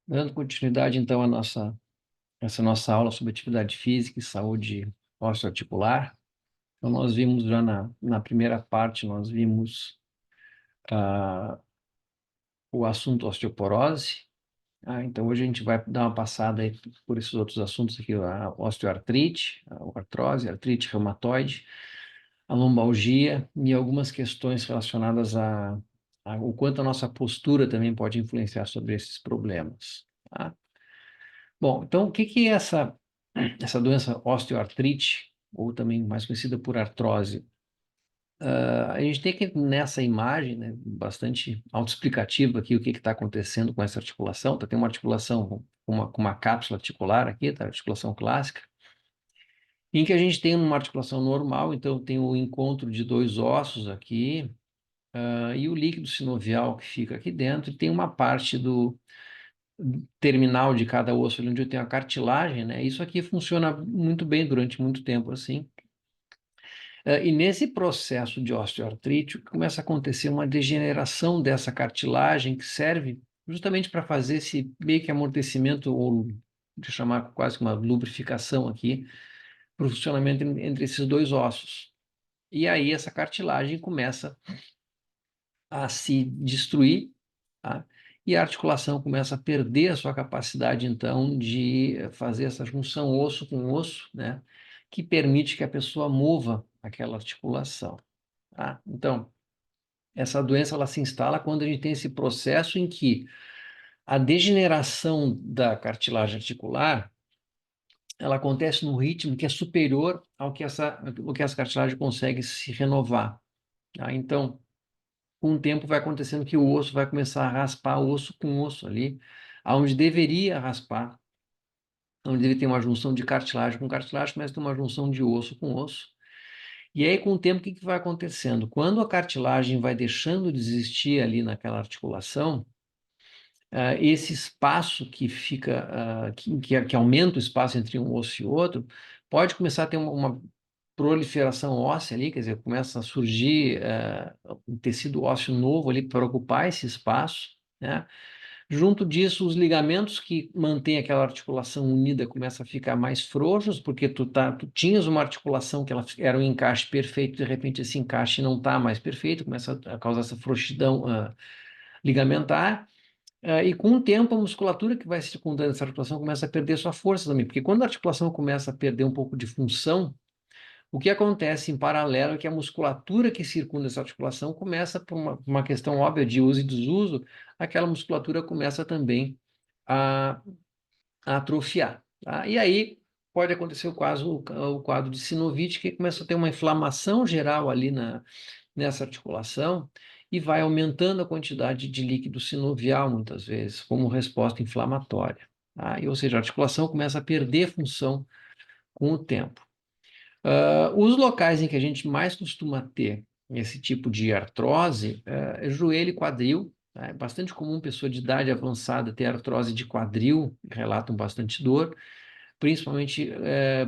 Dando continuidade, então, essa nossa aula sobre atividade física e saúde osteoarticular. Então, nós vimos já na primeira parte, nós vimos o assunto osteoporose. Então, hoje a gente vai dar uma passada aí por esses outros assuntos aqui, a osteoartrite, a artrose, a artrite reumatoide, a lombalgia e algumas questões relacionadas a o quanto a nossa postura também pode influenciar sobre esses problemas. Tá? Bom, então o que que é essa doença osteoartrite, ou também mais conhecida por artrose? A gente tem que, nessa imagem, né, bastante autoexplicativa aqui, o que está acontecendo com essa articulação. Tá, tem uma articulação com uma cápsula articular aqui, tá, articulação clássica, em que a gente tem uma articulação normal, então tem o encontro de dois ossos aqui, e o líquido sinovial que fica aqui dentro, e tem uma parte do terminal de cada osso, ali onde eu tenho a cartilagem, né? Isso aqui funciona muito bem durante muito tempo, assim. E nesse processo de osteoartrite, começa a acontecer uma degeneração dessa cartilagem que serve justamente para fazer esse meio que amortecimento, ou de chamar quase que uma lubrificação aqui, para o funcionamento entre esses dois ossos. E aí essa cartilagem começa a se destruir, tá? E a articulação começa a perder a sua capacidade, então, de fazer essa junção osso com osso, né? Que permite que a pessoa mova aquela articulação, tá? Então, essa doença ela se instala quando a gente tem esse processo em que a degeneração da cartilagem articular ela acontece num ritmo que é superior ao que essa cartilagem consegue se renovar, tá? Então, com o tempo vai acontecendo que o osso vai começar a raspar osso com osso ali, aonde deveria raspar, onde deveria ter uma junção de cartilagem com cartilagem, começa a ter uma junção de osso com osso. E aí, com o tempo, o que que vai acontecendo? Quando a cartilagem vai deixando de existir ali naquela articulação, esse espaço que fica, que aumenta o espaço entre um osso e outro, pode começar a ter uma proliferação óssea ali, quer dizer, começa a surgir um tecido ósseo novo ali para ocupar esse espaço, né? Junto disso, os ligamentos que mantêm aquela articulação unida começam a ficar mais frouxos, porque tu tinhas uma articulação que ela era um encaixe perfeito, de repente esse encaixe não está mais perfeito, começa a causar essa frouxidão ligamentar. E com o tempo, a musculatura que vai circundando essa articulação começa a perder sua força também, porque quando a articulação começa a perder um pouco de função, o que acontece em paralelo é que a musculatura que circunda essa articulação começa, por uma questão óbvia de uso e desuso, aquela musculatura começa também a, a atrofiar, tá? E aí pode acontecer o quadro de sinovite, que começa a ter uma inflamação geral ali nessa articulação e vai aumentando a quantidade de líquido sinovial, muitas vezes, como resposta inflamatória, tá? Ou seja, a articulação começa a perder função com o tempo. Os locais em que a gente mais costuma ter esse tipo de artrose é joelho e quadril, tá? É bastante comum pessoa de idade avançada ter artrose de quadril, relatam bastante dor, principalmente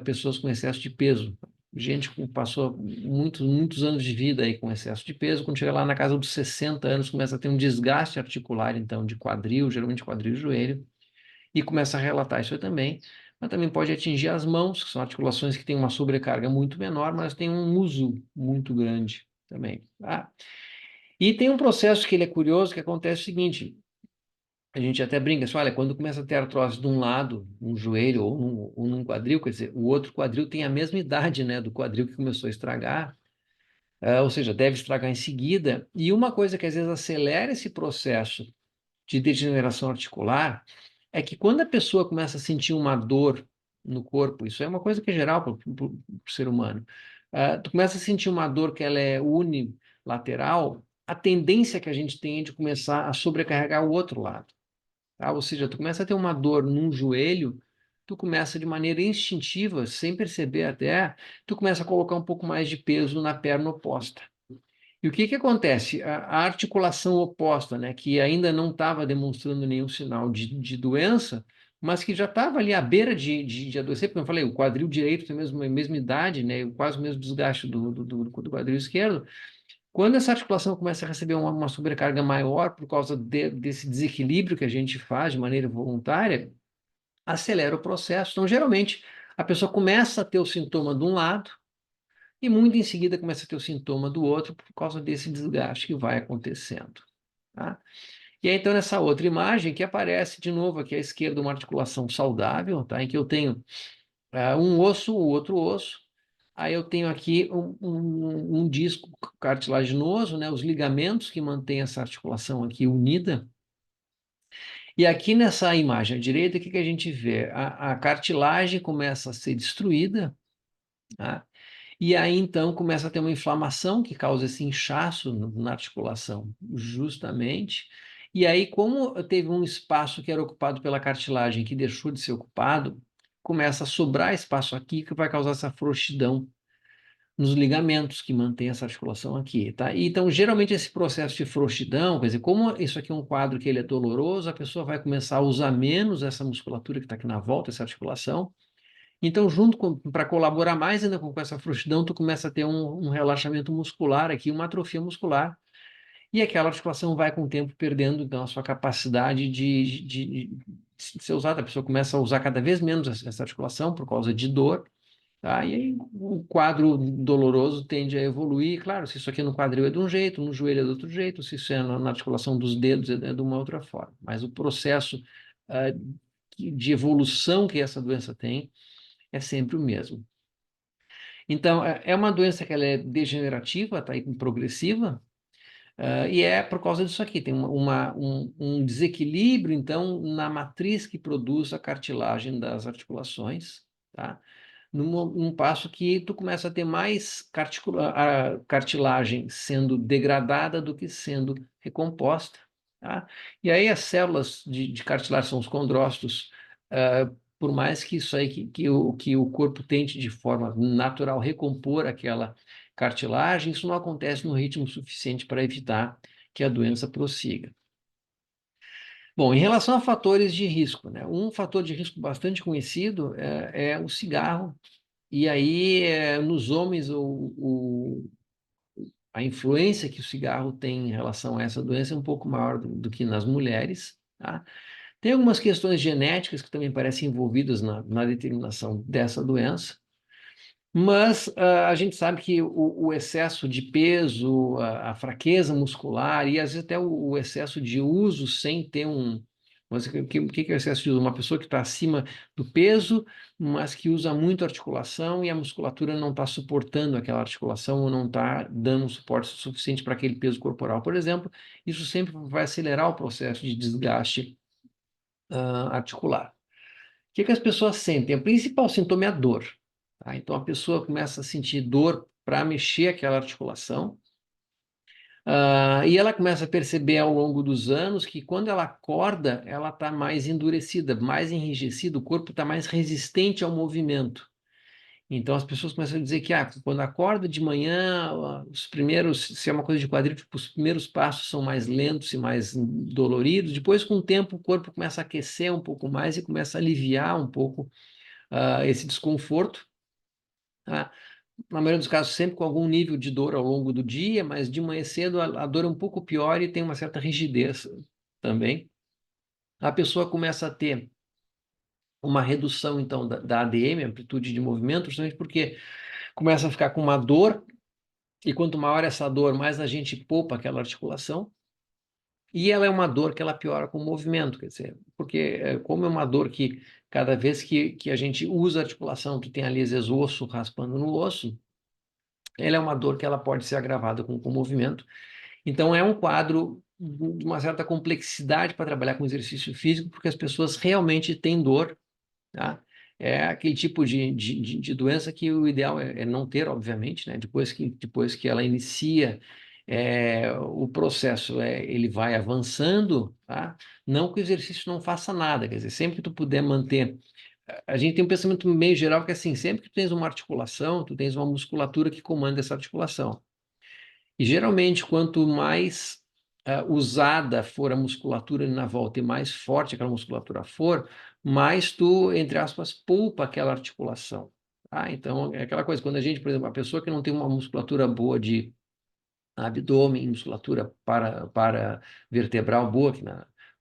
pessoas com excesso de peso. Gente que passou muitos, muitos anos de vida aí com excesso de peso, quando chega lá na casa dos 60 anos, começa a ter um desgaste articular, então, de quadril, geralmente quadril e joelho, e começa a relatar isso aí também, mas também pode atingir as mãos, que são articulações que têm uma sobrecarga muito menor, mas têm um uso muito grande também, tá? E tem um processo que ele é curioso, que acontece o seguinte, a gente até brinca assim, olha, quando começa a ter artrose de um lado, um joelho ou num quadril, quer dizer, o outro quadril tem a mesma idade, né, do quadril que começou a estragar, ou seja, deve estragar em seguida, e uma coisa que às vezes acelera esse processo de degeneração articular é que quando a pessoa começa a sentir uma dor no corpo, isso é uma coisa que é geral para o ser humano, tu começa a sentir uma dor que ela é unilateral, a tendência que a gente tem é de começar a sobrecarregar o outro lado, tá? Ou seja, tu começa a ter uma dor num joelho, tu começa de maneira instintiva, sem perceber até, tu começa a colocar um pouco mais de peso na perna oposta. E o que que acontece? A articulação oposta, né, que ainda não estava demonstrando nenhum sinal de doença, mas que já estava ali à beira de adoecer, porque eu falei, o quadril direito tem a mesma idade, né, quase o mesmo desgaste do quadril esquerdo, Quando essa articulação começa a receber uma sobrecarga maior por causa desse desequilíbrio que a gente faz de maneira voluntária, acelera o processo. Então, geralmente, a pessoa começa a ter o sintoma de um lado e muito em seguida começa a ter o sintoma do outro por causa desse desgaste que vai acontecendo. Tá? E aí, então, nessa outra imagem que aparece de novo aqui à esquerda uma articulação saudável, tá? Em que eu tenho um osso, o outro osso. Aí eu tenho aqui um disco cartilaginoso, né? Os ligamentos que mantêm essa articulação aqui unida. E aqui nessa imagem à direita, o que a gente vê? A cartilagem começa a ser destruída, tá? E aí então começa a ter uma inflamação que causa esse inchaço na articulação, justamente. E aí, como teve um espaço que era ocupado pela cartilagem que deixou de ser ocupado, começa a sobrar espaço aqui que vai causar essa frouxidão nos ligamentos que mantém essa articulação aqui, tá? E, então, geralmente esse processo de frouxidão, quer dizer, como isso aqui é um quadro que ele é doloroso, a pessoa vai começar a usar menos essa musculatura que está aqui na volta, essa articulação. Então, para colaborar mais ainda com essa frouxidão, tu começa a ter um relaxamento muscular aqui, uma atrofia muscular, e aquela articulação vai com o tempo perdendo, então, a sua capacidade de ser usada. A pessoa começa a usar cada vez menos essa articulação por causa de dor. Tá? E aí o quadro doloroso tende a evoluir. Claro, se isso aqui no quadril é de um jeito, no joelho é de outro jeito, se isso é na articulação dos dedos é de uma outra forma. Mas o processo ah, de evolução que essa doença tem é sempre o mesmo. Então, é uma doença que ela é degenerativa, tá? E progressiva, e é por causa disso aqui. Tem um desequilíbrio, então, na matriz que produz a cartilagem das articulações, tá? Num passo que tu começa a ter mais a cartilagem sendo degradada do que sendo recomposta, tá? E aí as células de cartilagem são os condrócitos, por mais que isso aí, que o corpo tente de forma natural recompor aquela cartilagem, isso não acontece no ritmo suficiente para evitar que a doença prossiga. Bom, em relação a fatores de risco, né? Um fator de risco bastante conhecido é o cigarro. E aí, nos homens, a influência que o cigarro tem em relação a essa doença é um pouco maior do que nas mulheres, tá? Tem algumas questões genéticas que também parecem envolvidas na determinação dessa doença, mas a gente sabe que o excesso de peso, a fraqueza muscular e às vezes até o excesso de uso sem ter um. Mas o que é o excesso de uso? Uma pessoa que está acima do peso, mas que usa muito articulação e a musculatura não está suportando aquela articulação ou não está dando um suporte suficiente para aquele peso corporal, por exemplo, isso sempre vai acelerar o processo de desgaste articular. O que as pessoas sentem? O principal sintoma é a dor. Tá? Então, a pessoa começa a sentir dor para mexer aquela articulação, e ela começa a perceber ao longo dos anos que quando ela acorda, ela está mais endurecida, mais enrijecida, o corpo está mais resistente ao movimento. Então, as pessoas começam a dizer que quando acorda de manhã, os primeiros, se é uma coisa de quadril, tipo, os primeiros passos são mais lentos e mais doloridos. Depois, com o tempo, o corpo começa a aquecer um pouco mais e começa a aliviar um pouco esse desconforto, tá? Na maioria dos casos, sempre com algum nível de dor ao longo do dia, mas de manhã cedo a dor é um pouco pior e tem uma certa rigidez também. A pessoa começa a ter uma redução, então, da ADM, amplitude de movimento, justamente porque começa a ficar com uma dor, e quanto maior essa dor, mais a gente poupa aquela articulação, e ela é uma dor que ela piora com o movimento, quer dizer, porque como é uma dor que cada vez que a gente usa a articulação, tu tem ali às vezes o osso raspando no osso, ela é uma dor que ela pode ser agravada com o movimento. Então é um quadro de uma certa complexidade para trabalhar com exercício físico, porque as pessoas realmente têm dor, tá? É aquele tipo de doença que o ideal é não ter, obviamente, né? Depois que ela inicia o processo, ele vai avançando, tá? Não que o exercício não faça nada, quer dizer, sempre que tu puder manter. A gente tem um pensamento meio geral que é assim, sempre que tu tens uma articulação, tu tens uma musculatura que comanda essa articulação. E geralmente, quanto mais usada for a musculatura ali na volta e mais forte aquela musculatura for, mais tu, entre aspas, poupa aquela articulação. Tá? Então, é aquela coisa, quando a gente, por exemplo, a pessoa que não tem uma musculatura boa de abdômen, musculatura para vertebral boa aqui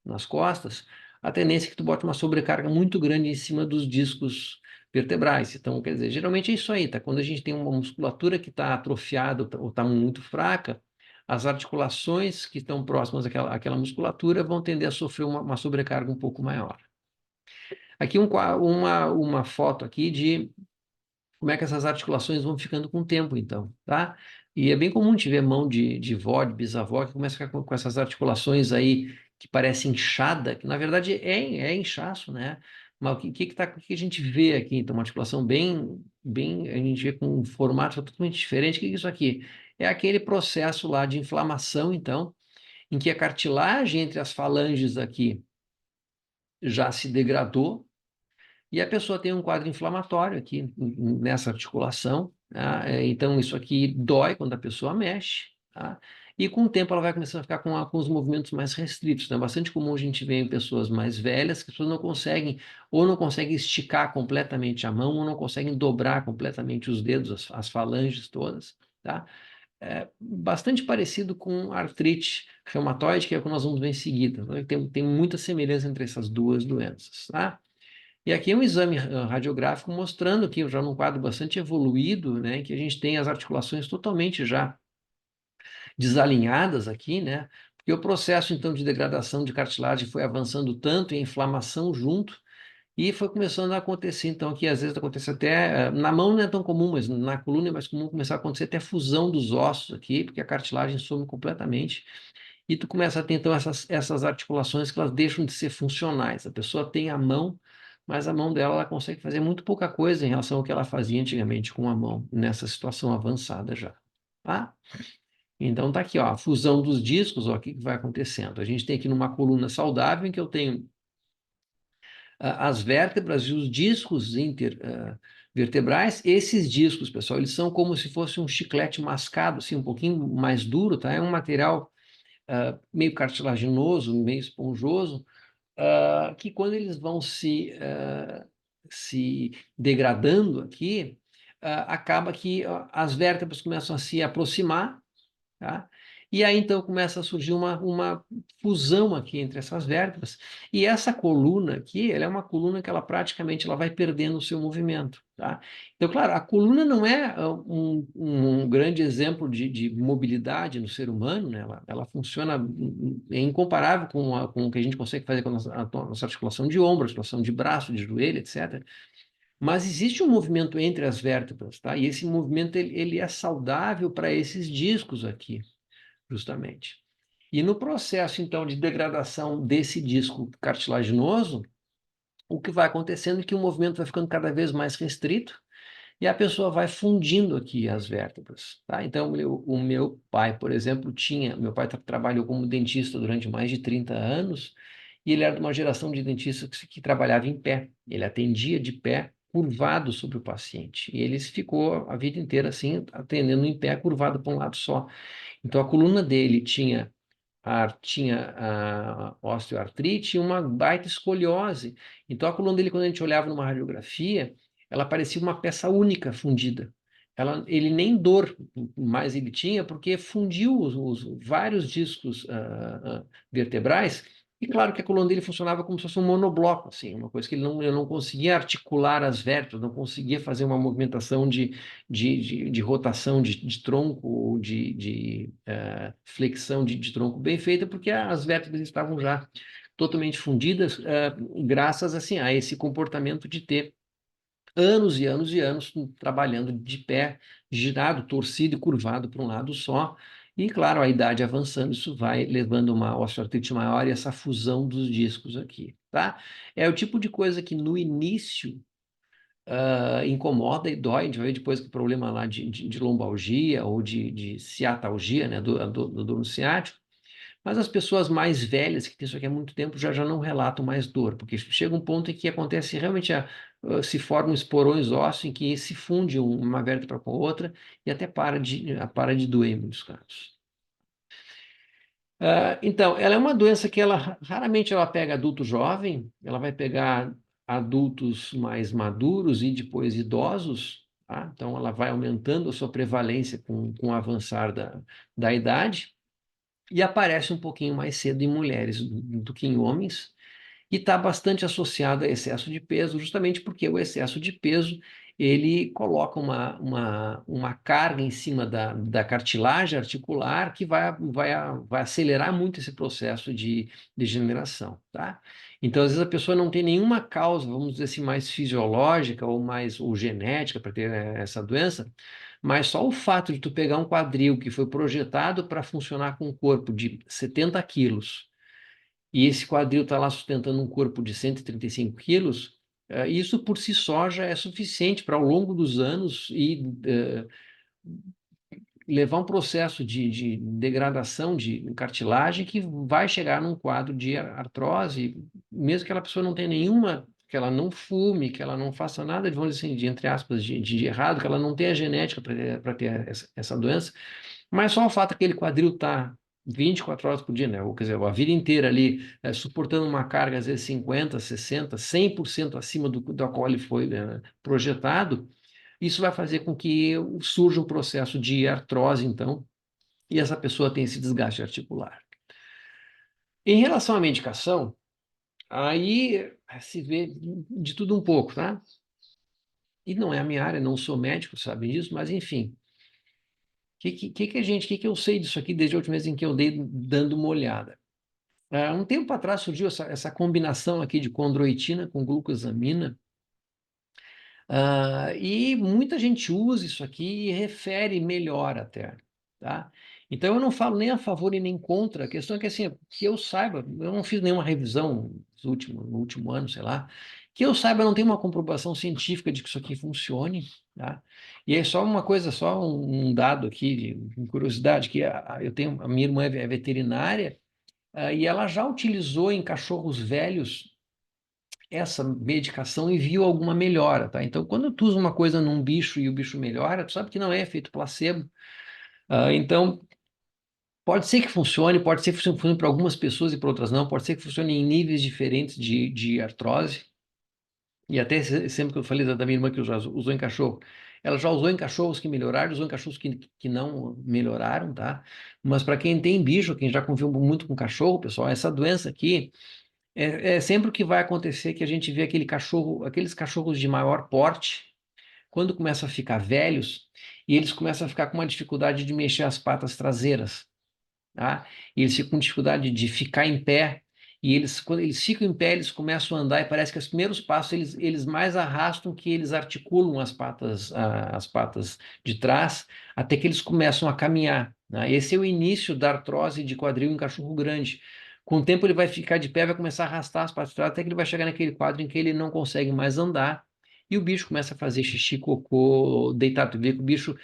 nas costas, a tendência é que tu bote uma sobrecarga muito grande em cima dos discos vertebrais. Então, quer dizer, geralmente é isso aí, tá? Quando a gente tem uma musculatura que está atrofiada ou está muito fraca, as articulações que estão próximas àquela musculatura vão tender a sofrer uma sobrecarga um pouco maior. Aqui uma foto aqui de como é que essas articulações vão ficando com o tempo, então, tá? E é bem comum te ver mão de vó, de bisavó, que começa a ficar com essas articulações aí que parece inchada, que na verdade é inchaço, né? Mas o que a gente vê aqui? Então, uma articulação a gente vê com um formato totalmente diferente. O que é isso aqui? É aquele processo lá de inflamação, então, em que a cartilagem entre as falanges aqui já se degradou, e a pessoa tem um quadro inflamatório aqui nessa articulação, tá? Então, isso aqui dói quando a pessoa mexe, tá? E com o tempo ela vai começando a ficar com os movimentos mais restritos, né? Bastante comum a gente ver em pessoas mais velhas que as pessoas não conseguem, ou não conseguem esticar completamente a mão, ou não conseguem dobrar completamente os dedos, as falanges todas, tá? É bastante parecido com artrite reumatoide, que é o que nós vamos ver em seguida. Tem muita semelhança entre essas duas doenças, tá? E aqui é um exame radiográfico mostrando que já num quadro bastante evoluído, né, que a gente tem as articulações totalmente já desalinhadas aqui, né, porque o processo então de degradação de cartilagem foi avançando tanto e a inflamação junto, e foi começando a acontecer então que às vezes acontece até, na mão não é tão comum, mas na coluna é mais comum começar a acontecer até fusão dos ossos aqui, porque a cartilagem some completamente. E tu começa a ter, então, essas articulações que elas deixam de ser funcionais. A pessoa tem a mão, mas a mão dela ela consegue fazer muito pouca coisa em relação ao que ela fazia antigamente com a mão, nessa situação avançada já. Tá? Então tá aqui, ó, a fusão dos discos, ó, o que vai acontecendo? A gente tem aqui numa coluna saudável em que eu tenho as vértebras e os discos intervertebrais. Esses discos, pessoal, eles são como se fosse um chiclete mascado, assim, um pouquinho mais duro, tá? É um material meio cartilaginoso, meio esponjoso, que quando eles vão se degradando aqui, acaba que as vértebras começam a se aproximar, tá? E aí então começa a surgir uma fusão aqui entre essas vértebras, e essa coluna aqui, ela é uma coluna que ela praticamente ela vai perdendo o seu movimento, tá? Então, claro, a coluna não é um grande exemplo de mobilidade no ser humano, né? Ela funciona, é incomparável com o que a gente consegue fazer com a nossa articulação de ombro, articulação de braço, de joelho, etc. Mas existe um movimento entre as vértebras, tá? E esse movimento ele é saudável para esses discos aqui, justamente. E no processo, então, de degradação desse disco cartilaginoso, o que vai acontecendo é que o movimento vai ficando cada vez mais restrito e a pessoa vai fundindo aqui as vértebras, tá? Então, o meu pai, por exemplo, meu pai trabalhou como dentista durante mais de 30 anos e ele era de uma geração de dentistas que trabalhava em pé. Ele atendia de pé, curvado sobre o paciente. E ele ficou a vida inteira assim, atendendo em pé, curvado para um lado só. Então, a coluna dele tinha a osteoartrite e uma baita escoliose. Então, a coluna dele, quando a gente olhava numa radiografia, ela parecia uma peça única fundida. Ele nem dor mais ele tinha, porque fundiu os vários discos vertebrais, e claro que a coluna dele funcionava como se fosse um monobloco, assim, uma coisa que ele não conseguia articular as vértebras, não conseguia fazer uma movimentação de rotação de tronco, ou flexão de tronco bem feita, porque as vértebras estavam já totalmente fundidas, graças assim, a esse comportamento de ter anos e anos e anos trabalhando de pé, girado, torcido e curvado para um lado só. E, claro, a idade avançando, isso vai levando uma osteoartrite maior e essa fusão dos discos aqui, tá? É o tipo de coisa que no início incomoda e dói, a gente vai ver depois que o problema lá de lombalgia ou de ciatalgia, né, do dor no ciático, mas as pessoas mais velhas, que têm isso aqui há muito tempo, já não relatam mais dor, porque chega um ponto em que acontece realmente, se formam esporões ósseos em que se funde uma vértebra com a outra e até para de doer em muitos casos. Então, ela é uma doença que raramente ela pega adulto jovem, ela vai pegar adultos mais maduros e depois idosos, tá? Então, ela vai aumentando a sua prevalência com o avançar da idade e aparece um pouquinho mais cedo em mulheres do que em homens, e está bastante associado a excesso de peso, justamente porque o excesso de peso ele coloca uma carga em cima da cartilagem articular que vai acelerar muito esse processo de degeneração, tá? Então, às vezes, a pessoa não tem nenhuma causa, vamos dizer assim, mais fisiológica ou genética para ter essa doença, mas só o fato de tu pegar um quadril que foi projetado para funcionar com um corpo de 70 quilos e esse quadril está lá sustentando um corpo de 135 quilos, isso por si só já é suficiente para, ao longo dos anos, levar um processo de degradação de cartilagem que vai chegar num quadro de artrose, mesmo que aquela pessoa não tenha nenhuma, que ela não fume, que ela não faça nada, vamos dizer assim, entre aspas, de errado, que ela não tenha genética para ter essa doença, mas só o fato que aquele quadril está 24 horas por dia, né? Ou, quer dizer, a vida inteira ali, suportando uma carga, às vezes 50, 60, 100% acima da qual ele foi, projetado, isso vai fazer com que surja um processo de artrose, então, e essa pessoa tenha esse desgaste articular. Em relação à medicação, aí se vê de tudo um pouco, tá? E não é a minha área, não sou médico, sabe disso, mas enfim. Que eu sei disso aqui desde a última vez em que eu dei dando uma olhada? Um tempo atrás surgiu essa combinação aqui de condroitina com glucosamina, e muita gente usa isso aqui e refere melhor até, tá? Então eu não falo nem a favor e nem contra, a questão é que assim, que eu saiba, eu não fiz nenhuma revisão no último ano, sei lá, que eu saiba, não tem uma comprovação científica de que isso aqui funcione, tá? E é só uma coisa, só um dado aqui, de curiosidade, que eu tenho, a minha irmã é veterinária, e ela já utilizou em cachorros velhos essa medicação e viu alguma melhora, tá? Então, quando tu usa uma coisa num bicho e o bicho melhora, tu sabe que não é efeito placebo. Então, pode ser que funcione, pode ser que funcione para algumas pessoas e para outras não, pode ser que funcione em níveis diferentes de artrose. E até sempre que eu falei da minha irmã que já usou em cachorro, ela já usou em cachorros que melhoraram, usou em cachorros que não melhoraram, tá? Mas para quem tem bicho, quem já conviveu muito com cachorro, pessoal, essa doença aqui é sempre o que vai acontecer que a gente vê aqueles cachorros de maior porte, quando começam a ficar velhos, e eles começam a ficar com uma dificuldade de mexer as patas traseiras, tá? E eles ficam com dificuldade de ficar em pé, e quando eles ficam em pé, eles começam a andar, e parece que os primeiros passos eles mais arrastam que eles articulam as patas de trás, até que eles começam a caminhar, né? Esse é o início da artrose de quadril em cachorro grande. Com o tempo ele vai ficar de pé, vai começar a arrastar as patas de trás, até que ele vai chegar naquele quadro em que ele não consegue mais andar, e o bicho começa a fazer xixi, cocô, deitado. Tu vê que o bicho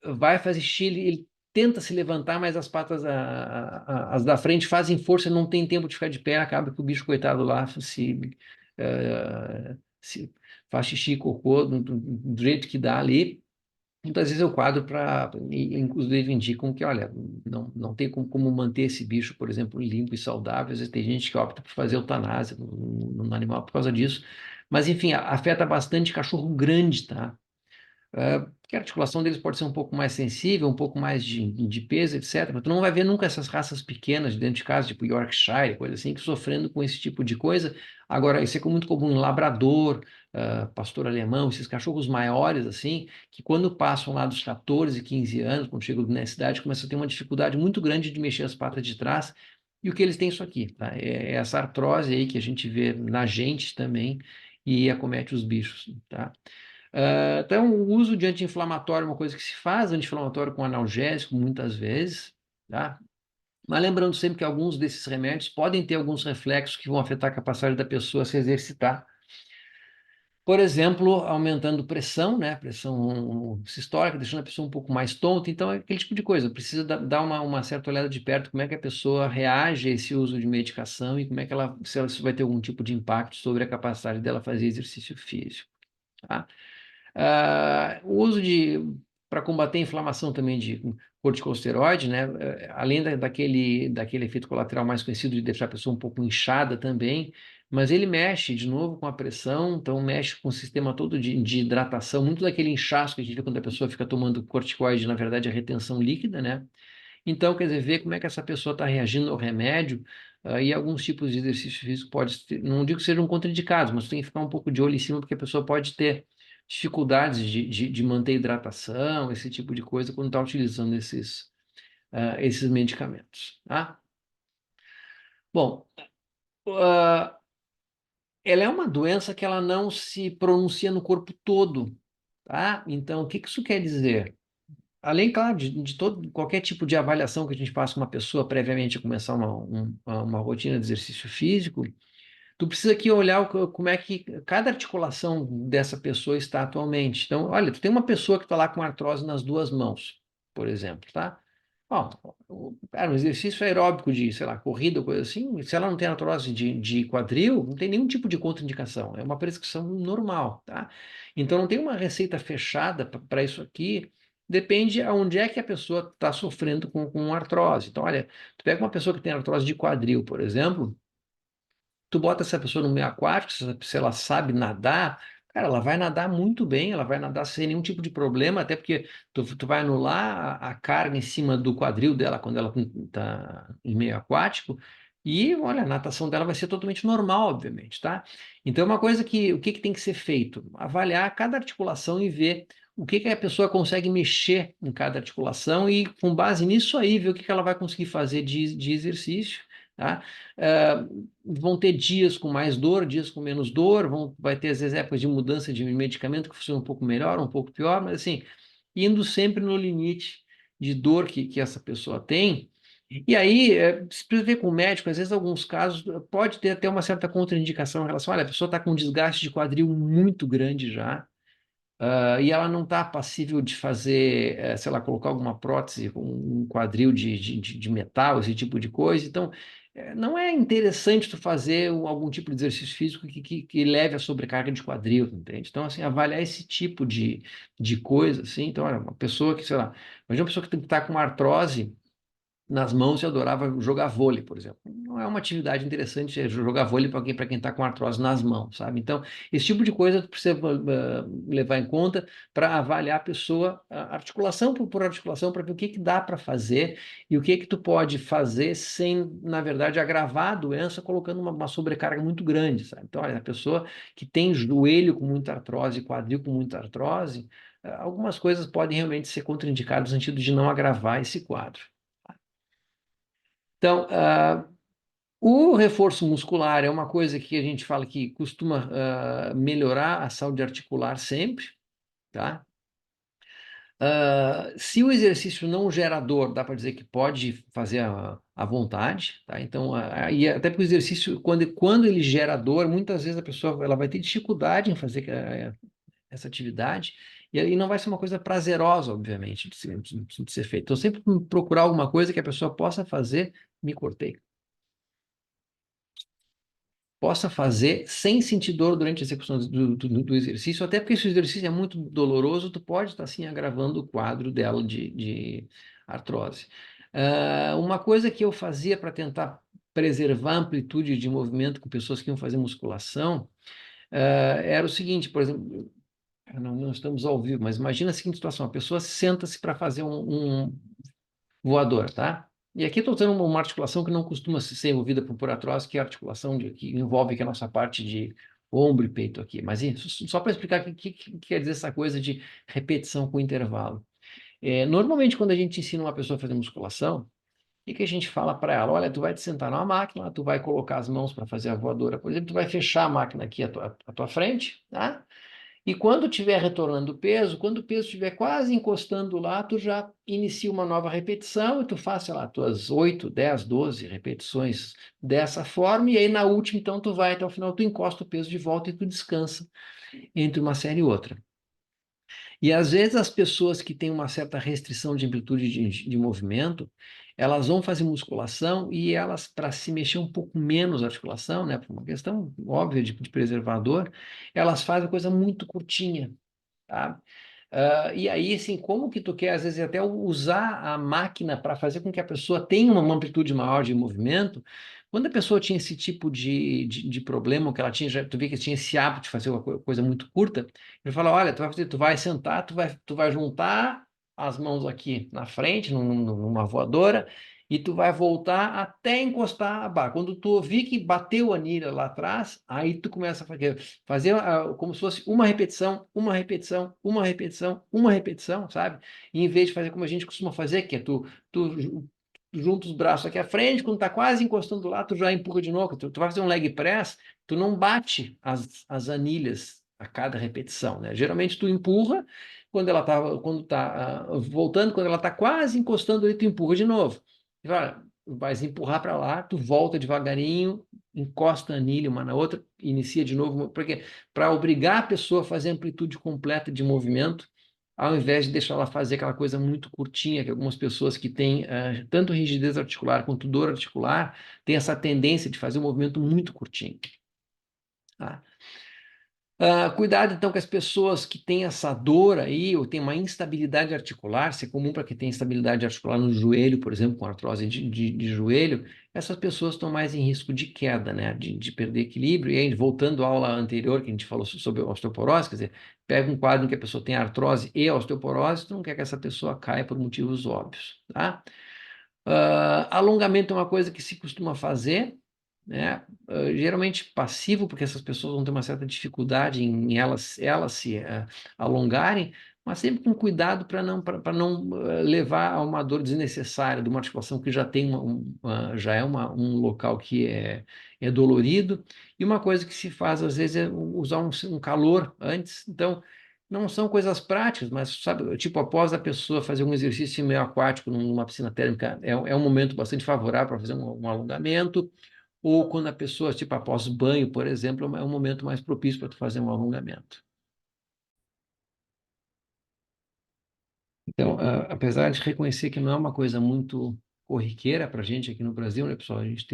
vai fazer xixi, ele tenta se levantar, mas as patas, as da frente fazem força, não tem tempo de ficar de pé, acaba que o bicho, coitado lá, se faz xixi, cocô, do jeito que dá ali. Muitas vezes eu quadro para, inclusive indicam que, olha, não tem como manter esse bicho, por exemplo, limpo e saudável. Às vezes tem gente que opta por fazer eutanásia no animal por causa disso. Mas, enfim, afeta bastante cachorro grande, tá? Porque a articulação deles pode ser um pouco mais sensível, um pouco mais de peso, etc. Mas tu não vai ver nunca essas raças pequenas de dentro de casa, tipo Yorkshire, coisa assim, que sofrendo com esse tipo de coisa. Agora, isso é muito comum em labrador, pastor alemão, esses cachorros maiores, assim, que quando passam lá dos 14, 15 anos, quando chegam na cidade, começam a ter uma dificuldade muito grande de mexer as patas de trás. E o que eles têm é isso aqui, tá? É essa artrose aí que a gente vê na gente também e acomete os bichos, tá? Então, o uso de anti-inflamatório é uma coisa que se faz, anti-inflamatório com analgésico, muitas vezes, tá? Mas lembrando sempre que alguns desses remédios podem ter alguns reflexos que vão afetar a capacidade da pessoa a se exercitar. Por exemplo, aumentando pressão, né? Pressão sistólica, deixando a pessoa um pouco mais tonta. Então, é aquele tipo de coisa. Precisa dar uma certa olhada de perto como é que a pessoa reage a esse uso de medicação e como é que se isso vai ter algum tipo de impacto sobre a capacidade dela fazer exercício físico, tá? O uso de para combater a inflamação também de corticosteroide, né? Além daquele efeito colateral mais conhecido de deixar a pessoa um pouco inchada também, mas ele mexe de novo com a pressão, então mexe com o sistema todo de hidratação, muito daquele inchaço que a gente vê quando a pessoa fica tomando corticoide, na verdade é retenção líquida, né? Então, quer dizer, ver como é que essa pessoa está reagindo ao remédio, e alguns tipos de exercício físico pode ter, não digo que sejam contraindicados, mas tem que ficar um pouco de olho em cima, porque a pessoa pode ter dificuldades de manter hidratação, esse tipo de coisa, quando está utilizando esses medicamentos, tá? Bom, ah, ela é uma doença que ela não se pronuncia no corpo todo, tá? Então, o que que isso quer dizer? Além, claro, de todo, qualquer tipo de avaliação que a gente faça com uma pessoa previamente a começar uma rotina de exercício físico, tu precisa aqui olhar como é que cada articulação dessa pessoa está atualmente. Então, olha, tu tem uma pessoa que está lá com artrose nas duas mãos, por exemplo, tá? Ó, cara, um exercício aeróbico de, sei lá, corrida, coisa assim, se ela não tem artrose de quadril, não tem nenhum tipo de contraindicação, é uma prescrição normal, tá? Então, não tem uma receita fechada para isso aqui, depende aonde é que a pessoa está sofrendo com artrose. Então, olha, tu pega uma pessoa que tem artrose de quadril, por exemplo, tu bota essa pessoa no meio aquático, se ela sabe nadar, cara, ela vai nadar muito bem, ela vai nadar sem nenhum tipo de problema, até porque tu vai anular a carga em cima do quadril dela quando ela está em meio aquático, e olha, a natação dela vai ser totalmente normal, obviamente, tá? Então, é uma coisa o que que tem que ser feito? Avaliar cada articulação e ver o que que a pessoa consegue mexer em cada articulação e, com base nisso aí, ver o que que ela vai conseguir fazer de exercício, tá? Ah, vão ter dias com mais dor, dias com menos dor, vai ter às vezes épocas de mudança de medicamento que funciona um pouco melhor, um pouco pior, mas assim, indo sempre no limite de dor que essa pessoa tem. E aí, se precisa ver com o médico, às vezes, em alguns casos, pode ter até uma certa contraindicação em relação, olha, a pessoa está com um desgaste de quadril muito grande já, e ela não está passível de fazer, sei lá, colocar alguma prótese, um quadril de metal, esse tipo de coisa. Então, não é interessante tu fazer algum tipo de exercício físico que leve a sobrecarga de quadril, entende? Então, assim, avaliar esse tipo de coisa, assim. Então, olha, uma pessoa que, sei lá, imagina uma pessoa que está com uma artrose nas mãos e adorava jogar vôlei, por exemplo. Não é uma atividade interessante jogar vôlei para quem está com artrose nas mãos, sabe? Então, esse tipo de coisa tu precisa levar em conta para avaliar a pessoa, articulação por articulação, para ver o que que dá para fazer e o que que tu pode fazer sem, na verdade, agravar a doença, colocando uma sobrecarga muito grande, sabe? Então, olha, a pessoa que tem joelho com muita artrose, quadril com muita artrose, algumas coisas podem realmente ser contraindicadas no sentido de não agravar esse quadro. Então, o reforço muscular é uma coisa que a gente fala que costuma melhorar a saúde articular sempre, tá? Se o exercício não gera dor, dá para dizer que pode fazer à vontade, tá? Então, e até porque o exercício, quando ele gera dor, muitas vezes a pessoa ela vai ter dificuldade em fazer essa atividade, e aí não vai ser uma coisa prazerosa, obviamente, de ser feito. Então, sempre procurar alguma coisa que a pessoa possa fazer, me cortei, possa fazer sem sentir dor durante a execução do exercício, até porque se o exercício é muito doloroso, tu pode estar, assim, agravando o quadro dela de artrose. Uma coisa que eu fazia para tentar preservar a amplitude de movimento com pessoas que iam fazer musculação, era o seguinte, por exemplo, não estamos ao vivo, mas imagina a seguinte situação, a pessoa senta-se para fazer um voador, tá? E aqui estou usando uma articulação que não costuma ser envolvida por artrose, que é a articulação que envolve aqui a nossa parte de ombro e peito aqui. Mas isso, só para explicar o que quer dizer essa coisa de repetição com intervalo. Normalmente, quando a gente ensina uma pessoa a fazer musculação, o que a gente fala para ela? Olha, tu vai te sentar numa máquina, tu vai colocar as mãos para fazer a voadora, por exemplo, tu vai fechar a máquina aqui à tua frente, tá? E quando estiver retornando o peso, quando o peso estiver quase encostando lá, tu já inicia uma nova repetição e tu faz, sei lá, tuas 8, 10, 12 repetições dessa forma, e aí na última, então, tu vai até o final, tu encosta o peso de volta e tu descansa entre uma série e outra. E às vezes as pessoas que têm uma certa restrição de amplitude de movimento, elas vão fazer musculação e elas, para se mexer um pouco menos a articulação, né, por uma questão óbvia de preservador, elas fazem coisa muito curtinha, tá? E aí, assim, como que tu quer, às vezes, até usar a máquina para fazer com que a pessoa tenha uma amplitude maior de movimento, quando a pessoa tinha esse tipo de problema, que ela tinha, tu vê que tinha esse hábito de fazer uma coisa muito curta, ele fala, olha, tu vai sentar, tu vai juntar as mãos aqui na frente, numa voadora, e tu vai voltar até encostar a barra. Quando tu ouvir que bateu a anilha lá atrás, aí tu começa a fazer como se fosse uma repetição, uma repetição, uma repetição, uma repetição, sabe? E em vez de fazer como a gente costuma fazer, que é tu junta os braços aqui à frente, quando tá quase encostando lá, tu já empurra de novo. Tu vai fazer um leg press, tu não bate as anilhas a cada repetição, né? Geralmente tu empurra, quando tá voltando, quando ela tá quase encostando ali, tu empurra de novo. E vai empurrar para lá, tu volta devagarinho, encosta a anilha uma na outra, inicia de novo, porque para obrigar a pessoa a fazer amplitude completa de movimento, ao invés de deixar ela fazer aquela coisa muito curtinha, que algumas pessoas que têm tanto rigidez articular quanto dor articular, têm essa tendência de fazer um movimento muito curtinho. Tá? Cuidado então com as pessoas que têm essa dor aí, ou têm uma instabilidade articular, isso é comum para quem tem instabilidade articular no joelho, por exemplo, com artrose de joelho, essas pessoas estão mais em risco de queda, né, de perder equilíbrio. E aí, voltando à aula anterior que a gente falou sobre osteoporose, quer dizer, pega um quadro em que a pessoa tem artrose e osteoporose, tu não quer que essa pessoa caia por motivos óbvios, tá? Alongamento é uma coisa que se costuma fazer, né? Geralmente passivo, porque essas pessoas vão ter uma certa dificuldade em elas se alongarem, mas sempre com cuidado para não levar a uma dor desnecessária de uma articulação que já tem já é um local que é dolorido. E uma coisa que se faz às vezes é usar um calor antes. Então, não são coisas práticas, mas sabe, tipo, após a pessoa fazer um exercício meio aquático numa piscina térmica, é um momento bastante favorável para fazer um alongamento, ou quando a pessoa, tipo, após banho, por exemplo, é um momento mais propício para tu fazer um alongamento. Então, apesar de reconhecer que não é uma coisa muito corriqueira para a gente aqui no Brasil, né, pessoal, a gente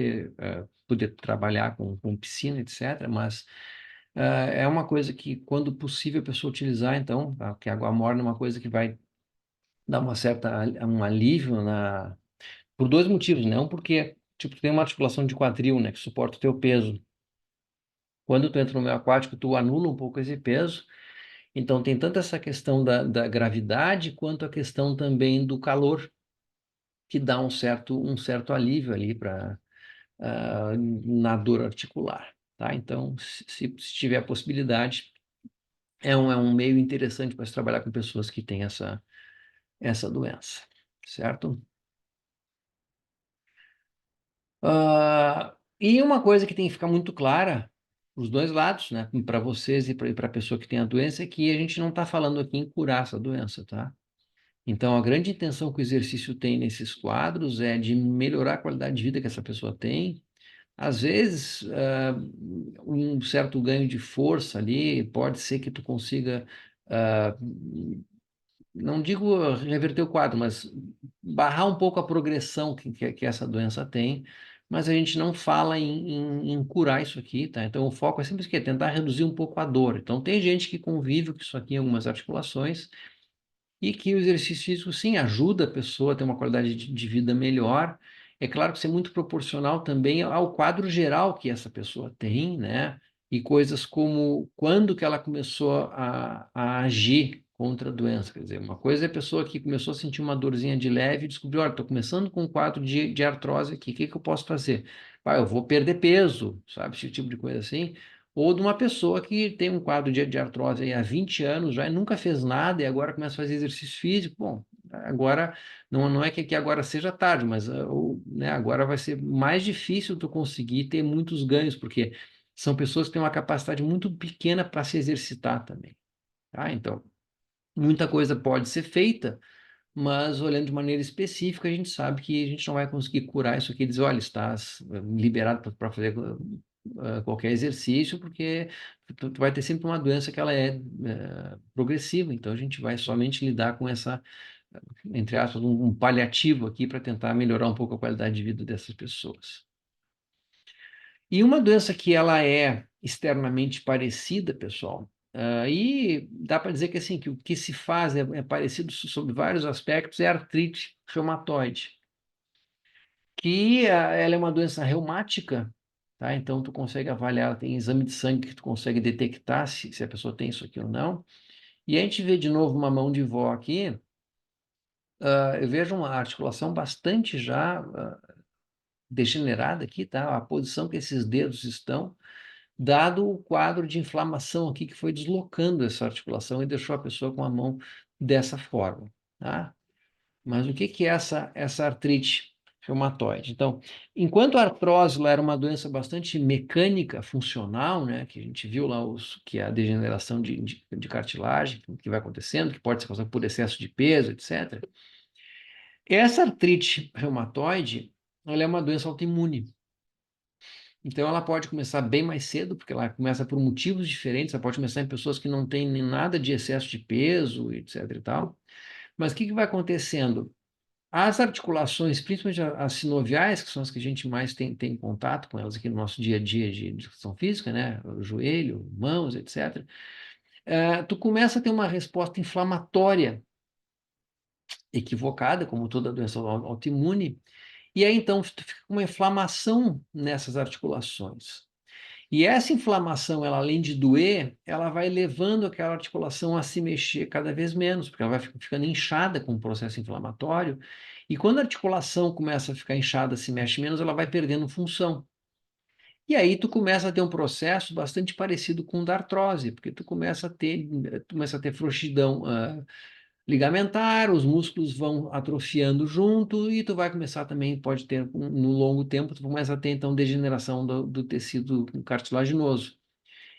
poder trabalhar com piscina, etc., mas é uma coisa que, quando possível, a pessoa utilizar, então, que a água morna é uma coisa que vai dar um alívio por dois motivos, né? Um porque, tipo, tu tem uma articulação de quadril, né, que suporta o teu peso. Quando tu entra no meio aquático, tu anula um pouco esse peso. Então, tem tanto essa questão da gravidade, quanto a questão também do calor, que dá um certo alívio ali na dor articular, tá? Então, se tiver a possibilidade, é um meio interessante para se trabalhar com pessoas que têm essa doença, certo? E uma coisa que tem que ficar muito clara, os dois lados, né, para vocês e para a pessoa que tem a doença, é que a gente não está falando aqui em curar essa doença, tá? Então, a grande intenção que o exercício tem nesses quadros é de melhorar a qualidade de vida que essa pessoa tem. Às vezes, um certo ganho de força ali, pode ser que tu consiga, ah, não digo reverter o quadro, mas barrar um pouco a progressão que essa doença tem, mas a gente não fala em curar isso aqui, tá? Então o foco é sempre que tentar reduzir um pouco a dor. Então tem gente que convive com isso aqui em algumas articulações e que o exercício físico sim ajuda a pessoa a ter uma qualidade de vida melhor. É claro que isso é muito proporcional também ao quadro geral que essa pessoa tem, né? E coisas como quando que ela começou a agir contra a doença. Quer dizer, uma coisa é a pessoa que começou a sentir uma dorzinha de leve e descobriu, olha, estou começando com um quadro de artrose aqui, o que que eu posso fazer? Eu vou perder peso, sabe? Esse tipo de coisa assim. Ou de uma pessoa que tem um quadro de artrose aí há 20 anos já e nunca fez nada e agora começa a fazer exercício físico. Bom, agora não é que agora seja tarde, mas né, agora vai ser mais difícil tu conseguir ter muitos ganhos, porque são pessoas que têm uma capacidade muito pequena para se exercitar também. Tá? Então, muita coisa pode ser feita, mas olhando de maneira específica, a gente sabe que a gente não vai conseguir curar isso aqui e dizer, olha, estás liberado para fazer qualquer exercício, porque tu vai ter sempre uma doença que ela é progressiva, então a gente vai somente lidar com essa, entre aspas, um paliativo aqui para tentar melhorar um pouco a qualidade de vida dessas pessoas. E uma doença que ela é externamente parecida, pessoal, E dá para dizer que, assim, que o que se faz é parecido sobre vários aspectos, é a artrite reumatoide, que ela é uma doença reumática, tá? Então, tu consegue avaliar, tem exame de sangue que tu consegue detectar se a pessoa tem isso aqui ou não. E a gente vê de novo uma mão de vó aqui, eu vejo uma articulação bastante já degenerada aqui, tá? A posição que esses dedos estão, dado o quadro de inflamação aqui que foi deslocando essa articulação e deixou a pessoa com a mão dessa forma, tá? Mas o que que é essa artrite reumatoide? Então, enquanto a artrose lá era uma doença bastante mecânica, funcional, né, que a gente viu lá que é a degeneração de cartilagem, que vai acontecendo, que pode ser causada por excesso de peso, etc. Essa artrite reumatoide, ela é uma doença autoimune. Então, ela pode começar bem mais cedo, porque ela começa por motivos diferentes. Ela pode começar em pessoas que não têm nem nada de excesso de peso, etc. e tal. Mas o que que vai acontecendo? As articulações, principalmente as sinoviais, que são as que a gente mais tem contato com elas aqui no nosso dia a dia de educação física, né? O joelho, mãos, etc. Tu começa a ter uma resposta inflamatória equivocada, como toda doença autoimune, e aí então tu fica com uma inflamação nessas articulações. E essa inflamação, ela além de doer, ela vai levando aquela articulação a se mexer cada vez menos, porque ela vai ficando inchada com o processo inflamatório. E quando a articulação começa a ficar inchada, se mexe menos, ela vai perdendo função. E aí tu começa a ter um processo bastante parecido com o da artrose, porque tu começa a ter frouxidão ligamentar, os músculos vão atrofiando junto e tu vai começar também, pode ter, no longo tempo, tu começa a ter então degeneração do tecido cartilaginoso.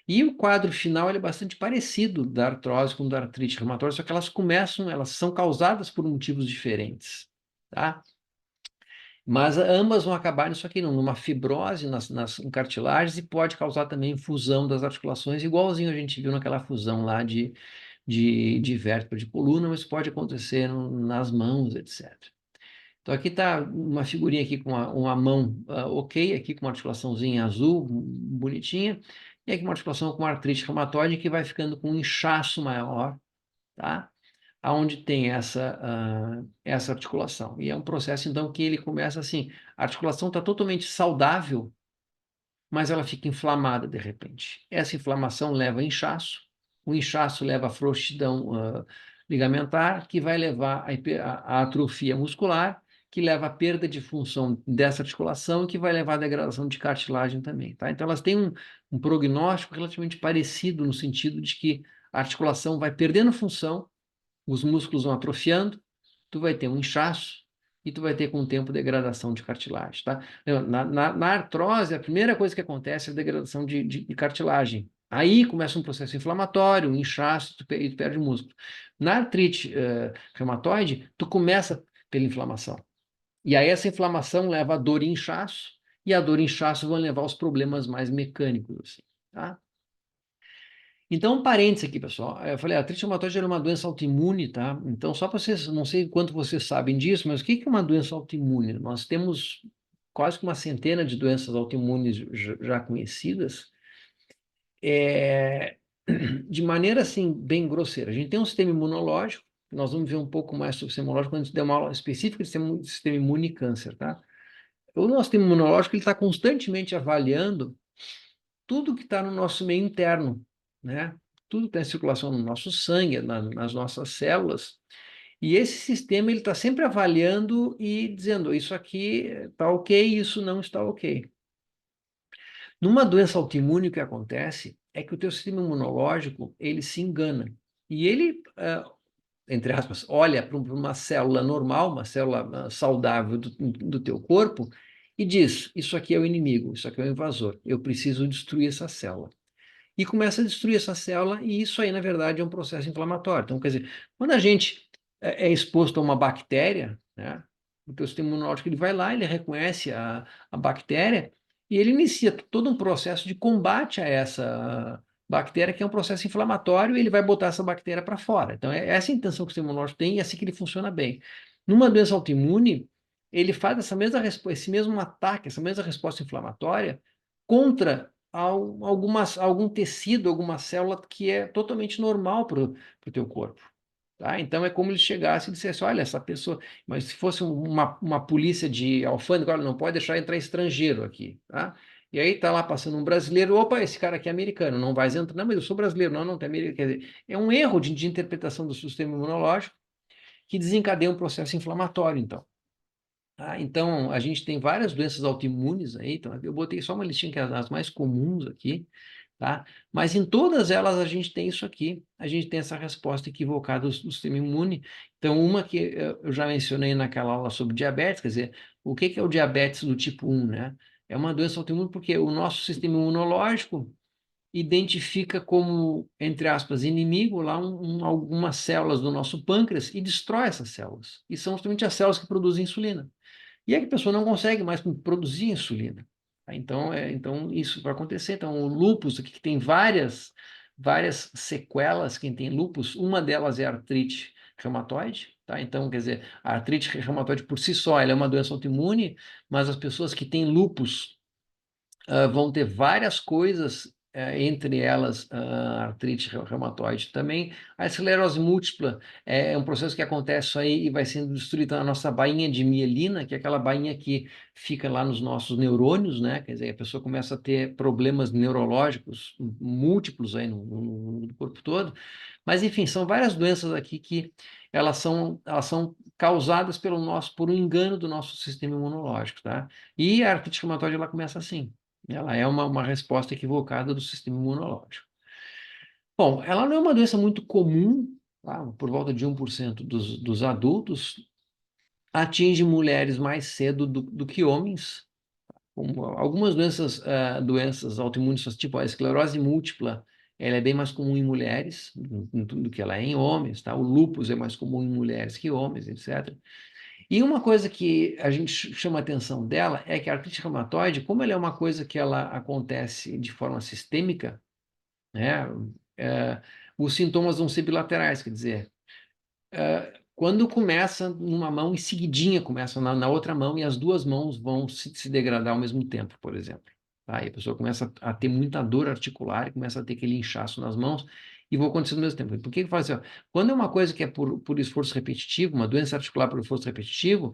E o quadro final ele é bastante parecido da artrose com da artrite reumatoide, só que elas são causadas por motivos diferentes, tá? Mas ambas vão acabar nisso aqui, numa fibrose nas cartilagens e pode causar também fusão das articulações, igualzinho a gente viu naquela fusão lá de vértebra de coluna, mas pode acontecer nas mãos, etc. Então aqui está uma figurinha aqui com uma mão ok, aqui com uma articulaçãozinha azul, bonitinha, e aqui uma articulação com artrite reumatoide que vai ficando com um inchaço maior, tá? Aonde tem essa articulação. E é um processo, então, que ele começa assim, a articulação está totalmente saudável, mas ela fica inflamada de repente. Essa inflamação leva a inchaço, o inchaço leva a frouxidão ligamentar, que vai levar a atrofia muscular, que leva à perda de função dessa articulação e que vai levar à degradação de cartilagem também, tá? Então elas têm um prognóstico relativamente parecido no sentido de que a articulação vai perdendo função, os músculos vão atrofiando, tu vai ter um inchaço e tu vai ter com o tempo degradação de cartilagem, tá? Na artrose, a primeira coisa que acontece é a degradação de cartilagem. Aí começa um processo inflamatório, um inchaço, e tu perde músculo. Na artrite reumatoide, tu começa pela inflamação. E aí essa inflamação leva a dor e inchaço, e a dor e inchaço vão levar aos problemas mais mecânicos, assim, tá? Então, um parênteses aqui, pessoal. Eu falei, a artrite reumatoide é uma doença autoimune, tá? Então, só para vocês, não sei quanto vocês sabem disso, mas o que é uma doença autoimune? Nós temos quase que uma centena de doenças autoimunes já conhecidas, é, de maneira, assim, bem grosseira. A gente tem um sistema imunológico, nós vamos ver um pouco mais sobre o sistema imunológico quando a gente der uma aula específica de sistema imune e câncer, tá? O nosso sistema imunológico, ele está constantemente avaliando tudo que está no nosso meio interno, né? Tudo que está em circulação no nosso sangue, nas nossas células. E esse sistema ele está sempre avaliando e dizendo isso aqui está ok, isso não está ok. Numa doença autoimune, o que acontece é que o teu sistema imunológico ele se engana e ele, entre aspas, olha para uma célula normal, uma célula saudável do teu corpo e diz: isso aqui é o inimigo, isso aqui é o invasor, eu preciso destruir essa célula. E começa a destruir essa célula, e isso aí, na verdade, é um processo inflamatório. Então, quer dizer, quando a gente é exposto a uma bactéria, né, o teu sistema imunológico ele vai lá, ele reconhece a bactéria, e ele inicia todo um processo de combate a essa bactéria, que é um processo inflamatório, e ele vai botar essa bactéria para fora. Então, é essa a intenção que o sistema imunológico tem, e é assim que ele funciona bem. Numa doença autoimune, ele faz esse mesmo ataque, essa mesma resposta inflamatória contra algum tecido, alguma célula que é totalmente normal para o teu corpo. Tá? Então é como ele chegasse e dissesse, olha, essa pessoa, mas se fosse uma polícia de alfândega, olha, não pode deixar entrar estrangeiro aqui, tá? E aí tá lá passando um brasileiro, opa, esse cara aqui é americano, não vai entrar, não, mas eu sou brasileiro, não, não tem americano, quer dizer, é um erro de interpretação do sistema imunológico que desencadeia um processo inflamatório, então. Tá? Então, a gente tem várias doenças autoimunes aí, então eu botei só uma listinha que é as mais comuns aqui, tá? Mas em todas elas a gente tem isso aqui, a gente tem essa resposta equivocada do sistema imune. Então, uma que eu já mencionei naquela aula sobre diabetes, quer dizer, o que que é o diabetes do tipo 1, né? É uma doença autoimune porque o nosso sistema imunológico identifica como, entre aspas, inimigo lá algumas células do nosso pâncreas e destrói essas células. E são justamente as células que produzem insulina. E é que a pessoa não consegue mais produzir insulina. Tá? Então, isso vai acontecer. Então, o lúpus, aqui que tem várias sequelas, quem tem lúpus, uma delas é a artrite reumatoide. Tá? Então, quer dizer, a artrite reumatoide por si só, ela é uma doença autoimune, mas as pessoas que têm lúpus vão ter várias coisas, entre elas a artrite reumatoide também. A esclerose múltipla é um processo que acontece aí e vai sendo destruída na nossa bainha de mielina, que é aquela bainha que fica lá nos nossos neurônios, né? Quer dizer, a pessoa começa a ter problemas neurológicos múltiplos aí no corpo todo. Mas, enfim, são várias doenças aqui que elas são causadas por um engano do nosso sistema imunológico, tá? E a artrite reumatoide, ela começa assim. Ela é uma resposta equivocada do sistema imunológico. Bom, ela não é uma doença muito comum, tá? Por volta de 1% dos adultos, atinge mulheres mais cedo do que homens. Algumas doenças autoimunes, tipo a esclerose múltipla, ela é bem mais comum em mulheres do que ela é em homens, tá? O lúpus é mais comum em mulheres que homens, etc. E uma coisa que a gente chama a atenção dela é que a artrite reumatoide, como ela é uma coisa que ela acontece de forma sistêmica, né, é, os sintomas vão ser bilaterais, quer dizer, quando começa numa mão, em seguidinha começa na outra mão e as duas mãos vão se degradar ao mesmo tempo, por exemplo. Tá? E a pessoa começa a ter muita dor articular, e começa a ter aquele inchaço nas mãos e vão acontecer ao mesmo tempo. Por que que faz assim? Ó? Quando é uma coisa que é por esforço repetitivo, uma doença articular por esforço repetitivo,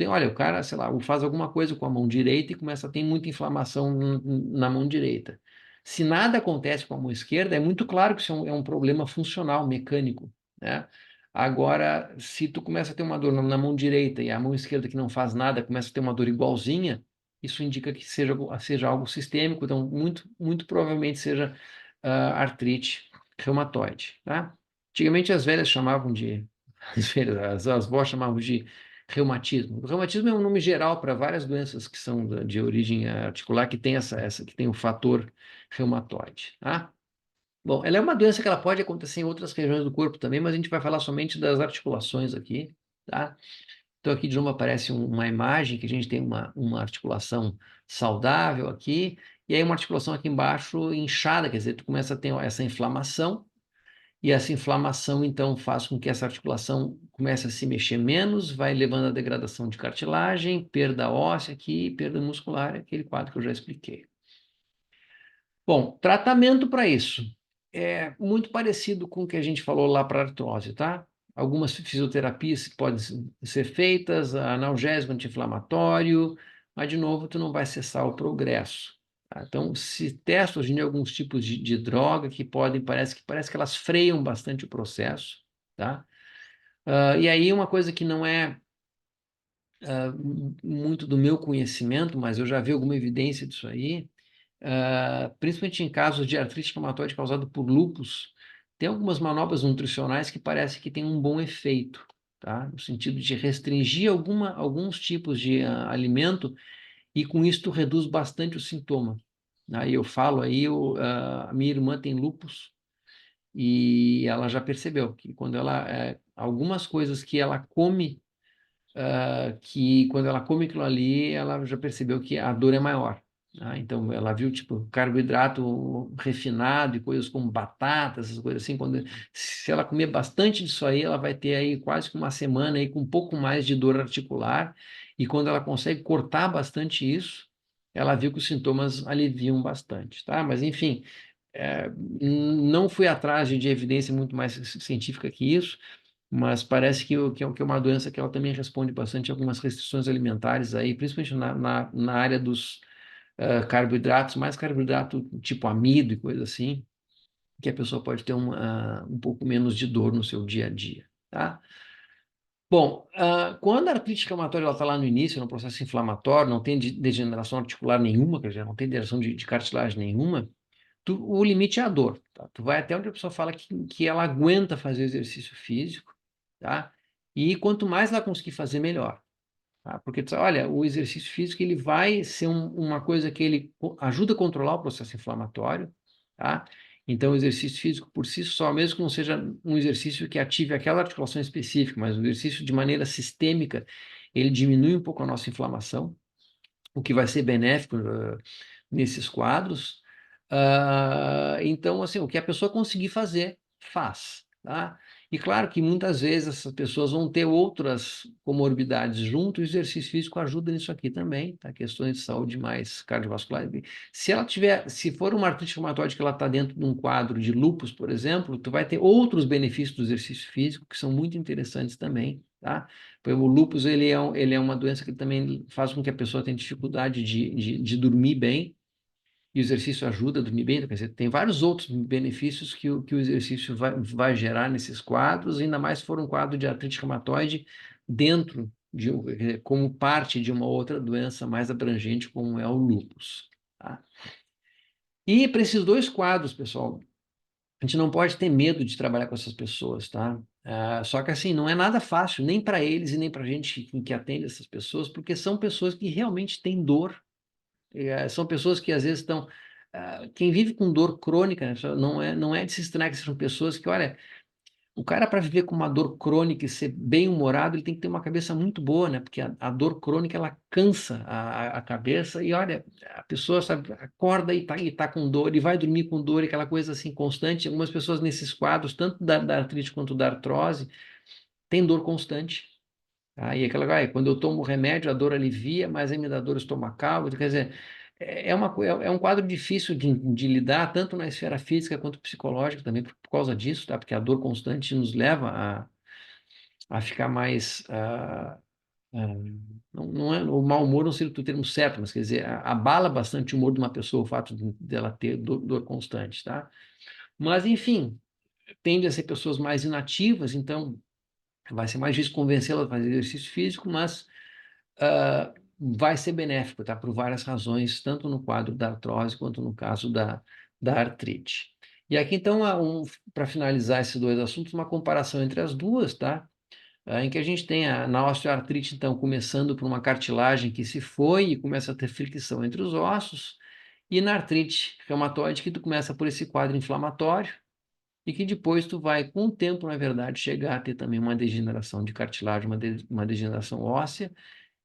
olha, o cara, sei lá, faz alguma coisa com a mão direita e começa a ter muita inflamação na mão direita. Se nada acontece com a mão esquerda, é muito claro que isso é um problema funcional, mecânico, né? Agora, se tu começa a ter uma dor na mão direita e a mão esquerda que não faz nada começa a ter uma dor igualzinha, isso indica que seja algo sistêmico, então muito provavelmente seja artrite reumatoide, tá? Antigamente as velhas chamavam as avós chamavam de reumatismo. O reumatismo é um nome geral para várias doenças que são de origem articular, que tem que tem o fator reumatoide, tá? Bom, ela é uma doença que ela pode acontecer em outras regiões do corpo também, mas a gente vai falar somente das articulações aqui, tá? Então aqui de novo aparece uma imagem que a gente tem uma articulação saudável aqui, e aí uma articulação aqui embaixo inchada, quer dizer, tu começa a ter essa inflamação, e essa inflamação então faz com que essa articulação comece a se mexer menos, vai levando a degradação de cartilagem, perda óssea aqui, perda muscular, aquele quadro que eu já expliquei. Bom, tratamento para isso é muito parecido com o que a gente falou lá para artrose, tá? Algumas fisioterapias podem ser feitas, analgésico, anti-inflamatório, mas de novo tu não vai cessar o progresso. Tá? Então se testa hoje em dia alguns tipos de droga que parece que elas freiam bastante o processo, tá? E aí uma coisa que não é muito do meu conhecimento, mas eu já vi alguma evidência disso aí, principalmente em casos de artrite reumatoide causada por lúpus, tem algumas manobras nutricionais que parece que têm um bom efeito, tá? No sentido de restringir alguns tipos de alimento e com isso tu reduz bastante o sintoma. Aí eu falo aí, a minha irmã tem lúpus e ela já percebeu que algumas coisas que ela come, que quando ela come aquilo ali, ela já percebeu que a dor é maior. Tá? Então, ela viu, tipo, carboidrato refinado e coisas como batatas, essas coisas assim. Se ela comer bastante disso aí, ela vai ter aí quase que uma semana aí com um pouco mais de dor articular. E quando ela consegue cortar bastante isso, ela viu que os sintomas aliviam bastante, tá? Mas, enfim, não fui atrás de evidência muito mais científica que isso, mas parece que é uma doença que ela também responde bastante a algumas restrições alimentares aí, principalmente na área dos carboidratos, mais carboidrato tipo amido e coisa assim, que a pessoa pode ter um pouco menos de dor no seu dia a dia, tá? Bom, quando a artrite reumatoide está lá no início, no processo inflamatório, não tem degeneração articular nenhuma, quer dizer, não tem degeneração de cartilagem nenhuma, o limite é a dor, tá? Tu vai até onde a pessoa fala que ela aguenta fazer exercício físico, tá? E quanto mais ela conseguir fazer, melhor. Tá? Porque, olha, o exercício físico ele vai ser uma coisa que ele ajuda a controlar o processo inflamatório, tá? Então, o exercício físico por si só, mesmo que não seja um exercício que ative aquela articulação específica, mas um exercício de maneira sistêmica, ele diminui um pouco a nossa inflamação, o que vai ser benéfico nesses quadros. Então, assim, o que a pessoa conseguir fazer, faz, tá? E claro que muitas vezes essas pessoas vão ter outras comorbidades junto, e o exercício físico ajuda nisso aqui também, tá? Questões de saúde mais cardiovascular. Se for uma artrite reumatoide que ela está dentro de um quadro de lúpus, por exemplo, tu vai ter outros benefícios do exercício físico que são muito interessantes também, tá? O lúpus, ele é uma doença que também faz com que a pessoa tenha dificuldade de dormir bem, e o exercício ajuda a dormir bem, quer dizer, tem vários outros benefícios que o exercício vai gerar nesses quadros, ainda mais se for um quadro de artrite reumatoide dentro como parte de uma outra doença mais abrangente, como é o lúpus, tá? E para esses dois quadros, pessoal, a gente não pode ter medo de trabalhar com essas pessoas, tá? Só que assim, não é nada fácil, nem para eles e nem para a gente que atende essas pessoas, porque são pessoas que realmente têm dor. São pessoas que às vezes estão. Quem vive com dor crônica, né, não é de se estranhar que são pessoas que, olha, o cara para viver com uma dor crônica e ser bem-humorado, ele tem que ter uma cabeça muito boa, né? Porque a dor crônica, ela cansa a cabeça e, olha, a pessoa, sabe, acorda e tá com dor e vai dormir com dor, e aquela coisa assim constante. Algumas pessoas nesses quadros, tanto da artrite quanto da artrose, têm dor constante. Tá? E aquela, quando eu tomo remédio, a dor alivia, mas aí me dá dor estomacal. Então, quer dizer, é um quadro difícil de lidar, tanto na esfera física quanto psicológica também, por causa disso, tá? Porque a dor constante nos leva a ficar mais. Não é, o mau humor não seria o termo certo, mas quer dizer, abala bastante o humor de uma pessoa o fato dela ter dor constante, tá? Mas, enfim, tende a ser pessoas mais inativas, então vai ser mais difícil convencê-las a fazer exercício físico, mas vai ser benéfico, tá? Por várias razões, tanto no quadro da artrose quanto no caso da artrite. E aqui, então, para finalizar esses dois assuntos, uma comparação entre as duas, tá? Em que a gente tem na osteoartrite, então, começando por uma cartilagem que se foi e começa a ter fricção entre os ossos, e na artrite reumatoide, que tu começa por esse quadro inflamatório, e que depois tu vai, com o tempo, na verdade, chegar a ter também uma degeneração de cartilagem, uma degeneração óssea,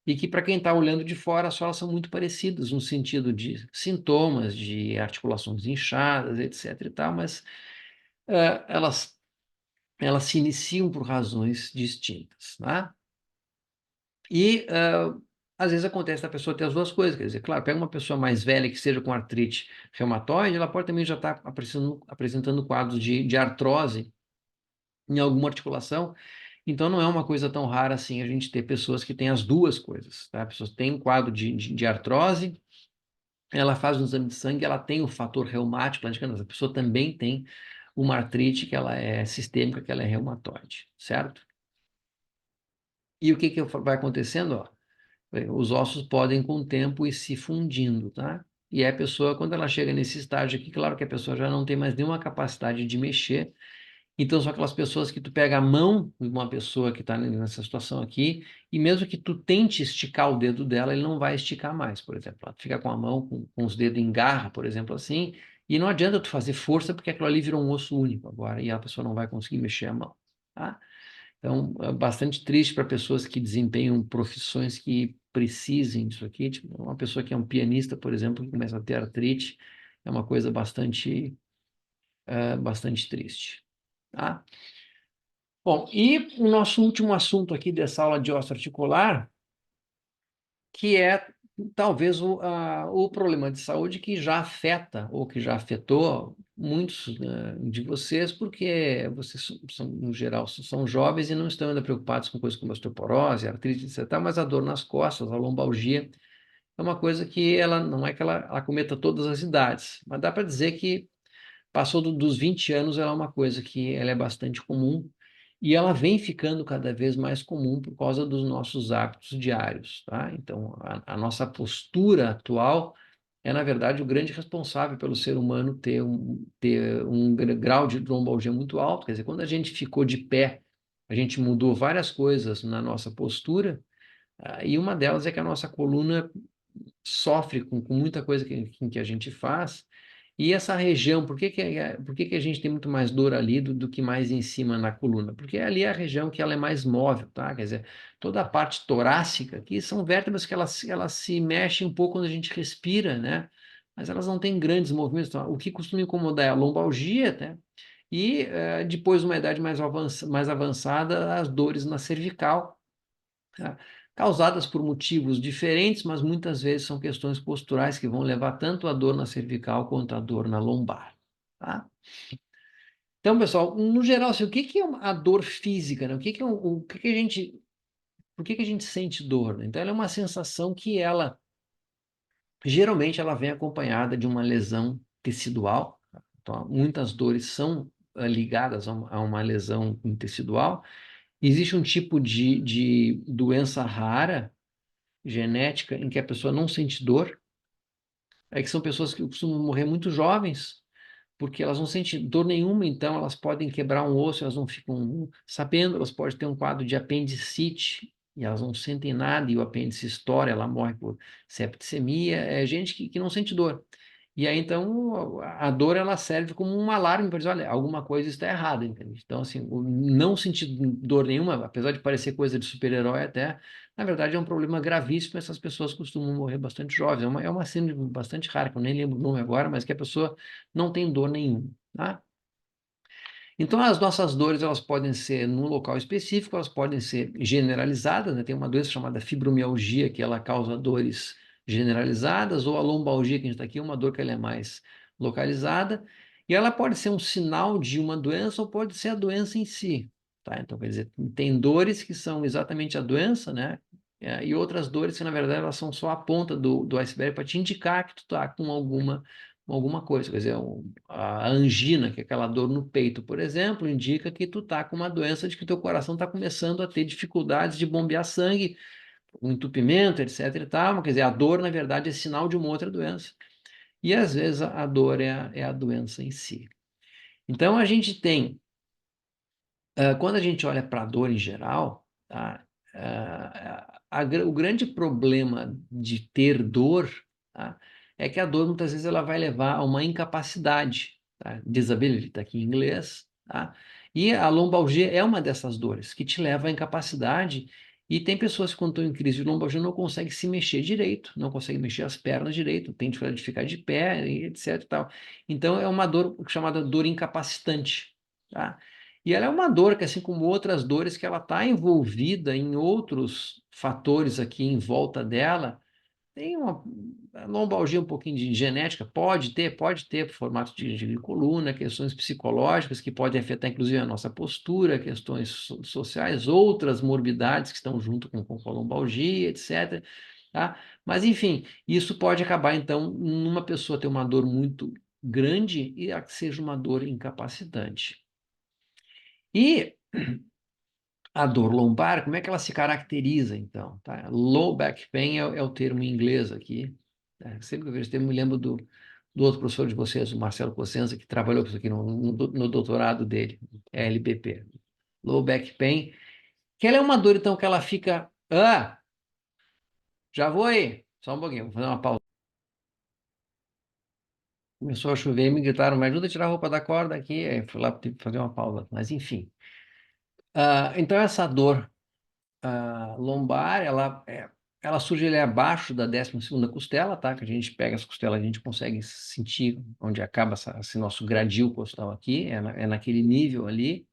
e que para quem está olhando de fora, só elas são muito parecidas no sentido de sintomas, de articulações inchadas, etc e tal, mas elas se iniciam por razões distintas, tá? E às vezes acontece da pessoa ter as duas coisas, quer dizer, claro, pega uma pessoa mais velha que seja com artrite reumatoide, ela pode também já estar apresentando quadros de artrose em alguma articulação. Então, não é uma coisa tão rara assim a gente ter pessoas que têm as duas coisas, tá? A pessoa tem um quadro de artrose, ela faz um exame de sangue, ela tem o fator reumático, mas a pessoa também tem uma artrite que ela é sistêmica, que ela é reumatoide, certo? E o que vai acontecendo? Ó, os ossos podem, com o tempo, ir se fundindo, tá? E aí a pessoa, quando ela chega nesse estágio aqui, claro que a pessoa já não tem mais nenhuma capacidade de mexer. Então, são aquelas pessoas que tu pega a mão de uma pessoa que está nessa situação aqui, e mesmo que tu tente esticar o dedo dela, ele não vai esticar mais, por exemplo. Ela fica com a mão, com os dedos em garra, por exemplo, assim, e não adianta tu fazer força, porque aquilo ali virou um osso único agora, e a pessoa não vai conseguir mexer a mão, tá? Então, é bastante triste para pessoas que desempenham profissões que precisem disso aqui, tipo, uma pessoa que é um pianista, por exemplo, que começa a ter artrite, é uma coisa bastante triste, tá? Bom, e o nosso último assunto aqui dessa aula de osteoarticular, que é talvez o problema de saúde que já afeta ou que já afetou muitos de vocês, porque vocês são, no geral, são jovens e não estão ainda preocupados com coisas como osteoporose, artrite, etc., mas a dor nas costas, a lombalgia, é uma coisa que ela não é que ela acometa todas as idades, mas dá para dizer que passou dos 20 anos, ela é uma coisa que ela é bastante comum e ela vem ficando cada vez mais comum por causa dos nossos hábitos diários, tá? Então, a nossa postura atual é, na verdade, o grande responsável pelo ser humano ter um grau de lombalgia muito alto. Quer dizer, quando a gente ficou de pé, a gente mudou várias coisas na nossa postura, e uma delas é que a nossa coluna sofre com muita coisa que a gente faz. E essa região, por que que a gente tem muito mais dor ali do que mais em cima na coluna? Porque ali é a região que ela é mais móvel, tá? Quer dizer, toda a parte torácica aqui são vértebras que elas se mexem um pouco quando a gente respira, né? Mas elas não têm grandes movimentos. Então, o que costuma incomodar é a lombalgia, né? E depois, numa idade mais avançada, as dores na cervical, tá? Causadas por motivos diferentes, mas muitas vezes são questões posturais que vão levar tanto a dor na cervical quanto a dor na lombar, tá? Então, pessoal, no geral, assim, o que que é a dor física, né? O que que é o que que a gente, por que que a gente sente dor, né? Então, ela é uma sensação que ela, geralmente, ela vem acompanhada de uma lesão tecidual, tá? Então, muitas dores são ligadas a uma lesão tecidual. Existe um tipo de doença rara, genética, em que a pessoa não sente dor, é que são pessoas que costumam morrer muito jovens, porque elas não sentem dor nenhuma, então elas podem quebrar um osso, elas não ficam sabendo, elas podem ter um quadro de apendicite, e elas não sentem nada, e o apêndice estoura, ela morre por septicemia, é gente que não sente dor. E aí, então, a dor, ela serve como um alarme para dizer, olha, alguma coisa está errada, entende? Então, assim, o não sentir dor nenhuma, apesar de parecer coisa de super-herói até, na verdade é um problema gravíssimo, essas pessoas costumam morrer bastante jovens, é uma síndrome bastante rara, que eu nem lembro o nome agora, mas que a pessoa não tem dor nenhuma, tá? Então, as nossas dores, elas podem ser num local específico, elas podem ser generalizadas, né? Tem uma doença chamada fibromialgia, que ela causa dores generalizadas, ou a lombalgia, que a gente está aqui, é uma dor que ela é mais localizada, e ela pode ser um sinal de uma doença ou pode ser a doença em si, tá? Então, quer dizer, tem dores que são exatamente a doença, né? E outras dores que, na verdade, elas são só a ponta do iceberg para te indicar que tu está com alguma coisa, quer dizer, a angina, que é aquela dor no peito, por exemplo, indica que tu tá com uma doença de que teu coração está começando a ter dificuldades de bombear sangue, um entupimento, etc e tal, quer dizer, a dor, na verdade, é sinal de uma outra doença. E às vezes a dor é a doença em si. Então a gente tem, quando a gente olha para a dor em geral, tá? O grande problema de ter dor, tá? É que a dor muitas vezes ela vai levar a uma incapacidade, tá? Disability está aqui em inglês, tá? E a lombalgia é uma dessas dores que te leva à incapacidade. E tem pessoas que, quando estão em crise de lombalgia, não conseguem se mexer direito, não conseguem mexer as pernas direito, tem dificuldade de ficar de pé, e etc. E tal. Então, é uma dor chamada dor incapacitante, tá? E ela é uma dor que, assim como outras dores, que ela está envolvida em outros fatores aqui em volta dela. Tem uma lombalgia um pouquinho de genética, pode ter formato de coluna, questões psicológicas que podem afetar inclusive a nossa postura, questões sociais, outras morbidades que estão junto com a lombalgia, etc. Tá? Mas, enfim, isso pode acabar, então, numa pessoa ter uma dor muito grande e a que seja uma dor incapacitante. E a dor lombar, como é que ela se caracteriza, então? Tá? Low back pain é o termo em inglês aqui. Tá? Sempre que eu vejo esse termo, me lembro do outro professor de vocês, o Marcelo Cossenza, que trabalhou com isso aqui no doutorado dele, LBP. Low back pain, que ela é uma dor, então, que ela fica... Já vou aí. Só um pouquinho, vou fazer uma pausa. Começou a chover e me gritaram, me ajuda a tirar a roupa da corda aqui. Aí fui lá fazer uma pausa, mas enfim. Então, essa dor lombar, ela surge ali abaixo da 12ª costela, tá? Que a gente pega as costelas, a gente consegue sentir onde acaba esse nosso gradil costal aqui, é naquele nível ali.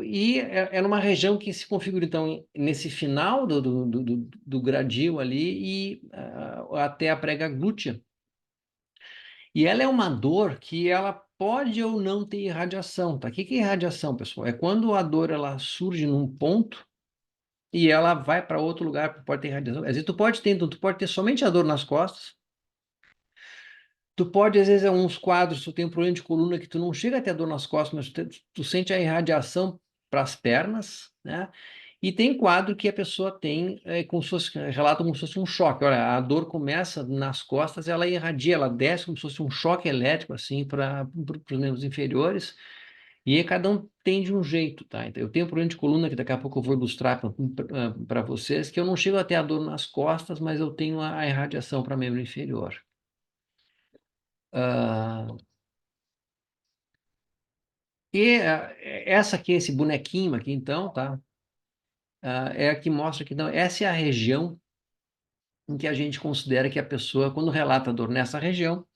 E é numa região que se configura, então, nesse final do gradil ali e até a prega glútea. E ela é uma dor que ela pode ou não ter irradiação, tá? O que que é irradiação, pessoal? É quando a dor ela surge num ponto e ela vai para outro lugar, pode ter irradiação. Às vezes então, tu pode ter somente a dor nas costas, tu pode, às vezes, uns quadros, tu tem um problema de coluna que tu não chega a ter dor nas costas, mas tu sente a irradiação para as pernas, né? E tem quadro que a pessoa tem, como se fosse, relata como se fosse um choque. Olha, a dor começa nas costas, ela irradia, ela desce como se fosse um choque elétrico, assim, para os membros inferiores. E aí cada um tem de um jeito, tá? Então, eu tenho um problema de coluna que daqui a pouco eu vou ilustrar para vocês, que eu não chego a ter a dor nas costas, mas eu tenho a irradiação para membro inferior. Ah, essa aqui, esse bonequinho aqui, então, tá? É a que mostra que não, essa é a região em que a gente considera que a pessoa, quando relata dor nessa região,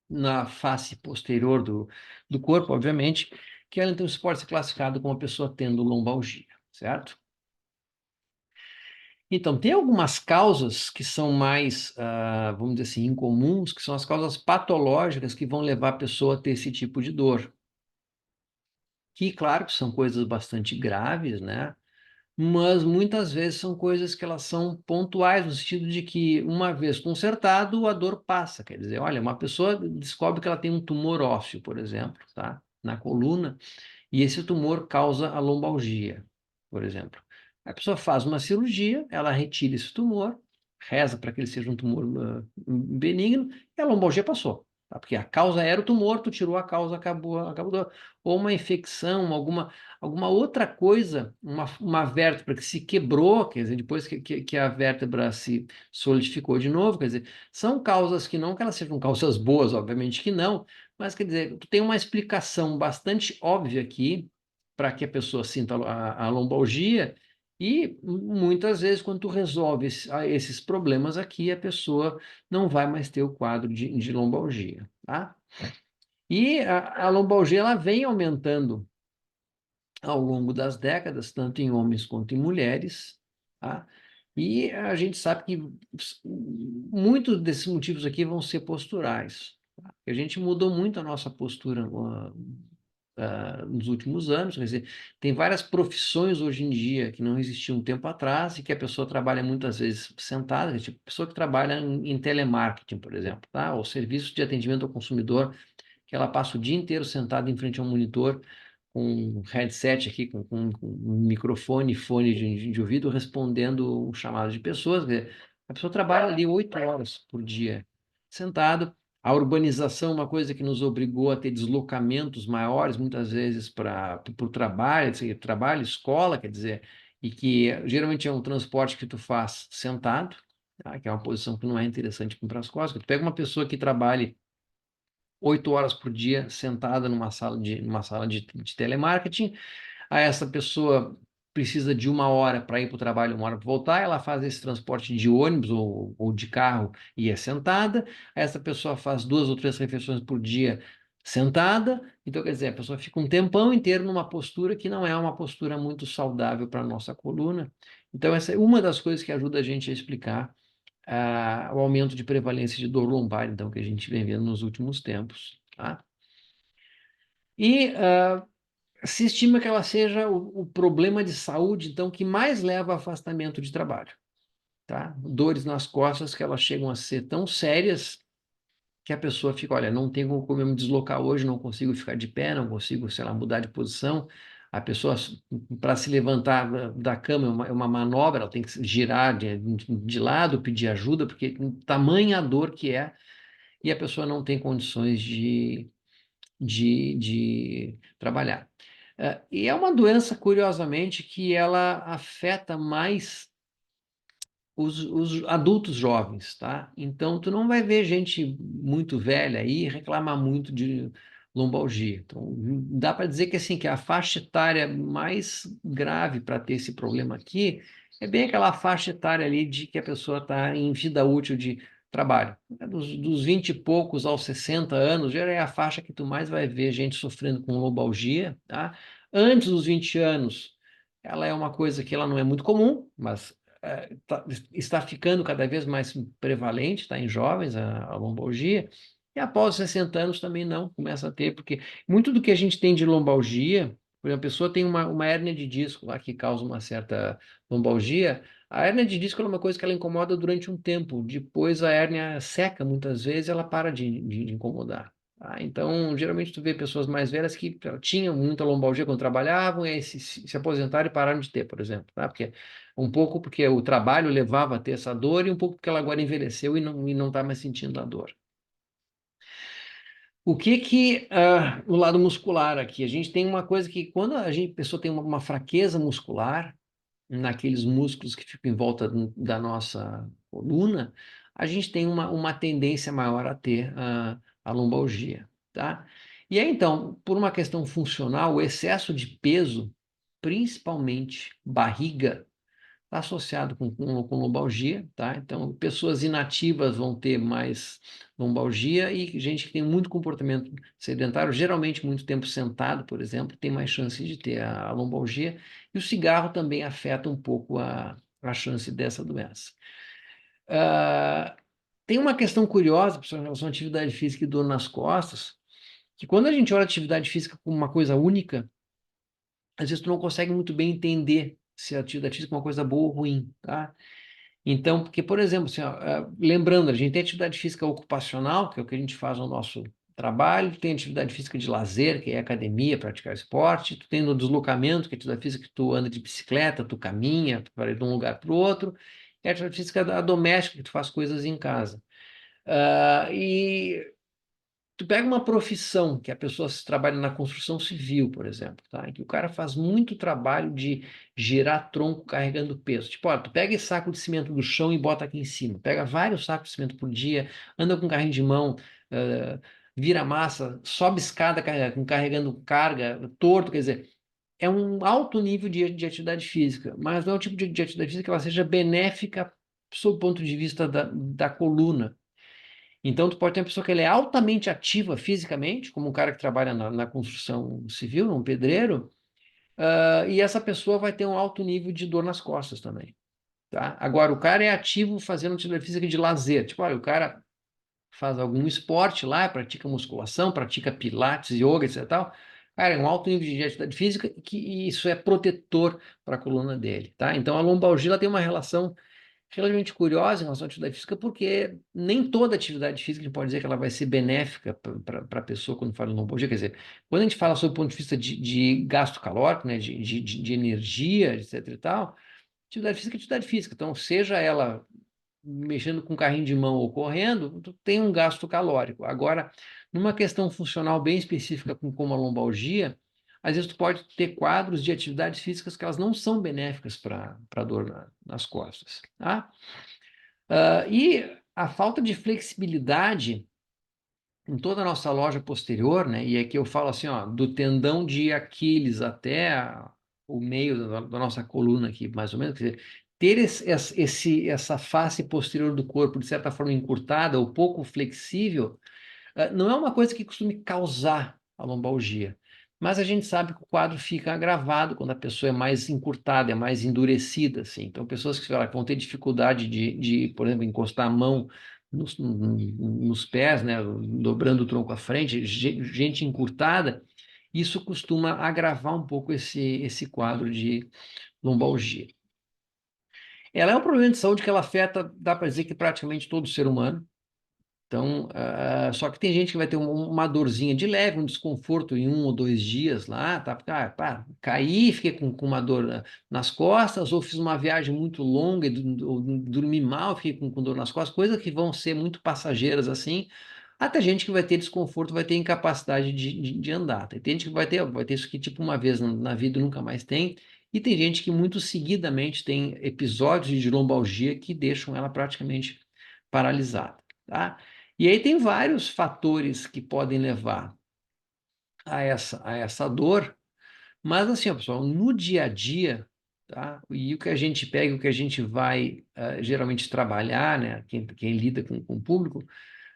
na face posterior do corpo, obviamente, que ela então pode ser classificada como uma pessoa tendo lombalgia, certo? Então, tem algumas causas que são mais, vamos dizer assim, incomuns, que são as causas patológicas que vão levar a pessoa a ter esse tipo de dor. Que, claro, que são coisas bastante graves, né? Mas muitas vezes são coisas que elas são pontuais, no sentido de que, uma vez consertado, a dor passa. Quer dizer, olha, uma pessoa descobre que ela tem um tumor ósseo, por exemplo, tá? Na coluna, e esse tumor causa a lombalgia, por exemplo. A pessoa faz uma cirurgia, ela retira esse tumor, reza para que ele seja um tumor benigno, e a lombalgia passou. Tá? Porque a causa era o tumor, tu tirou a causa, acabou. Ou uma infecção, alguma outra coisa, uma vértebra que se quebrou, quer dizer, depois que a vértebra se solidificou de novo, quer dizer, são causas que não que elas sejam causas boas, obviamente que não, mas quer dizer, tu tem uma explicação bastante óbvia aqui para que a pessoa sinta a lombalgia, e muitas vezes, quando tu resolve esses problemas aqui, a pessoa não vai mais ter o quadro de lombalgia, tá? E a lombalgia ela vem aumentando ao longo das décadas, tanto em homens quanto em mulheres, tá? E a gente sabe que muitos desses motivos aqui vão ser posturais. Tá? A gente mudou muito a nossa postura nos últimos anos, quer dizer, tem várias profissões hoje em dia que não existiam um tempo atrás e que a pessoa trabalha muitas vezes sentada, tipo pessoa que trabalha em telemarketing, por exemplo, tá? Ou serviços de atendimento ao consumidor, que ela passa o dia inteiro sentada em frente a um monitor com um headset aqui, com um microfone, fone de ouvido, respondendo um chamado de pessoas. Quer dizer, a pessoa trabalha ali 8 horas por dia sentado. A urbanização é uma coisa que nos obrigou a ter deslocamentos maiores, muitas vezes para o trabalho, assim, trabalho, escola, quer dizer, e que geralmente é um transporte que tu faz sentado, tá? Que é uma posição que não é interessante para as costas. Tu pega uma pessoa que trabalhe 8 horas por dia sentada numa sala de telemarketing, aí essa pessoa precisa de 1 hora para ir para o trabalho, 1 hora para voltar, ela faz esse transporte de ônibus ou de carro e é sentada, aí essa pessoa faz 2 ou 3 refeições por dia sentada, então quer dizer, a pessoa fica um tempão inteiro numa postura que não é uma postura muito saudável para a nossa coluna. Então essa é uma das coisas que ajuda a gente a explicar o aumento de prevalência de dor lombar, então, que a gente vem vendo nos últimos tempos, tá? E se estima que ela seja o problema de saúde, então, que mais leva a afastamento de trabalho, tá? Dores nas costas que elas chegam a ser tão sérias que a pessoa fica, olha, não tenho como eu me deslocar hoje, não consigo ficar de pé, não consigo, sei lá, mudar de posição. A pessoa, para se levantar da cama, é uma manobra, ela tem que girar de lado, pedir ajuda, porque tamanha a dor que é, e a pessoa não tem condições de trabalhar. E é uma doença, curiosamente, que ela afeta mais os adultos jovens, tá? Então, tu não vai ver gente muito velha aí reclamar muito de lombalgia. Então, dá para dizer que assim, que a faixa etária mais grave para ter esse problema aqui é bem aquela faixa etária ali de que a pessoa está em vida útil de trabalho. Dos 20 e poucos aos 60 anos, já é a faixa que tu mais vai ver gente sofrendo com lombalgia, tá? Antes dos 20 anos, ela é uma coisa que ela não é muito comum, mas está ficando cada vez mais prevalente, tá, em jovens, a lombalgia. E após os 60 anos também não, começa a ter, porque muito do que a gente tem de lombalgia, por exemplo, a pessoa tem uma hérnia de disco lá que causa uma certa lombalgia. A hérnia de disco é uma coisa que ela incomoda durante um tempo, depois a hérnia seca muitas vezes, ela para de incomodar. Tá? Então, geralmente tu vê pessoas mais velhas que tinham muita lombalgia quando trabalhavam, e aí se aposentaram e pararam de ter, por exemplo, tá? Porque um pouco porque o trabalho levava a ter essa dor e um pouco porque ela agora envelheceu e não está mais sentindo a dor. O lado muscular aqui? A gente tem uma coisa que quando a pessoa tem uma fraqueza muscular, naqueles músculos que ficam em volta da nossa coluna, a gente tem uma tendência maior a ter a lombalgia, tá? E aí, então, por uma questão funcional, o excesso de peso, principalmente barriga, está associado com lombalgia, tá? Então, pessoas inativas vão ter mais lombalgia e gente que tem muito comportamento sedentário, geralmente muito tempo sentado, por exemplo, tem mais chance de ter a lombalgia. E o cigarro também afeta um pouco a chance dessa doença. Ah, tem uma questão curiosa, pessoal, em relação à atividade física e dor nas costas, que quando a gente olha a atividade física como uma coisa única, às vezes tu não consegue muito bem entender se a atividade física é uma coisa boa ou ruim, tá? Então, porque, por exemplo, assim, ó, lembrando, a gente tem atividade física ocupacional, que é o que a gente faz no nosso trabalho, tem atividade física de lazer, que é academia, praticar esporte, tu tem no deslocamento, que é atividade física que tu anda de bicicleta, tu caminha para ir de um lugar para o outro, e a atividade física doméstica, que tu faz coisas em casa. E tu pega uma profissão que a pessoa trabalha na construção civil, por exemplo, tá? Em que o cara faz muito trabalho de girar tronco carregando peso. Tipo, ó, tu pega esse saco de cimento do chão e bota aqui em cima. Pega vários sacos de cimento por dia, anda com carrinho de mão, vira massa, sobe escada carregando carga, torto, quer dizer, é um alto nível de atividade física, mas não é o tipo de atividade física que ela seja benéfica sob o ponto de vista da coluna. Então, tu pode ter uma pessoa que ela é altamente ativa fisicamente, como um cara que trabalha na construção civil, um pedreiro, e essa pessoa vai ter um alto nível de dor nas costas também, tá? Agora, o cara é ativo fazendo atividade física de lazer. Tipo, olha, o cara faz algum esporte lá, pratica musculação, pratica pilates, yoga, etc e tal. Cara, é um alto nível de atividade física e isso é protetor para a coluna dele, tá? Então, a lombalgia ela tem uma relação relativamente curiosa em relação à atividade física, porque nem toda atividade física a gente pode dizer que ela vai ser benéfica para a pessoa quando fala em lombalgia. Quer dizer, quando a gente fala sobre o ponto de vista de gasto calórico, né, de energia, etc e tal, atividade física é atividade física. Então, seja ela mexendo com carrinho de mão ou correndo, tu tem um gasto calórico. Agora, numa questão funcional bem específica, como a lombalgia, às vezes tu pode ter quadros de atividades físicas que elas não são benéficas para dor nas costas, tá? E a falta de flexibilidade em toda a nossa loja posterior, né? E aqui eu falo assim, ó, do tendão de Aquiles até o meio da nossa coluna aqui, mais ou menos, quer dizer, ter essa face posterior do corpo de certa forma encurtada ou pouco flexível, não é uma coisa que costume causar a lombalgia. Mas a gente sabe que o quadro fica agravado quando a pessoa é mais encurtada, é mais endurecida, assim. Então, pessoas que, sei lá, vão ter dificuldade por exemplo, encostar a mão nos pés, né, dobrando o tronco à frente, gente encurtada, isso costuma agravar um pouco esse quadro de lombalgia. Ela é um problema de saúde que ela afeta, dá para dizer que praticamente todo ser humano. Então, só que tem gente que vai ter uma dorzinha de leve, um desconforto em 1 ou 2 dias lá, tá? Pá, caí, fiquei com uma dor nas costas, ou fiz uma viagem muito longa, ou dormi mal, fiquei com dor nas costas, coisas que vão ser muito passageiras assim. Até gente que vai ter desconforto, vai ter incapacidade de andar. Tem gente que vai ter isso aqui tipo uma vez na vida e nunca mais tem. E tem gente que muito seguidamente tem episódios de lombalgia que deixam ela praticamente paralisada, tá? E aí tem vários fatores que podem levar a essa dor, mas assim, ó, pessoal, no dia a dia, tá? E o que a gente pega, o que a gente vai geralmente trabalhar, né? Quem lida com o público,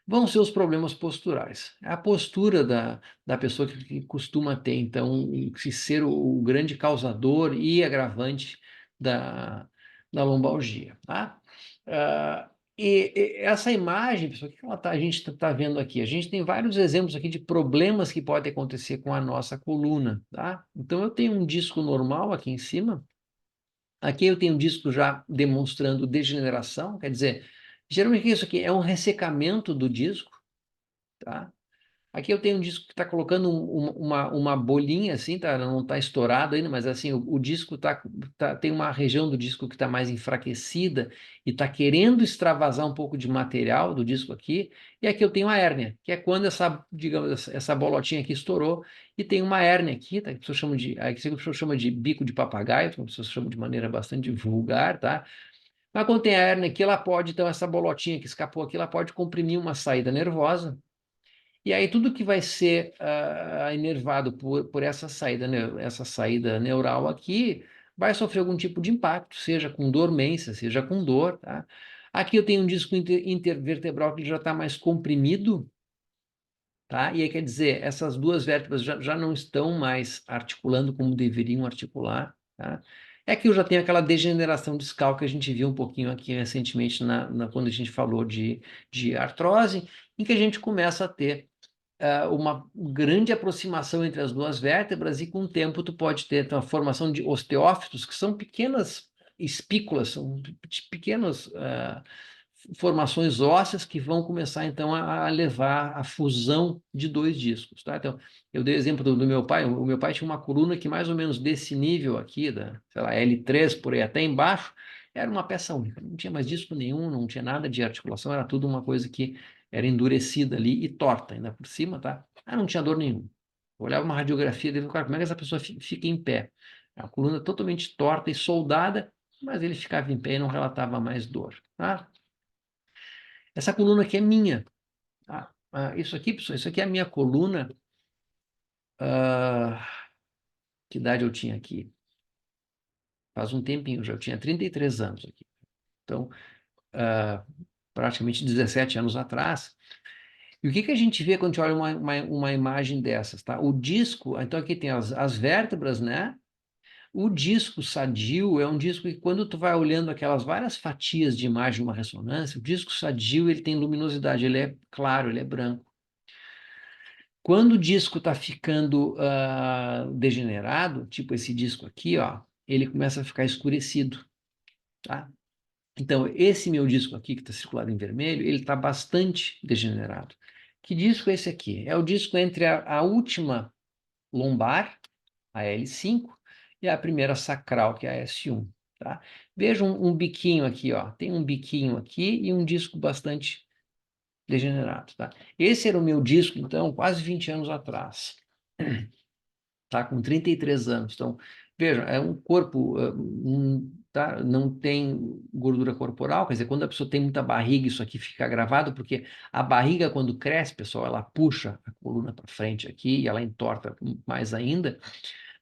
vão ser os problemas posturais. É a postura da pessoa que costuma ter, então, se ser o grande causador e agravante da lombalgia, tá? Ah, e essa imagem, pessoal, o que a gente está vendo aqui? A gente tem vários exemplos aqui de problemas que podem acontecer com a nossa coluna, tá? Então, eu tenho um disco normal aqui em cima, aqui eu tenho um disco já demonstrando degeneração, quer dizer, geralmente o que é isso aqui? É um ressecamento do disco, tá? Aqui eu tenho um disco que está colocando uma bolinha assim, tá? Não está estourado ainda, mas assim, o disco tem uma região do disco que está mais enfraquecida e está querendo extravasar um pouco de material do disco aqui. E aqui eu tenho a hérnia, que é quando digamos, essa bolotinha aqui estourou e tem uma hérnia aqui, tá? Que a pessoa chama aqui a pessoa chama de bico de papagaio, que a pessoa chama de maneira bastante vulgar, tá? Mas quando tem a hérnia aqui, ela pode, então, essa bolotinha que escapou aqui, ela pode comprimir uma saída nervosa e aí tudo que vai ser inervado por essa saída neural aqui, vai sofrer algum tipo de impacto, seja com dormência, seja com dor, tá? Aqui eu tenho um disco intervertebral que já está mais comprimido, tá? E aí quer dizer, essas duas vértebras já não estão mais articulando como deveriam articular, tá? É que eu já tenho aquela degeneração discal que a gente viu um pouquinho aqui recentemente quando a gente falou de artrose, em que a gente começa a ter uma grande aproximação entre as duas vértebras e com o tempo tu pode ter então, a formação de osteófitos, que são pequenas espículas, são pequenas formações ósseas que vão começar então a levar à fusão de dois discos, tá? Então, eu dei exemplo do meu pai, o meu pai tinha uma coluna que mais ou menos desse nível aqui, sei lá, L3 por aí até embaixo, era uma peça única, não tinha mais disco nenhum, não tinha nada de articulação, era tudo uma coisa que era endurecida ali e torta ainda por cima, tá? Ah, não tinha dor nenhuma. Eu olhava uma radiografia dele, cara, como é que essa pessoa fica em pé? A coluna totalmente torta e soldada, mas ele ficava em pé e não relatava mais dor, tá? Essa coluna aqui é minha, tá? Isso aqui, pessoal, isso aqui é a minha coluna. ah, que idade eu tinha aqui? Faz um tempinho, já eu tinha 33 anos aqui. Então, ah, praticamente 17 anos atrás. E o que a gente vê quando a gente olha uma imagem dessas, tá? O disco, então aqui tem as vértebras, né? O disco sadio é um disco que quando tu vai olhando aquelas várias fatias de imagem de uma ressonância, o disco sadio ele tem luminosidade, ele é claro, ele é branco. Quando o disco está ficando degenerado, tipo esse disco aqui, ó, ele começa a ficar escurecido, tá? Então, esse meu disco aqui, que está circulado em vermelho, ele está bastante degenerado. Que disco é esse aqui? É o disco entre a última lombar, a L5, e a primeira sacral, que é a S1. Tá? Veja um biquinho aqui, ó. Tem um biquinho aqui e um disco bastante degenerado. Tá? Esse era o meu disco, então, quase 20 anos atrás. Tá? Com 33 anos. Então, veja, é um corpo, tá? Não tem gordura corporal, quer dizer, quando a pessoa tem muita barriga, isso aqui fica gravado, porque a barriga, quando cresce, pessoal, ela puxa a coluna para frente aqui e ela entorta mais ainda.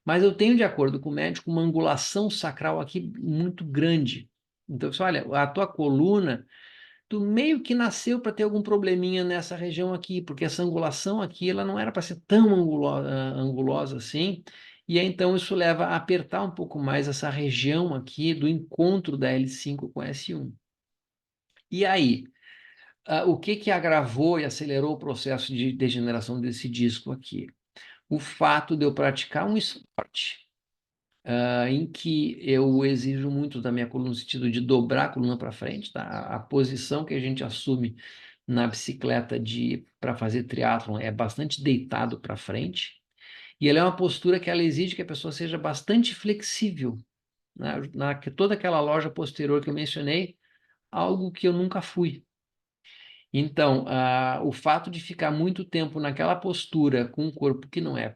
Mas eu tenho, de acordo com o médico, uma angulação sacral aqui muito grande. Então, você olha, a tua coluna, tu meio que nasceu para ter algum probleminha nessa região aqui, porque essa angulação aqui, ela não era para ser tão angulosa assim, e aí, então isso leva a apertar um pouco mais essa região aqui do encontro da L5 com a S1. E aí, o que agravou e acelerou o processo de degeneração desse disco aqui? O fato de eu praticar um esporte em que eu exijo muito da minha coluna no sentido de dobrar a coluna para frente, tá? A posição que a gente assume na bicicleta para fazer triatlon é bastante deitado para frente, e ela é uma postura que ela exige que a pessoa seja bastante flexível, né? Toda aquela loja posterior que eu mencionei, algo que eu nunca fui. Então, o fato de ficar muito tempo naquela postura com um corpo que não é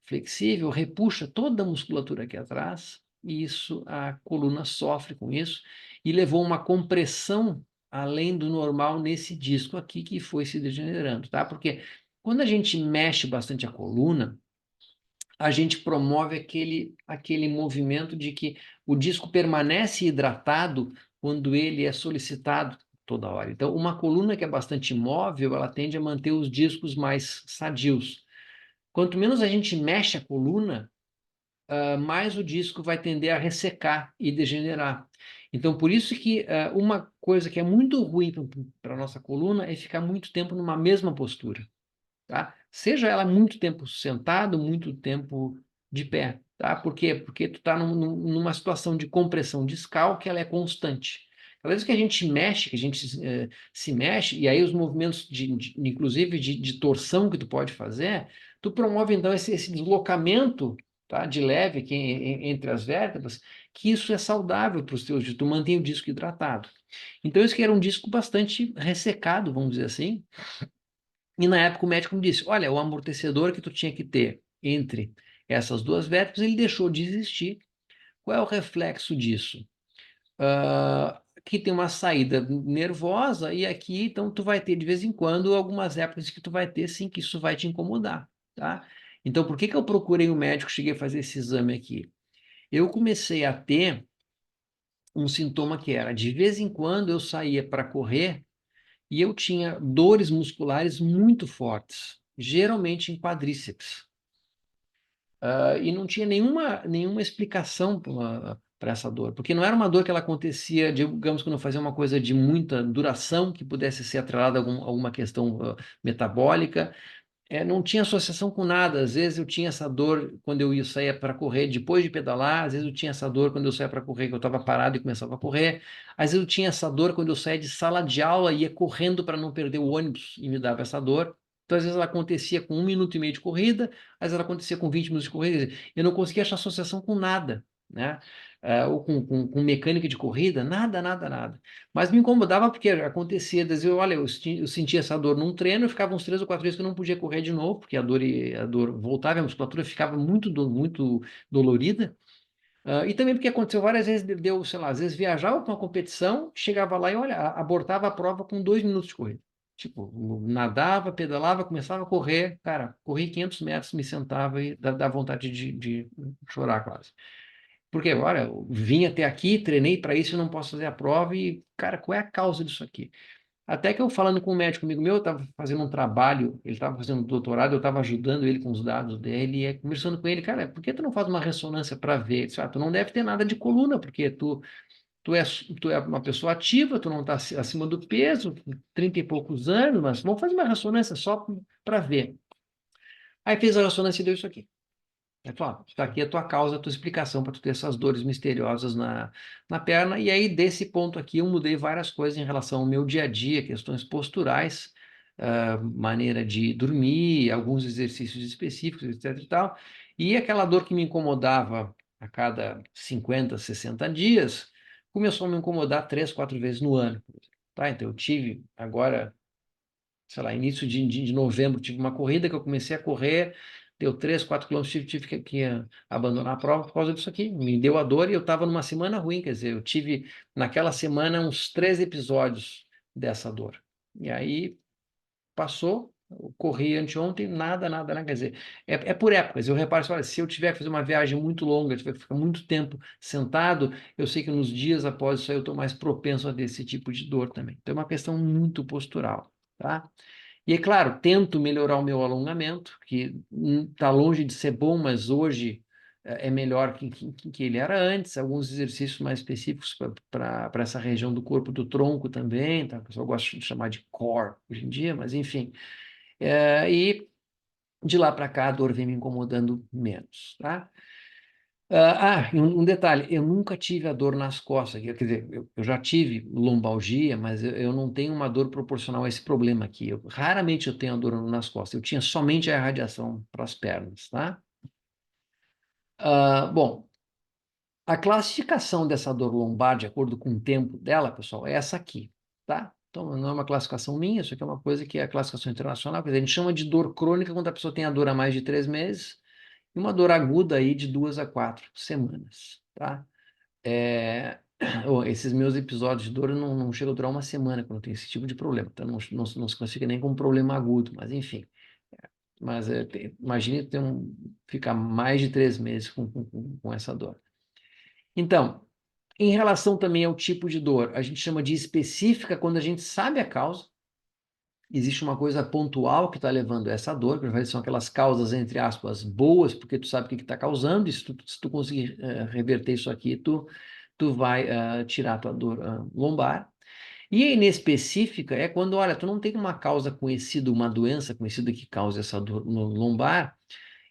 flexível, repuxa toda a musculatura aqui atrás, e isso, a coluna sofre com isso, e levou uma compressão além do normal nesse disco aqui que foi se degenerando, tá? Porque quando a gente mexe bastante a coluna, a gente promove aquele movimento de que o disco permanece hidratado quando ele é solicitado toda hora. Então, uma coluna que é bastante móvel, ela tende a manter os discos mais sadios. Quanto menos a gente mexe a coluna, mais o disco vai tender a ressecar e degenerar. Então, por isso que uma coisa que é muito ruim para a nossa coluna é ficar muito tempo numa mesma postura, tá? Seja ela muito tempo sentado, muito tempo de pé, tá? Por quê? Porque tu está numa situação de compressão discal que ela é constante. Cada vez que a gente mexe, que a gente se mexe, e aí os movimentos, inclusive de torção que tu pode fazer, tu promove então esse deslocamento, tá, de leve aqui entre as vértebras, que isso é saudável para os teus discos, tu mantém o disco hidratado. Então, isso que era um disco bastante ressecado, vamos dizer assim, e na época o médico me disse, olha, o amortecedor que tu tinha que ter entre essas duas vértebras, ele deixou de existir. Qual é o reflexo disso? Aqui tem uma saída nervosa e aqui, então, tu vai ter de vez em quando algumas épocas que tu vai ter, sim, que isso vai te incomodar, tá? Então, por que que eu procurei o médico, cheguei a fazer esse exame aqui? Eu comecei a ter um sintoma que era, de vez em quando eu saía para correr e eu tinha dores musculares muito fortes, geralmente em quadríceps. E não tinha nenhuma explicação para essa dor, porque não era uma dor que ela acontecia, digamos, quando eu fazia uma coisa de muita duração, que pudesse ser atrelada a alguma questão metabólica. Não tinha associação com nada. Às vezes eu tinha essa dor quando eu ia sair para correr depois de pedalar, às vezes eu tinha essa dor quando eu saía para correr, que eu estava parado e começava a correr, às vezes eu tinha essa dor quando eu saía de sala de aula e ia correndo para não perder o ônibus e me dava essa dor. Então, às vezes ela acontecia com 1 minuto e meio de corrida, às vezes ela acontecia com 20 minutos de corrida. Quer dizer, eu não conseguia achar associação com nada, né? Ou com mecânica de corrida, nada, nada, nada. Mas me incomodava porque acontecia, às vezes, olha, eu sentia essa dor num treino, eu ficava uns 3 ou 4 dias que eu não podia correr de novo, porque a dor voltava, a musculatura ficava muito dolorida. E também porque aconteceu várias vezes, deu, sei lá, às vezes viajava para uma competição, chegava lá e, olha, abortava a prova com 2 minutos de corrida. Tipo, nadava, pedalava, começava a correr, cara, corri 500 metros, me sentava e dá vontade de chorar quase. Porque, olha, eu vim até aqui, treinei para isso, eu não posso fazer a prova e, cara, qual é a causa disso aqui? Até que eu falando com um médico amigo meu, eu estava fazendo um trabalho, ele estava fazendo um doutorado, eu estava ajudando ele com os dados dele, e conversando com ele, cara, por que tu não faz uma ressonância para ver? Ele disse, tu não deve ter nada de coluna, porque tu é uma pessoa ativa, tu não está acima do peso, 30 e poucos anos, mas vamos fazer uma ressonância só para ver. Aí fez a ressonância e deu isso aqui. Está aqui a tua causa, a tua explicação para tu ter essas dores misteriosas na perna. E aí, desse ponto aqui, eu mudei várias coisas em relação ao meu dia a dia, questões posturais, maneira de dormir, alguns exercícios específicos, etc e tal. E aquela dor que me incomodava a cada 50, 60 dias, começou a me incomodar 3, 4 vezes no ano. Tá? Então, eu tive agora, sei lá, início de novembro, tive uma corrida que eu comecei a correr, deu 3, 4 quilômetros, tive que abandonar a prova por causa disso aqui. Me deu a dor e eu estava numa semana ruim, quer dizer, eu tive naquela semana uns 3 episódios dessa dor. E aí passou, eu corri anteontem, nada, nada, nada, quer dizer, é por épocas. Eu reparo, assim, olha, se eu tiver que fazer uma viagem muito longa, tiver que ficar muito tempo sentado, eu sei que nos dias após isso aí eu estou mais propenso a ter esse tipo de dor também. Então é uma questão muito postural, tá? E é claro, tento melhorar o meu alongamento, que está longe de ser bom, mas hoje é melhor que ele era antes. Alguns exercícios mais específicos para essa região do corpo, do tronco também, tá? O pessoal gosta de chamar de core hoje em dia, mas enfim. E de lá para cá a dor vem me incomodando menos, tá? E um detalhe, eu nunca tive a dor nas costas, quer dizer, eu já tive lombalgia, mas eu não tenho uma dor proporcional a esse problema aqui. Raramente eu tenho a dor nas costas, eu tinha somente a radiação para as pernas, tá? Bom, a classificação dessa dor lombar, de acordo com o tempo dela, pessoal, é essa aqui, tá? Então, não é uma classificação minha, isso aqui é uma coisa que é a classificação internacional, quer dizer, a gente chama de dor crônica quando a pessoa tem a dor há mais de 3 meses, e uma dor aguda aí de 2 a 4 semanas, tá? Esses meus episódios de dor não chegam a durar uma semana quando eu tenho esse tipo de problema, então não se classifica nem como problema agudo, mas enfim. Mas imagine ficar mais de 3 meses com essa dor. Então, Em relação também ao tipo de dor, a gente chama de específica quando a gente sabe a causa. Existe uma coisa pontual que está levando a essa dor, que são aquelas causas, entre aspas, boas, porque tu sabe o que está causando, e se tu conseguir reverter isso aqui, tu vai tirar a tua dor lombar. E a inespecífica é quando, olha, tu não tem uma causa conhecida, uma doença conhecida que cause essa dor no lombar,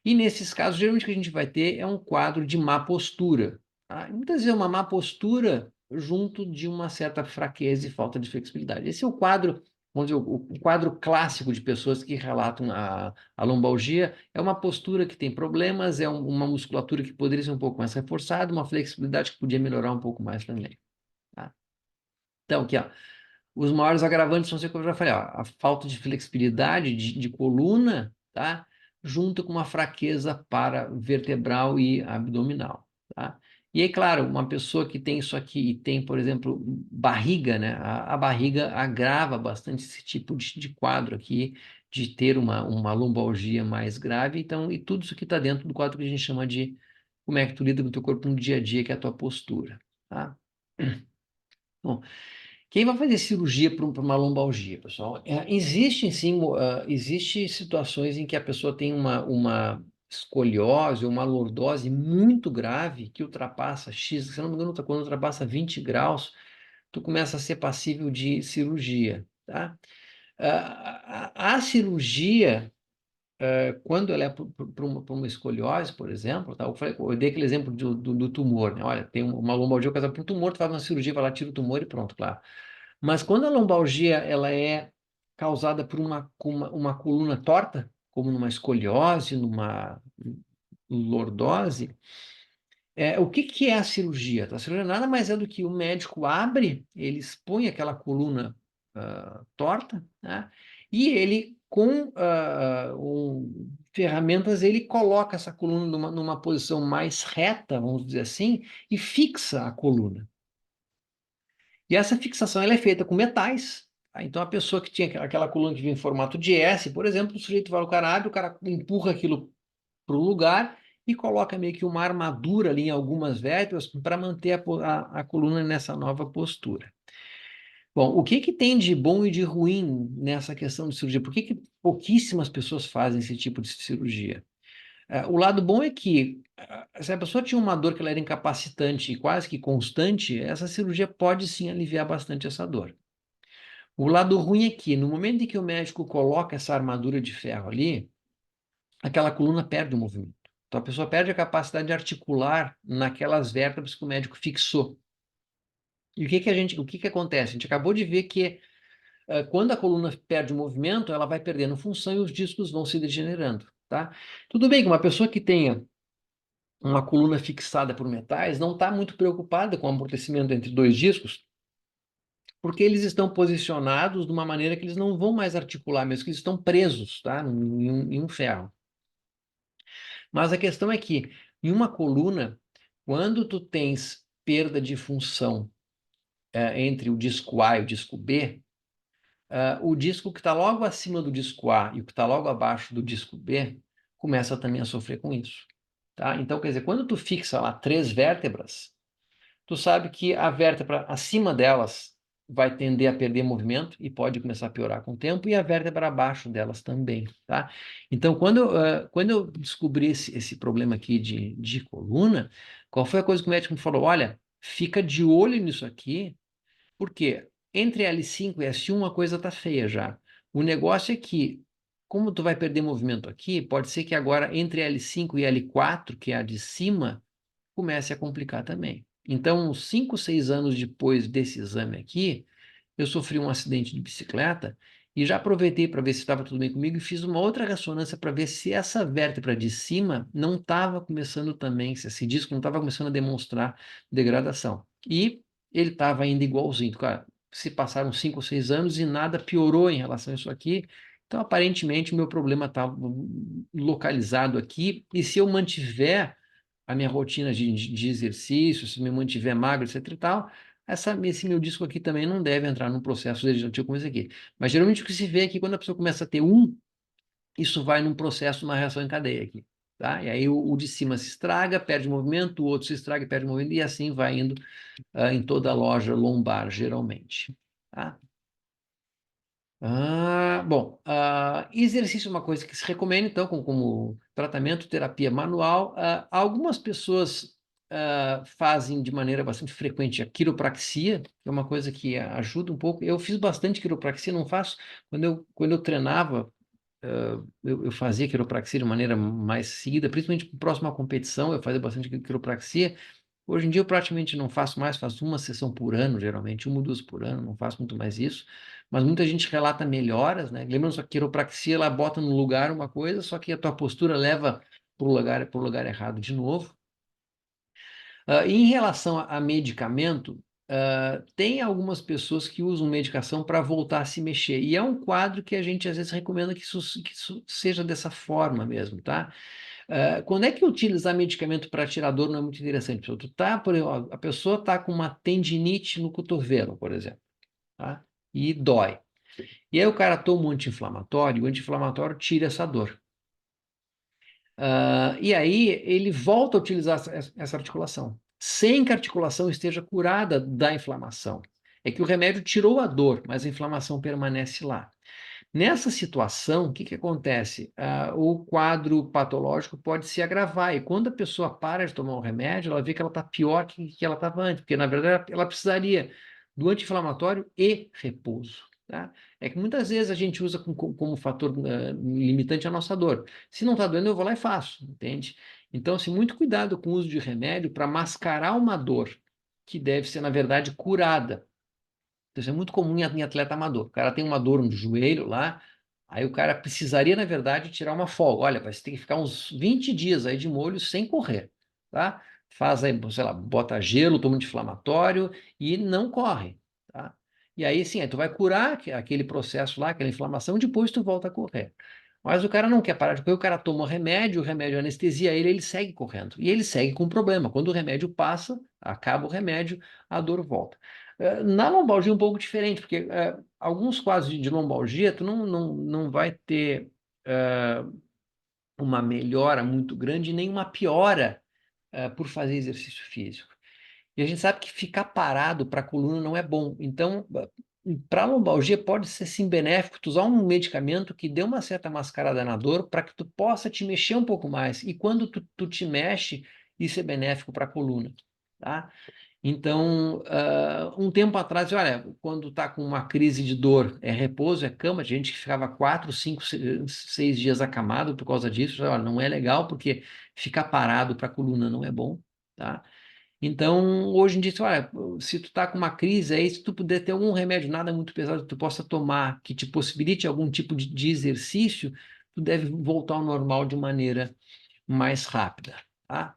e nesses casos, geralmente o que a gente vai ter é um quadro de má postura. Tá? E muitas vezes é uma má postura junto de uma certa fraqueza e falta de flexibilidade. Esse é o quadro, vamos dizer, o quadro clássico de pessoas que relatam a lombalgia. É uma postura que tem problemas, uma musculatura que poderia ser um pouco mais reforçada, uma flexibilidade que podia melhorar um pouco mais também. Tá? Então, aqui, ó. Os maiores agravantes são, como eu já falei, ó, a falta de flexibilidade de coluna, tá? Junto com uma fraqueza para vertebral e abdominal, tá? E aí, claro, uma pessoa que tem isso aqui e tem, por exemplo, barriga, né? A barriga agrava bastante esse tipo de quadro aqui, de ter uma lombalgia mais grave. Então, e tudo isso aqui está dentro do quadro que a gente chama de como é que tu lida com o teu corpo no dia a dia, que é a tua postura, tá? Bom, quem vai fazer cirurgia para uma lombalgia, pessoal? Existem sim, existe situações em que a pessoa tem uma escoliose ou uma lordose muito grave que ultrapassa X, se não me engano, quando ultrapassa 20 graus, tu começa a ser passível de cirurgia, tá? A cirurgia, quando ela é para uma escoliose, por exemplo, tá? Eu dei aquele exemplo do tumor, né? Olha, tem uma lombalgia causada por um tumor, tu faz uma cirurgia, vai lá, tira o tumor e pronto, claro. Mas quando a lombalgia ela é causada por uma coluna torta, como numa escoliose, numa lordose, o que que é a cirurgia? A cirurgia nada mais é do que o médico abre, ele expõe aquela coluna torta, né? E ele, com ferramentas, ele coloca essa coluna numa posição mais reta, vamos dizer assim, e fixa a coluna. E essa fixação ela é feita com metais. Tá? Então, a pessoa que tinha aquela coluna que vinha em formato de S, por exemplo, o sujeito vai, o cara abre, o cara empurra aquilo para o lugar e coloca meio que uma armadura ali em algumas vértebras para manter a coluna nessa nova postura. Bom, o que que tem de bom e de ruim nessa questão de cirurgia? Por que que pouquíssimas pessoas fazem esse tipo de cirurgia? O lado bom é que, se a pessoa tinha uma dor que ela era incapacitante e quase que constante, essa cirurgia pode sim aliviar bastante essa dor. O lado ruim é que, no momento em que o médico coloca essa armadura de ferro ali, aquela coluna perde o movimento. Então a pessoa perde a capacidade de articular naquelas vértebras que o médico fixou. E o que que acontece? A gente acabou de ver que quando a coluna perde o movimento, ela vai perdendo função e os discos vão se degenerando, tá? Tudo bem que uma pessoa que tenha uma coluna fixada por metais não está muito preocupada com o amortecimento entre dois discos, porque eles estão posicionados de uma maneira que eles não vão mais articular, mesmo que eles estão presos, tá? Em um ferro. Mas a questão é que, em uma coluna, quando tu tens perda de função entre o disco A e o disco B, o disco que está logo acima do disco A e o que está logo abaixo do disco B começa também a sofrer com isso. Tá? Então, quer dizer, quando tu fixa lá três vértebras, tu sabe que a vértebra acima delas vai tender a perder movimento e pode começar a piorar com o tempo, e a vértebra abaixo delas também, tá? Então, quando eu descobri esse problema aqui de coluna, qual foi a coisa que o médico me falou? Olha, fica de olho nisso aqui, porque entre L5 e S1 uma coisa tá feia já. O negócio é que, como tu vai perder movimento aqui, pode ser que agora entre L5 e L4, que é a de cima, comece a complicar também. Então, uns 5, 6 anos depois desse exame aqui, eu sofri um acidente de bicicleta e já aproveitei para ver se estava tudo bem comigo e fiz uma outra ressonância para ver se essa vértebra de cima não estava começando também, se esse disco não estava começando a demonstrar degradação. E ele estava ainda igualzinho. Cara, se passaram 5 ou 6 anos e nada piorou em relação a isso aqui. Então, aparentemente, o meu problema está localizado aqui. E se eu mantiver a minha rotina de exercício, se me mantiver magro, etc e tal, esse meu disco aqui também não deve entrar num processo degenerativo como esse aqui. Mas geralmente o que se vê é que quando a pessoa começa a ter isso vai num processo, uma reação em cadeia aqui, tá? E aí o de cima se estraga, perde movimento, o outro se estraga e perde movimento, e assim vai indo em toda a loja lombar, geralmente, tá? Bom, exercício é uma coisa que se recomenda, então, como tratamento, terapia manual. Algumas pessoas fazem de maneira bastante frequente a quiropraxia, que é uma coisa que ajuda um pouco. Eu fiz bastante quiropraxia, não faço. Quando eu treinava, eu fazia quiropraxia de maneira mais seguida, principalmente próximo à competição, eu fazia bastante quiropraxia. Hoje em dia eu praticamente não faço mais, faço uma sessão por ano, geralmente, uma ou duas por ano, não faço muito mais isso. Mas muita gente relata melhoras, né? Lembrando só que a quiropraxia, ela bota no lugar uma coisa, só que a tua postura leva para o lugar errado de novo. Em relação a medicamento, tem algumas pessoas que usam medicação para voltar a se mexer. E é um quadro que a gente às vezes recomenda que isso seja dessa forma mesmo, tá? Quando é que utilizar medicamento para tirar dor não é muito interessante? A pessoa está com uma tendinite no cotovelo, por exemplo, tá? E dói. E aí o cara toma um anti-inflamatório, o anti-inflamatório tira essa dor. E aí ele volta a utilizar essa articulação, sem que a articulação esteja curada da inflamação. É que o remédio tirou a dor, mas a inflamação permanece lá. Nessa situação, o que que acontece? O quadro patológico pode se agravar, e quando a pessoa para de tomar o remédio, ela vê que ela está pior que ela estava antes, porque na verdade ela precisaria do anti-inflamatório e repouso. Tá? É que muitas vezes a gente usa como fator limitante a nossa dor. Se não está doendo, eu vou lá e faço, entende? Então, assim, muito cuidado com o uso de remédio para mascarar uma dor que deve ser, na verdade, curada. Então, isso é muito comum em atleta amador. O cara tem uma dor no joelho lá, aí o cara precisaria, na verdade, tirar uma folga. Olha, vai ter que ficar uns 20 dias aí de molho sem correr, tá? Faz aí, sei lá, bota gelo, toma anti-inflamatório e não corre, tá? E aí sim, aí tu vai curar aquele processo lá, aquela inflamação, depois tu volta a correr. Mas o cara não quer parar de correr, o cara toma o remédio anestesia ele segue correndo. E ele segue com problema. Quando o remédio passa, acaba o remédio, a dor volta. Na lombalgia é um pouco diferente, porque alguns quadros de lombalgia tu não vai ter eh, uma melhora muito grande, nem uma piora por fazer exercício físico. E a gente sabe que ficar parado para a coluna não é bom. Então, para a lombalgia pode ser sim benéfico tu usar um medicamento que dê uma certa mascarada na dor para que tu possa te mexer um pouco mais. E quando tu te mexe, isso é benéfico para a coluna, tá? Então, um tempo atrás, olha, quando está com uma crise de dor, é repouso, é cama, tinha gente que ficava 4, 5, 6 dias acamado por causa disso, olha, não é legal, porque ficar parado para a coluna não é bom, tá? Então, hoje em dia, olha, se tu está com uma crise aí, se tu puder ter algum remédio, nada muito pesado que tu possa tomar, que te possibilite algum tipo de exercício, tu deve voltar ao normal de maneira mais rápida, tá?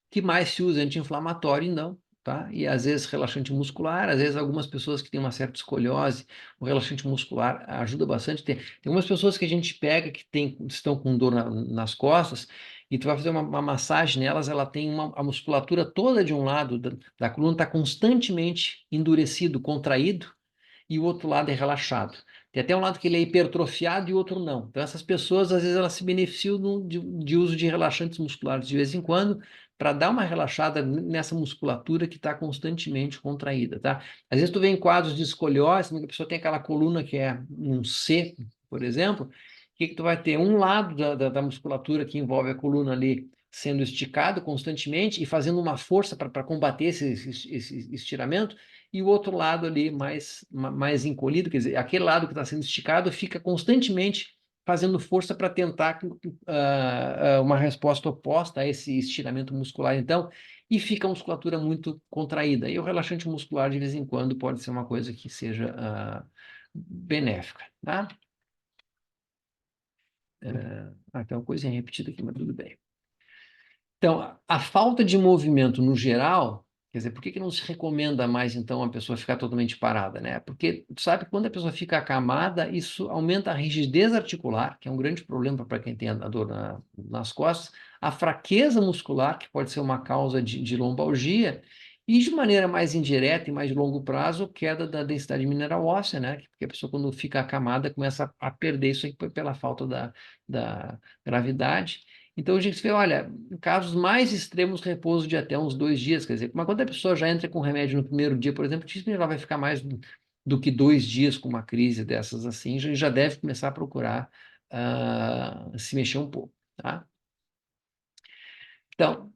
Que mais se usa anti-inflamatório, não, tá? E às vezes relaxante muscular, às vezes algumas pessoas que têm uma certa escoliose, o relaxante muscular ajuda bastante. Tem algumas pessoas que a gente pega que estão com dor nas costas e tu vai fazer uma massagem nelas, ela tem a musculatura toda de um lado da coluna está constantemente endurecido, contraído, e o outro lado é relaxado. Tem até um lado que ele é hipertrofiado e o outro não. Então, essas pessoas, às vezes, elas se beneficiam de uso de relaxantes musculares de vez em quando, para dar uma relaxada nessa musculatura que está constantemente contraída, tá? Às vezes tu vê em quadros de escoliose, que a pessoa tem aquela coluna que é um C, por exemplo, o que que tu vai ter? Um lado da musculatura que envolve a coluna ali sendo esticado constantemente e fazendo uma força para combater esse estiramento, e o outro lado ali mais encolhido, quer dizer, aquele lado que está sendo esticado fica constantemente fazendo força para tentar uma resposta oposta a esse estiramento muscular, então, e fica a musculatura muito contraída. E o relaxante muscular, de vez em quando, pode ser uma coisa que seja benéfica, tá? Tem uma coisinha repetida aqui, mas tudo bem. Então, a falta de movimento no geral, quer dizer, por que não se recomenda mais, então, a pessoa ficar totalmente parada, né? Porque, tu sabe, quando a pessoa fica acamada, isso aumenta a rigidez articular, que é um grande problema para quem tem a dor nas costas, a fraqueza muscular, que pode ser uma causa de lombalgia, e de maneira mais indireta e mais de longo prazo, queda da densidade mineral óssea, né? Porque a pessoa, quando fica acamada, começa a perder isso aí pela falta da gravidade. Então a gente vê, olha, em casos mais extremos, repouso de até uns 2 dias, quer dizer, mas quando a pessoa já entra com remédio no primeiro dia, por exemplo, dificilmente ela vai ficar mais do que 2 dias com uma crise dessas assim, já deve começar a procurar se mexer um pouco, tá? Então,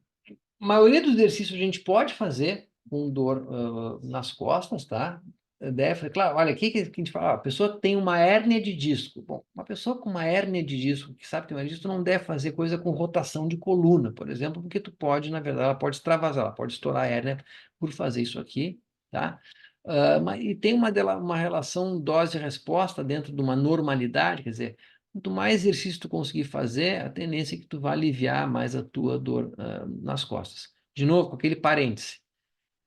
a maioria dos exercícios a gente pode fazer com dor nas costas, tá? Deve, claro, olha, aqui que a gente fala, a pessoa tem uma hérnia de disco. Bom, uma pessoa com uma hérnia de disco, que sabe que tem uma hérnia de disco, não deve fazer coisa com rotação de coluna, por exemplo, porque tu pode, na verdade, ela pode extravasar, ela pode estourar a hérnia por fazer isso aqui, tá? E tem uma relação dose-resposta dentro de uma normalidade, quer dizer, quanto mais exercício tu conseguir fazer, a tendência é que tu vá aliviar mais a tua dor nas costas. De novo, com aquele parêntese.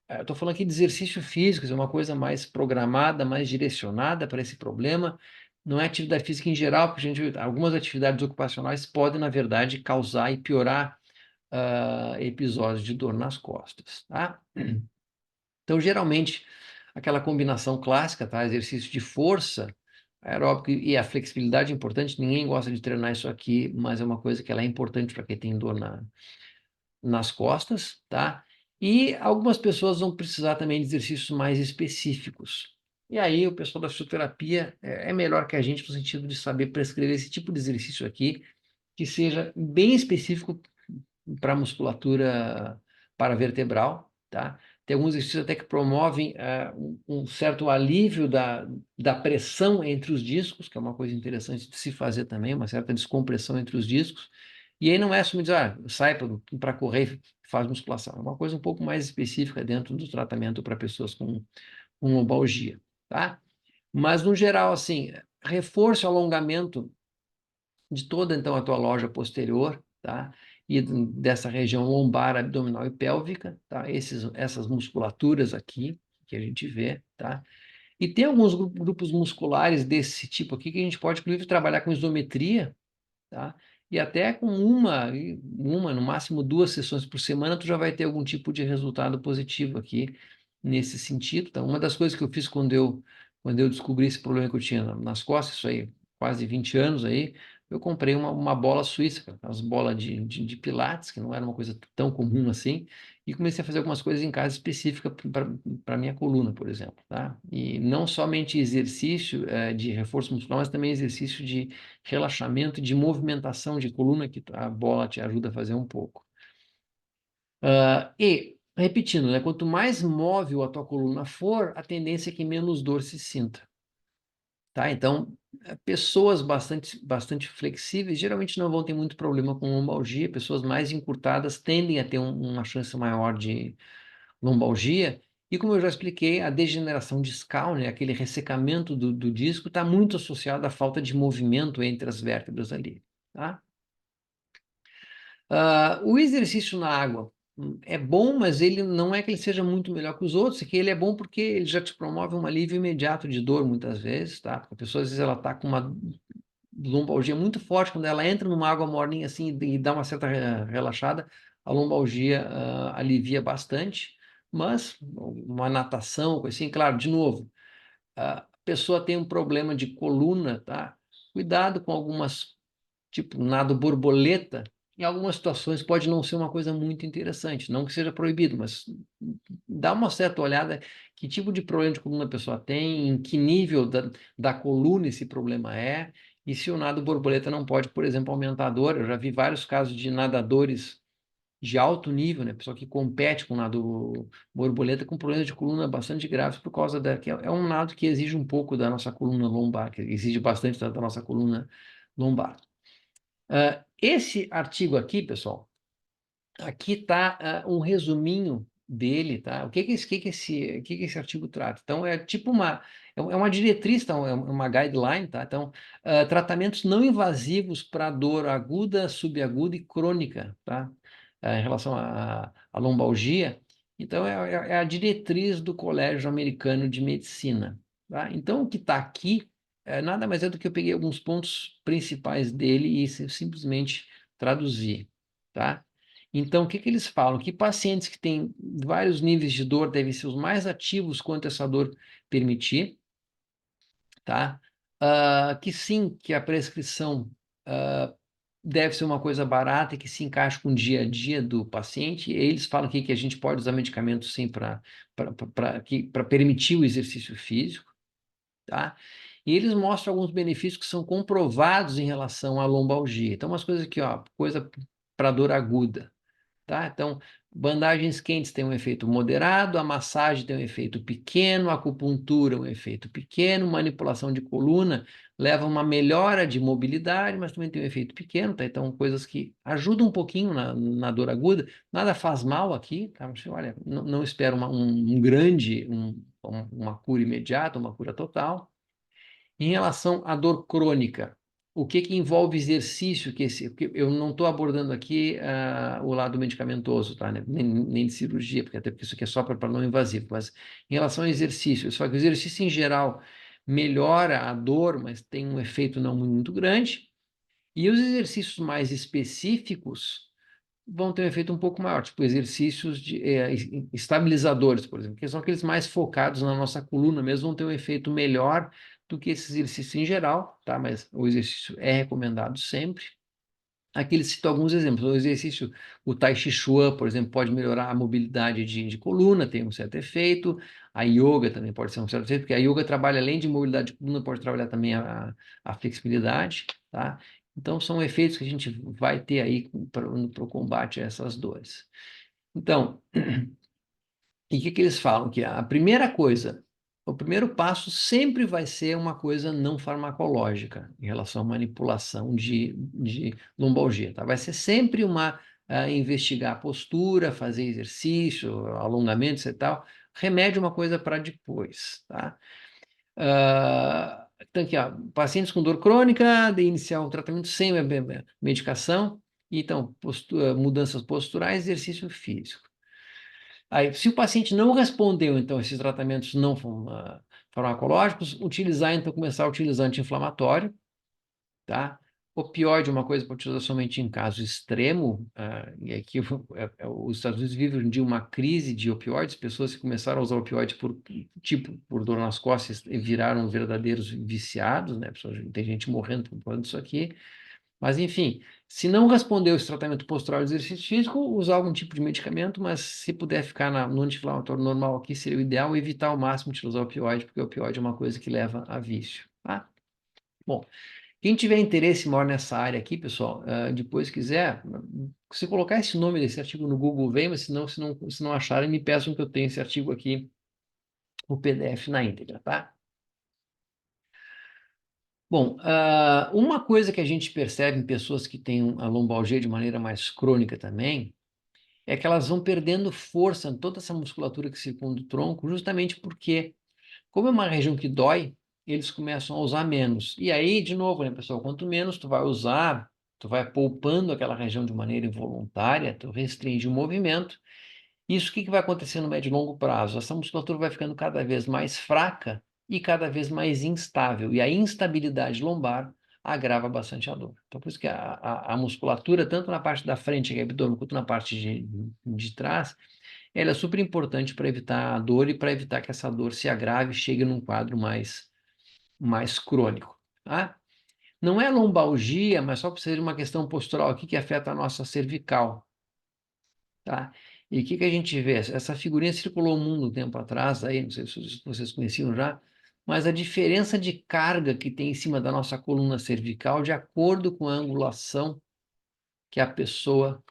Eu estou falando aqui de exercício físico, é uma coisa mais programada, mais direcionada para esse problema. Não é atividade física em geral, porque algumas atividades ocupacionais podem, na verdade, causar e piorar episódios de dor nas costas, tá? Então, geralmente, aquela combinação clássica, tá? Exercício de força, aeróbico e a flexibilidade é importante. Ninguém gosta de treinar isso aqui, mas é uma coisa que ela é importante para quem tem dor nas costas, tá? E algumas pessoas vão precisar também de exercícios mais específicos. E aí, o pessoal da fisioterapia é melhor que a gente no sentido de saber prescrever esse tipo de exercício aqui, que seja bem específico para musculatura paravertebral, tá? Tem alguns exercícios até que promovem um certo alívio da pressão entre os discos, que é uma coisa interessante de se fazer também, uma certa descompressão entre os discos. E aí não é só me dizer, sai para correr e faz musculação. É uma coisa um pouco mais específica dentro do tratamento para pessoas com lombalgia, tá? Mas, no geral, assim, reforço e alongamento de toda, então, a tua loja posterior, tá? E dessa região lombar, abdominal e pélvica, tá? Essas musculaturas aqui que a gente vê, tá? E tem alguns grupos musculares desse tipo aqui que a gente pode, inclusive, trabalhar com isometria, tá? E até com no máximo 2 sessões por semana, tu já vai ter algum tipo de resultado positivo aqui nesse sentido. Então, uma das coisas que eu fiz quando eu descobri esse problema que eu tinha nas costas, isso aí, quase 20 anos aí, eu comprei uma bola suíça, cara, as bolas de pilates, que não era uma coisa tão comum assim, e comecei a fazer algumas coisas em casa específicas para minha coluna, por exemplo, tá? E não somente exercício de reforço muscular, mas também exercício de relaxamento, de movimentação de coluna, que a bola te ajuda a fazer um pouco. E, repetindo, né, quanto mais móvel a tua coluna for, a tendência é que menos dor se sinta. Tá? Então, pessoas bastante flexíveis geralmente não vão ter muito problema com lombalgia, pessoas mais encurtadas tendem a ter uma chance maior de lombalgia, e como eu já expliquei, a degeneração discal, né, aquele ressecamento do disco, está muito associado à falta de movimento entre as vértebras ali, tá? O exercício na água é bom, mas ele não é que ele seja muito melhor que os outros, é que ele é bom porque ele já te promove um alívio imediato de dor, muitas vezes, tá? Porque a pessoa, às vezes, ela está com uma lombalgia muito forte, quando ela entra numa água morninha assim e dá uma certa relaxada, a lombalgia alivia bastante, mas uma natação, coisa assim, claro, de novo, a pessoa tem um problema de coluna, tá? Cuidado com algumas, tipo, nado borboleta, em algumas situações pode não ser uma coisa muito interessante, não que seja proibido, mas dá uma certa olhada que tipo de problema de coluna a pessoa tem, em que nível da coluna esse problema é, e se o nado borboleta não pode, por exemplo, aumentar a dor. Eu já vi vários casos de nadadores de alto nível, né, pessoa que compete com nado borboleta com problemas de coluna bastante graves por causa que é um nado que exige um pouco da nossa coluna lombar, que exige bastante da nossa coluna lombar. Esse artigo aqui, pessoal, aqui está um resuminho dele, tá? O que que esse artigo trata? Então, é tipo uma diretriz, tá? É uma guideline, tá? Então, tratamentos não invasivos para dor aguda, subaguda e crônica, tá? Em relação à lombalgia. Então, é a diretriz do Colégio Americano de Medicina, tá? Então, o que está aqui nada mais é do que eu peguei alguns pontos principais dele e simplesmente traduzi, tá? Então, o que que eles falam? Que pacientes que têm vários níveis de dor devem ser os mais ativos quanto essa dor permitir, tá? Que sim, que a prescrição deve ser uma coisa barata e que se encaixa com o dia a dia do paciente. Eles falam aqui que a gente pode usar medicamentos sim para permitir o exercício físico, tá? E eles mostram alguns benefícios que são comprovados em relação à lombalgia. Então, umas coisas aqui, ó, coisa para dor aguda, tá? Então, bandagens quentes têm um efeito moderado, a massagem tem um efeito pequeno, a acupuntura um efeito pequeno, manipulação de coluna leva a uma melhora de mobilidade, mas também tem um efeito pequeno, tá? Então, coisas que ajudam um pouquinho na dor aguda, nada faz mal aqui, tá? Você, olha, não espero uma cura imediata, uma cura total. Em relação à dor crônica, o que que envolve exercício? Porque eu não estou abordando aqui o lado medicamentoso, tá? Né? Nem de cirurgia, porque até porque isso aqui é só para não invasivo, mas em relação ao exercício, só que o exercício em geral melhora a dor, mas tem um efeito não muito grande, e os exercícios mais específicos vão ter um efeito um pouco maior, tipo exercícios estabilizadores, por exemplo, que são aqueles mais focados na nossa coluna mesmo, vão ter um efeito melhor do que esses exercícios em geral, tá? Mas o exercício é recomendado sempre. Aqui ele cita alguns exemplos. O exercício, o Tai Chi Chuan, por exemplo, pode melhorar a mobilidade de coluna, tem um certo efeito. A yoga também pode ser um certo efeito, porque a yoga trabalha, além de mobilidade de coluna, pode trabalhar também a flexibilidade, tá? Então, são efeitos que a gente vai ter aí para o combate a essas dores. Então, e o que eles falam? Que a primeira coisa, o primeiro passo sempre vai ser uma coisa não farmacológica em relação à manipulação de lombalgia, tá? Vai ser sempre investigar a postura, fazer exercício, alongamentos e tal. Remédio é uma coisa para depois, tá? Então, aqui, ó, pacientes com dor crônica, de iniciar o tratamento sem medicação, então, mudanças posturais, exercício físico. Aí, se o paciente não respondeu, então, esses tratamentos não farmacológicos, então, começar a utilizar anti-inflamatório, tá? Opioide é uma coisa para utilizar somente em caso extremo, e aqui os Estados Unidos vivem de uma crise de opioides, pessoas que começaram a usar opioides por dor nas costas e viraram verdadeiros viciados, né? Tem gente morrendo por causa disso aqui. Mas, enfim, se não respondeu esse tratamento postural de exercício físico, usar algum tipo de medicamento, mas se puder ficar no anti-inflamatório normal aqui, seria o ideal, evitar ao máximo de usar opioide, porque o opioide é uma coisa que leva a vício, tá? Bom, quem tiver interesse maior nessa área aqui, pessoal, depois quiser, se colocar esse nome desse artigo no Google, vem, mas se não acharem, me peçam que eu tenha esse artigo aqui, o PDF na íntegra, tá? Bom, uma coisa que a gente percebe em pessoas que têm a lombalgia de maneira mais crônica também, é que elas vão perdendo força em toda essa musculatura que circunda o tronco, justamente porque, como é uma região que dói, eles começam a usar menos. E aí, de novo, né, pessoal, quanto menos tu vai usar, tu vai poupando aquela região de maneira involuntária, tu restringe o movimento. Isso, o que vai acontecer no médio e longo prazo? Essa musculatura vai ficando cada vez mais fraca e cada vez mais instável. E a instabilidade lombar agrava bastante a dor. Então, por isso que a musculatura, tanto na parte da frente, que é abdômen, quanto na parte de trás, ela é super importante para evitar a dor e para evitar que essa dor se agrave e chegue num quadro mais crônico, tá? Não é lombalgia, mas só para ser uma questão postural aqui que afeta a nossa cervical, tá? E o que a gente vê? Essa figurinha circulou o mundo um tempo atrás, aí, não sei se vocês conheciam já, mas a diferença de carga que tem em cima da nossa coluna cervical de acordo com a angulação que a pessoa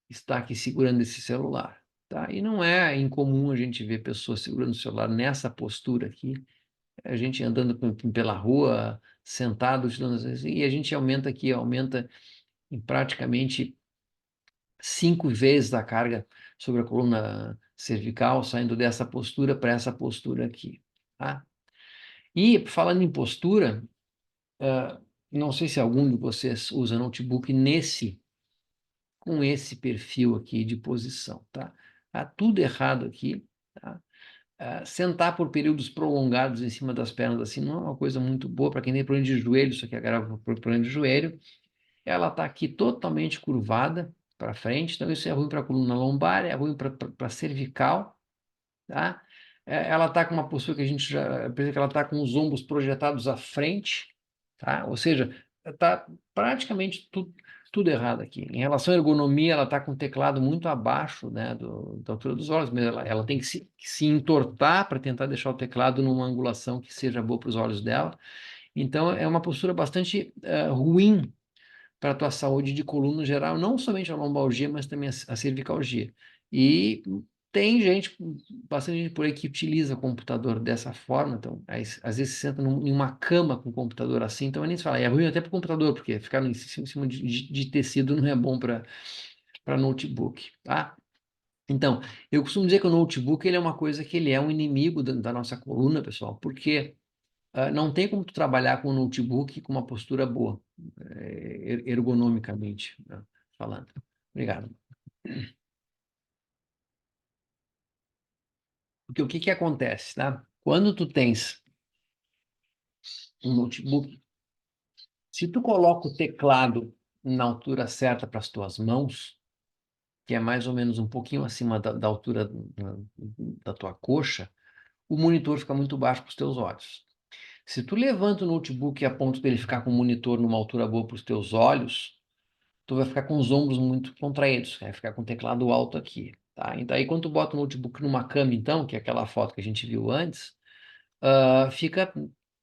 está aqui segurando esse celular, tá? E não é incomum a gente ver pessoas segurando o celular nessa postura aqui, a gente andando pela rua, sentado, e a gente aumenta em praticamente 5 vezes a carga sobre a coluna cervical, saindo dessa postura para essa postura aqui, tá? E falando em postura, não sei se algum de vocês usa notebook com esse perfil aqui de posição, tá? Tá tudo errado aqui, tá? Sentar por períodos prolongados em cima das pernas assim não é uma coisa muito boa para quem tem problema de joelho, isso aqui agrava problema de joelho. Ela está aqui totalmente curvada para frente, então isso é ruim para a coluna lombar, é ruim para a cervical, tá? Ela está com uma postura que a gente já pensa que ela está com os ombros projetados à frente, tá? Ou seja, tá praticamente tudo errado aqui. Em relação à ergonomia, ela está com o teclado muito abaixo, né, da altura dos olhos, mas ela tem que se entortar para tentar deixar o teclado numa angulação que seja boa para os olhos dela. Então, é uma postura bastante ruim para a tua saúde de coluna no geral, não somente a lombalgia, mas também a cervicalgia. E tem gente, bastante gente por aí que utiliza o computador dessa forma, então, aí, às vezes você senta em uma cama com o computador assim, então nem se fala, é ruim até para o computador, porque ficar em cima de tecido não é bom para notebook, tá? Então, eu costumo dizer que o notebook ele é uma coisa que ele é um inimigo da nossa coluna, pessoal, porque não tem como tu trabalhar com o notebook com uma postura boa, ergonomicamente, né, falando. Obrigado. Porque o que que acontece, tá? Quando tu tens um notebook, se tu coloca o teclado na altura certa para as tuas mãos, que é mais ou menos um pouquinho acima da altura da tua coxa, o monitor fica muito baixo para os teus olhos. Se tu levanta o notebook a ponto dele ficar com o monitor numa altura boa para os teus olhos, tu vai ficar com os ombros muito contraídos, vai ficar com o teclado alto aqui, tá? E daí quando tu bota o notebook numa cama, então, que é aquela foto que a gente viu antes, fica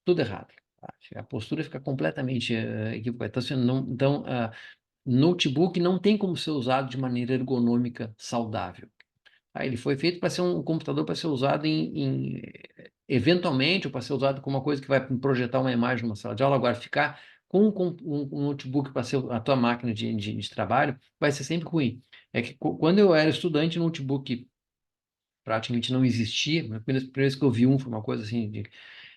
tudo errado, tá? A postura fica completamente equivocada. Então, assim, notebook não tem como ser usado de maneira ergonômica saudável. Tá? Ele foi feito para ser um computador para ser usado eventualmente, ou para ser usado como uma coisa que vai projetar uma imagem numa sala de aula. Agora, ficar com um notebook para ser a tua máquina de trabalho vai ser sempre ruim. É que quando eu era estudante, notebook praticamente não existia. A primeira vez que eu vi um foi uma coisa assim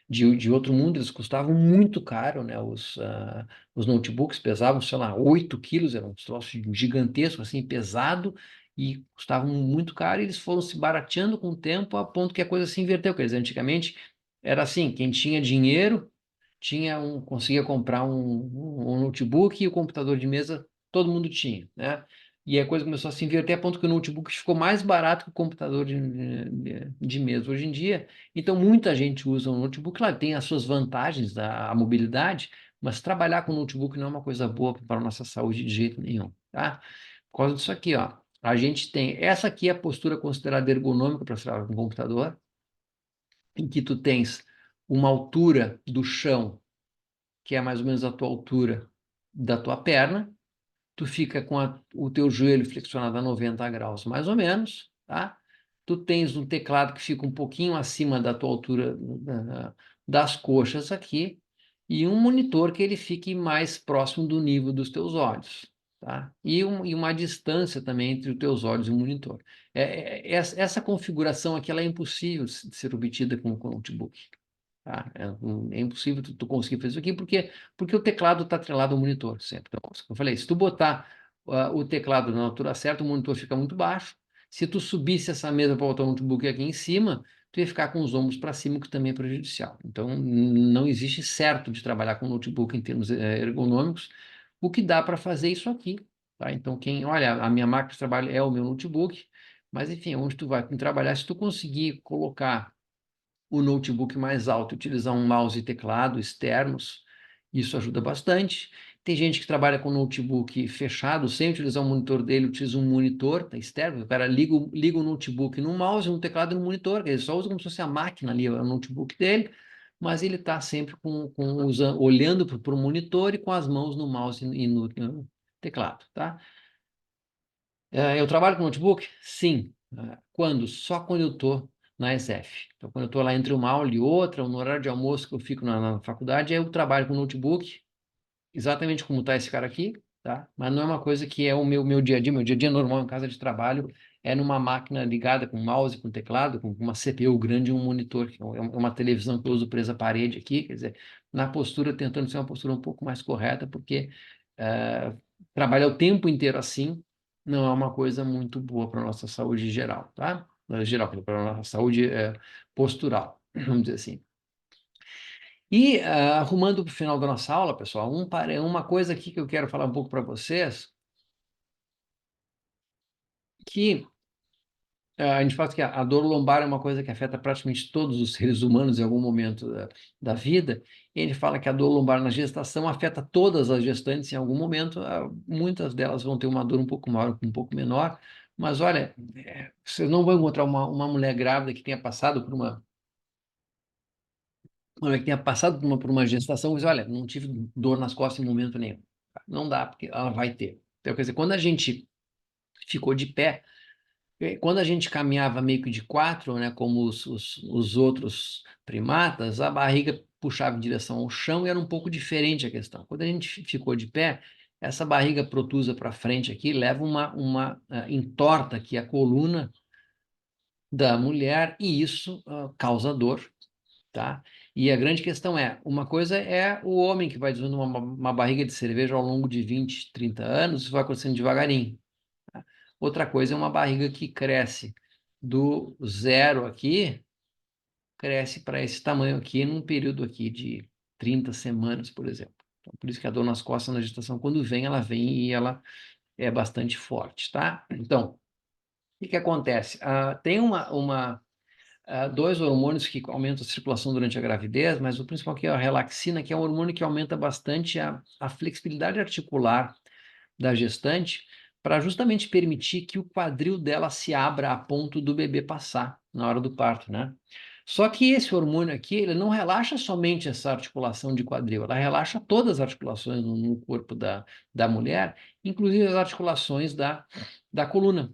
de outro mundo, eles custavam muito caro, né? Os notebooks pesavam, sei lá, 8 quilos, era um troço gigantesco, assim, pesado, e custavam muito caro, e eles foram se barateando com o tempo, a ponto que a coisa se inverteu. Quer dizer, antigamente era assim, quem tinha dinheiro conseguia comprar um notebook e o computador de mesa todo mundo tinha, né? E a coisa começou a se inverter a ponto que o notebook ficou mais barato que o computador de mesa. Hoje em dia, então, muita gente usa um notebook, claro, tem as suas vantagens da mobilidade, mas trabalhar com notebook não é uma coisa boa para a nossa saúde de jeito nenhum, tá? Por causa disso aqui, ó, a gente tem, essa aqui é a postura considerada ergonômica para trabalhar com computador, em que tu tens uma altura do chão, que é mais ou menos a tua altura da tua perna, tu fica com o teu joelho flexionado a 90 graus, mais ou menos, tá? Tu tens um teclado que fica um pouquinho acima da tua altura das coxas aqui, e um monitor que ele fique mais próximo do nível dos teus olhos, tá? E uma distância também entre os teus olhos e o monitor. Essa configuração aqui ela é impossível de ser obtida com o notebook. Tá? É impossível tu conseguir fazer isso aqui, porque o teclado está atrelado ao monitor sempre. Então, como eu falei, se tu botar o teclado na altura certa, o monitor fica muito baixo. Se tu subisse essa mesa para botar o notebook aqui em cima, tu ia ficar com os ombros para cima, o que também é prejudicial. Então, não existe certo de trabalhar com notebook em termos ergonômicos. O que dá para fazer é isso aqui. Tá? Então, olha, a minha máquina de trabalho é o meu notebook, mas enfim, onde tu vai trabalhar, se tu conseguir colocar o notebook mais alto, utilizar um mouse e teclado externos, isso ajuda bastante. Tem gente que trabalha com notebook fechado, sem utilizar o monitor dele, utiliza um monitor externo, o cara liga o notebook no mouse, no teclado e no monitor, ele só usa como se fosse a máquina ali, o notebook dele, mas ele está sempre olhando para o monitor e com as mãos no mouse e no teclado, tá? Eu trabalho com notebook? Sim. Quando? Só quando eu estou na SF. Então, quando eu estou lá entre uma aula e outra, ou no horário de almoço que eu fico na faculdade, aí eu trabalho com notebook, exatamente como está esse cara aqui, tá? Mas não é uma coisa que é o meu dia a dia. Meu dia a dia normal em casa de trabalho é numa máquina ligada com mouse, com teclado, com uma CPU grande e um monitor, que é uma televisão que eu uso presa à parede aqui, quer dizer, na postura, tentando ser uma postura um pouco mais correta, porque trabalhar o tempo inteiro assim não é uma coisa muito boa para a nossa saúde geral, tá? Geral, para a nossa saúde postural, vamos dizer assim. E arrumando para o final da nossa aula, pessoal, uma coisa aqui que eu quero falar um pouco para vocês, que A gente fala que a dor lombar é uma coisa que afeta praticamente todos os seres humanos em algum momento da vida. E ele fala que a dor lombar na gestação afeta todas as gestantes em algum momento. Muitas delas vão ter uma dor um pouco maior, um pouco menor. Mas olha, vocês não vão encontrar uma mulher grávida que tenha passado por que tenha passado por uma gestação e diz, olha, não tive dor nas costas em momento nenhum. Não dá, porque ela vai ter. Então, quer dizer, quando a gente ficou de pé, quando a gente caminhava meio que de quatro, né, como os outros primatas, a barriga puxava em direção ao chão e era um pouco diferente a questão. Quando a gente ficou de pé, essa barriga protusa para frente aqui leva uma entorta aqui a coluna da mulher e isso causa dor, tá? E a grande questão é, uma coisa é o homem que vai desvendo uma barriga de cerveja ao longo de 20, 30 anos, isso vai acontecendo devagarinho. Tá? Outra coisa é uma barriga que cresce do zero aqui, cresce para esse tamanho aqui num período aqui de 30 semanas, por exemplo. Então, por isso que a dor nas costas na gestação, quando vem, ela vem e ela é bastante forte, tá? Então, o que que acontece? Tem dois hormônios que aumentam a circulação durante a gravidez, mas o principal aqui é a relaxina, que é um hormônio que aumenta bastante a flexibilidade articular da gestante, para justamente permitir que o quadril dela se abra a ponto do bebê passar na hora do parto, né? Só que esse hormônio aqui, ele não relaxa somente essa articulação de quadril, ela relaxa todas as articulações no corpo da mulher, inclusive as articulações da coluna,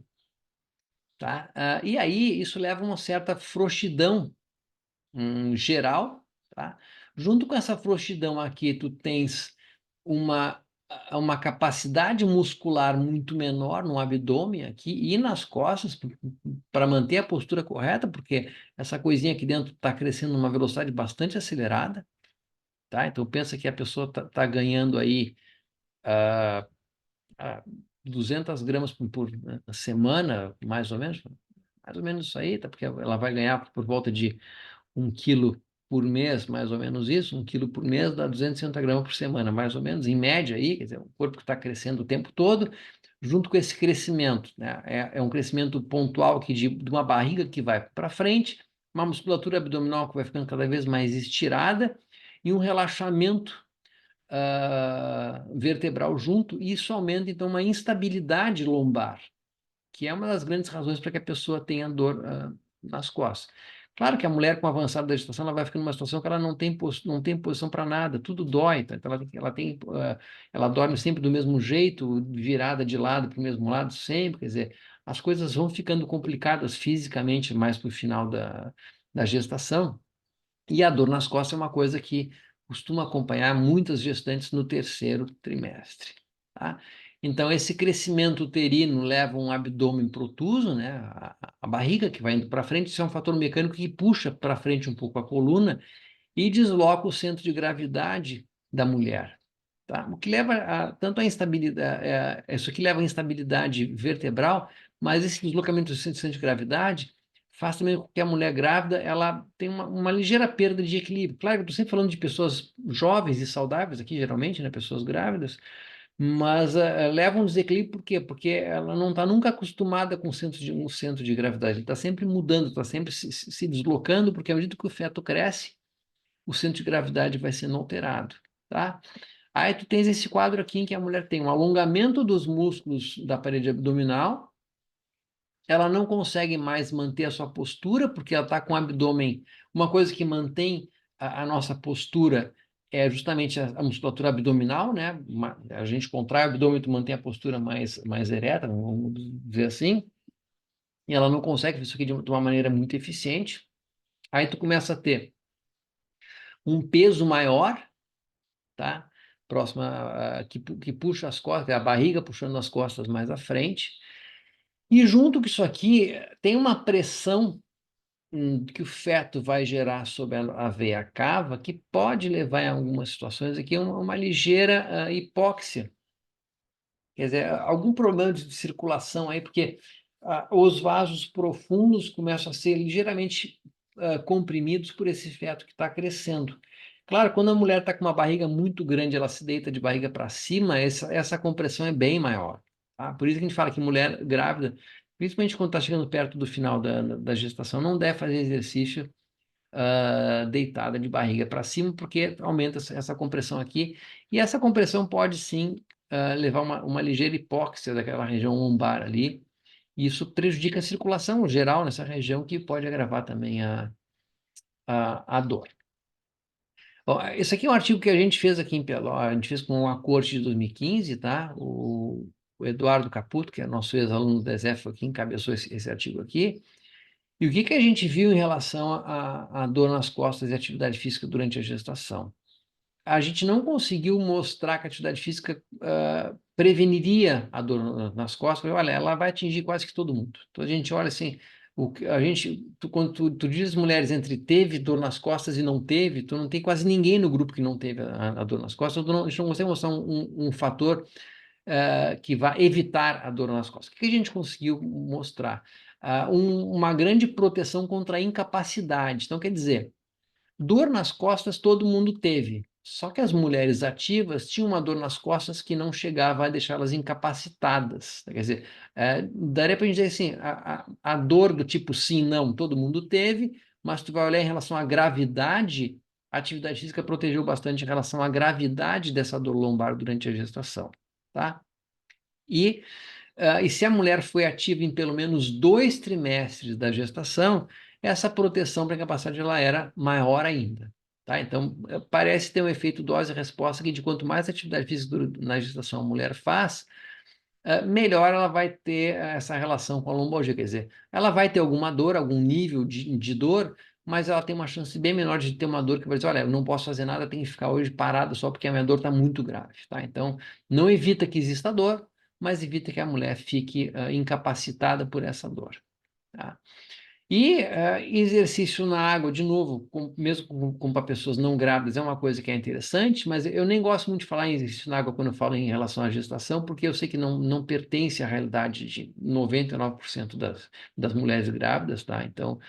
tá? E aí isso leva a uma certa frouxidão geral, tá? Junto com essa frouxidão aqui, tu tens uma, uma capacidade muscular muito menor no abdômen aqui e nas costas para manter a postura correta, porque essa coisinha aqui dentro está crescendo numa velocidade bastante acelerada, tá? Então pensa que a pessoa tá ganhando aí ah, 200 gramas por semana, mais ou menos isso aí, tá? Porque ela vai ganhar por volta de 1 quilo por mês, mais ou menos isso, 1 quilo por mês dá 250 gramas por semana, mais ou menos, em média aí, quer dizer, o corpo que está crescendo o tempo todo, junto com esse crescimento, né? É um crescimento pontual aqui de uma barriga que vai para frente, uma musculatura abdominal que vai ficando cada vez mais estirada e um relaxamento vertebral junto, e isso aumenta, então, uma instabilidade lombar, que é uma das grandes razões para que a pessoa tenha dor nas costas. Claro que a mulher com avançada da gestação, ela vai ficando numa situação que ela não tem posição para nada, tudo dói, tá? Então ela dorme sempre do mesmo jeito, virada de lado para o mesmo lado sempre, quer dizer, as coisas vão ficando complicadas fisicamente mais para o final da gestação, e a dor nas costas é uma coisa que costuma acompanhar muitas gestantes no terceiro trimestre, tá? Então, esse crescimento uterino leva um abdômen protuso, né? A barriga que vai indo para frente, isso é um fator mecânico que puxa para frente um pouco a coluna e desloca o centro de gravidade da mulher, tá? O que leva tanto a instabilidade, isso aqui leva a instabilidade vertebral, mas esse deslocamento do centro de gravidade faz também com que a mulher grávida ela tenha uma ligeira perda de equilíbrio. Claro, eu estou sempre falando de pessoas jovens e saudáveis aqui, geralmente, né, pessoas grávidas, mas leva um desequilíbrio por quê? Porque ela não está nunca acostumada com um centro de gravidade, ele está sempre mudando, está sempre se deslocando, porque à medida que o feto cresce, o centro de gravidade vai sendo alterado, tá? Aí tu tens esse quadro aqui em que a mulher tem um alongamento dos músculos da parede abdominal, ela não consegue mais manter a sua postura, porque ela está com o abdômen. Uma coisa que mantém a nossa postura é justamente a musculatura abdominal, né? A gente contrai o abdômen, tu mantém a postura mais ereta, vamos dizer assim, e ela não consegue fazer isso aqui de uma maneira muito eficiente. Aí tu começa a ter um peso maior, tá? Próxima, que puxa as costas, é a barriga puxando as costas mais à frente. E junto com isso aqui, tem uma pressão que o feto vai gerar sobre a veia cava, que pode levar em algumas situações aqui a uma ligeira hipóxia. Quer dizer, algum problema de circulação aí, porque os vasos profundos começam a ser ligeiramente comprimidos por esse feto que está crescendo. Claro, quando a mulher está com uma barriga muito grande, ela se deita de barriga para cima, essa compressão é bem maior. Tá? Por isso que a gente fala que mulher grávida, principalmente quando está chegando perto do final da gestação, não deve fazer exercício deitada de barriga para cima, porque aumenta essa compressão aqui, e essa compressão pode sim levar uma ligeira hipóxia daquela região lombar ali, e isso prejudica a circulação geral nessa região, que pode agravar também a dor. Bom, esse aqui é um artigo que a gente fez aqui em Pelotas, a gente fez com a corte de 2015, tá? O Eduardo Caputo, que é nosso ex-aluno da ESEF, aqui encabeçou esse artigo aqui. E o que que a gente viu em relação à dor nas costas e atividade física durante a gestação? A gente não conseguiu mostrar que a atividade física preveniria a dor nas costas, porque, olha, ela vai atingir quase que todo mundo. Então a gente olha assim, quando tu diz mulheres entre teve dor nas costas e não teve, tu não tem quase ninguém no grupo que não teve a dor nas costas, a gente não consegue mostrar um fator que vai evitar a dor nas costas. O que a gente conseguiu mostrar? Uma grande proteção contra a incapacidade. Então, quer dizer, dor nas costas todo mundo teve, só que as mulheres ativas tinham uma dor nas costas que não chegava a deixá-las incapacitadas. Quer dizer, daria para dizer assim, a dor do tipo sim, não, todo mundo teve, mas tu vai olhar em relação à gravidade, a atividade física protegeu bastante em relação à gravidade dessa dor lombar durante a gestação, tá? E se a mulher foi ativa em pelo menos 2 trimestres da gestação, essa proteção para a incapacidade ela era maior ainda. Tá? Então, parece ter um efeito dose-resposta que de quanto mais atividade física na gestação a mulher faz, melhor ela vai ter essa relação com a lombalgia. Quer dizer, ela vai ter alguma dor, algum nível de dor, mas ela tem uma chance bem menor de ter uma dor que vai dizer, olha, eu não posso fazer nada, tenho que ficar hoje parado só porque a minha dor está muito grave. Tá? Então, não evita que exista dor, mas evita que a mulher fique incapacitada por essa dor. Tá? E exercício na água, de novo, mesmo para pessoas não grávidas, é uma coisa que é interessante, mas eu nem gosto muito de falar em exercício na água quando eu falo em relação à gestação, porque eu sei que não pertence à realidade de 99% das mulheres grávidas, tá? Então,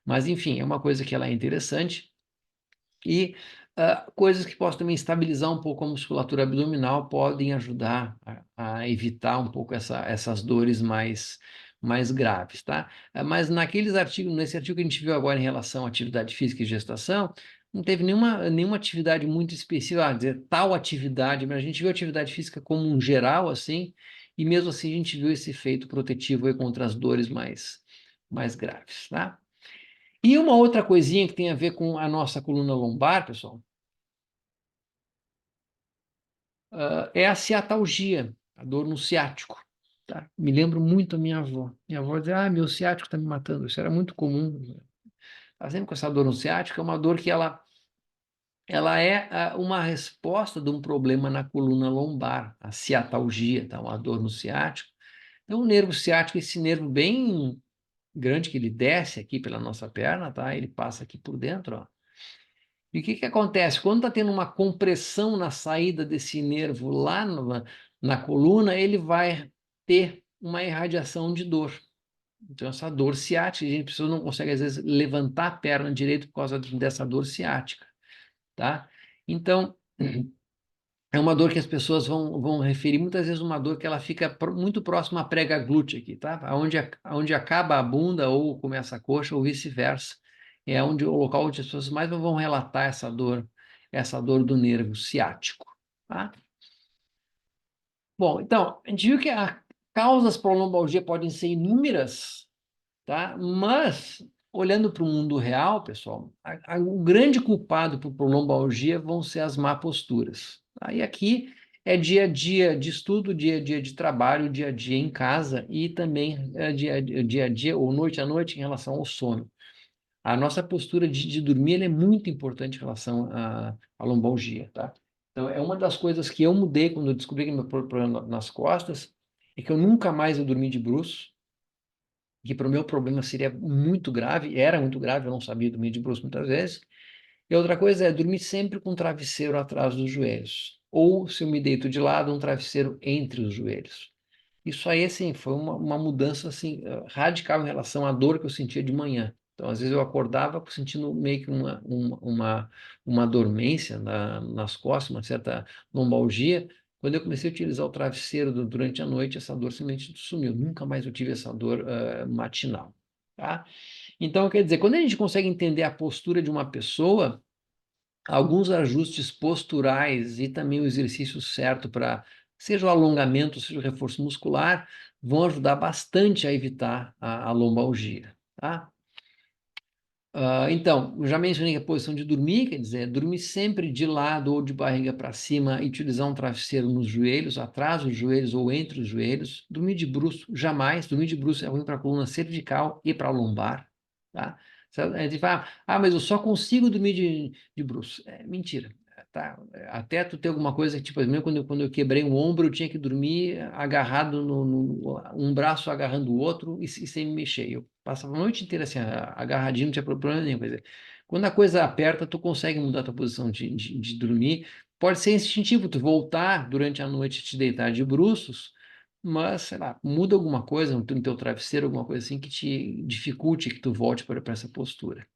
mas enfim, é uma coisa que ela é interessante. E coisas que possam também estabilizar um pouco a musculatura abdominal podem ajudar a evitar um pouco essas dores mais graves, tá? Mas nesse artigo que a gente viu agora em relação à atividade física e gestação, não teve nenhuma atividade muito específica, dizer tal atividade, mas a gente viu a atividade física como um geral, assim, e mesmo assim a gente viu esse efeito protetivo aí contra as dores mais graves, tá? E uma outra coisinha que tem a ver com a nossa coluna lombar, pessoal, é a ciatalgia, a dor no ciático. Tá? Me lembro muito da minha avó. Minha avó dizia, meu ciático está me matando. Isso era muito comum. Tá sempre com essa dor no ciático, é uma dor que ela é uma resposta de um problema na coluna lombar, a ciatalgia, tá? Uma dor no ciático. Então, o nervo ciático, esse nervo bem grande que ele desce aqui pela nossa perna, tá? Ele passa aqui por dentro, ó. E o que que acontece? Quando está tendo uma compressão na saída desse nervo lá na coluna, ele vai ter uma irradiação de dor. Então, essa dor ciática, a pessoa não consegue, às vezes, levantar a perna direito por causa dessa dor ciática, tá? Então, é uma dor que as pessoas vão referir, muitas vezes uma dor que ela fica muito próxima à prega glútea aqui, tá? Onde acaba a bunda ou começa a coxa ou vice-versa. É o local onde as pessoas mais vão relatar essa dor do nervo ciático, tá? Bom, então, a gente viu que as causas para a lombalgia podem ser inúmeras, tá? Mas, olhando para o mundo real, pessoal, o grande culpado por lombalgia vão ser as má posturas. Tá? E aqui é dia a dia de estudo, dia a dia de trabalho, dia a dia em casa e também dia a dia ou noite a noite em relação ao sono. A nossa postura de dormir ela é muito importante em relação à lombalgia, tá? Então, é uma das coisas que eu mudei quando eu descobri que meu problema nas costas é que eu nunca mais eu dormi de bruços, que para o meu problema seria muito grave, era muito grave, eu não sabia dormir de bruços muitas vezes. E outra coisa é dormir sempre com um travesseiro atrás dos joelhos. Ou, se eu me deito de lado, um travesseiro entre os joelhos. Isso aí, assim, foi uma mudança, assim, radical em relação à dor que eu sentia de manhã. Então, às vezes eu acordava sentindo meio que uma dormência nas costas, uma certa lombalgia, Quando eu comecei a utilizar o travesseiro durante a noite, essa dor simplesmente sumiu. Nunca mais eu tive essa dor matinal, tá? Então, quer dizer, quando a gente consegue entender a postura de uma pessoa, alguns ajustes posturais e também o exercício certo para, seja o alongamento, seja o reforço muscular, vão ajudar bastante a evitar a lombalgia, tá? Então, eu já mencionei a posição de dormir, quer dizer, dormir sempre de lado ou de barriga para cima e utilizar um travesseiro nos joelhos, atrás dos joelhos ou entre os joelhos. Dormir de bruço, jamais. Dormir de bruço é ruim para a coluna cervical e para a lombar, tá? A gente fala, mas eu só consigo dormir de bruço. É mentira, tá? Até tu ter alguma coisa, tipo, mesmo quando eu quebrei um ombro, eu tinha que dormir agarrado um braço agarrando o outro e sem me mexer. Eu passava a noite inteira assim, agarradinho, não tinha problema nenhum. Quer dizer, quando a coisa aperta, tu consegue mudar a tua posição de dormir. Pode ser instintivo, tu voltar durante a noite e te deitar de bruços, mas, sei lá, muda alguma coisa no teu travesseiro, alguma coisa assim que te dificulte que tu volte para essa postura.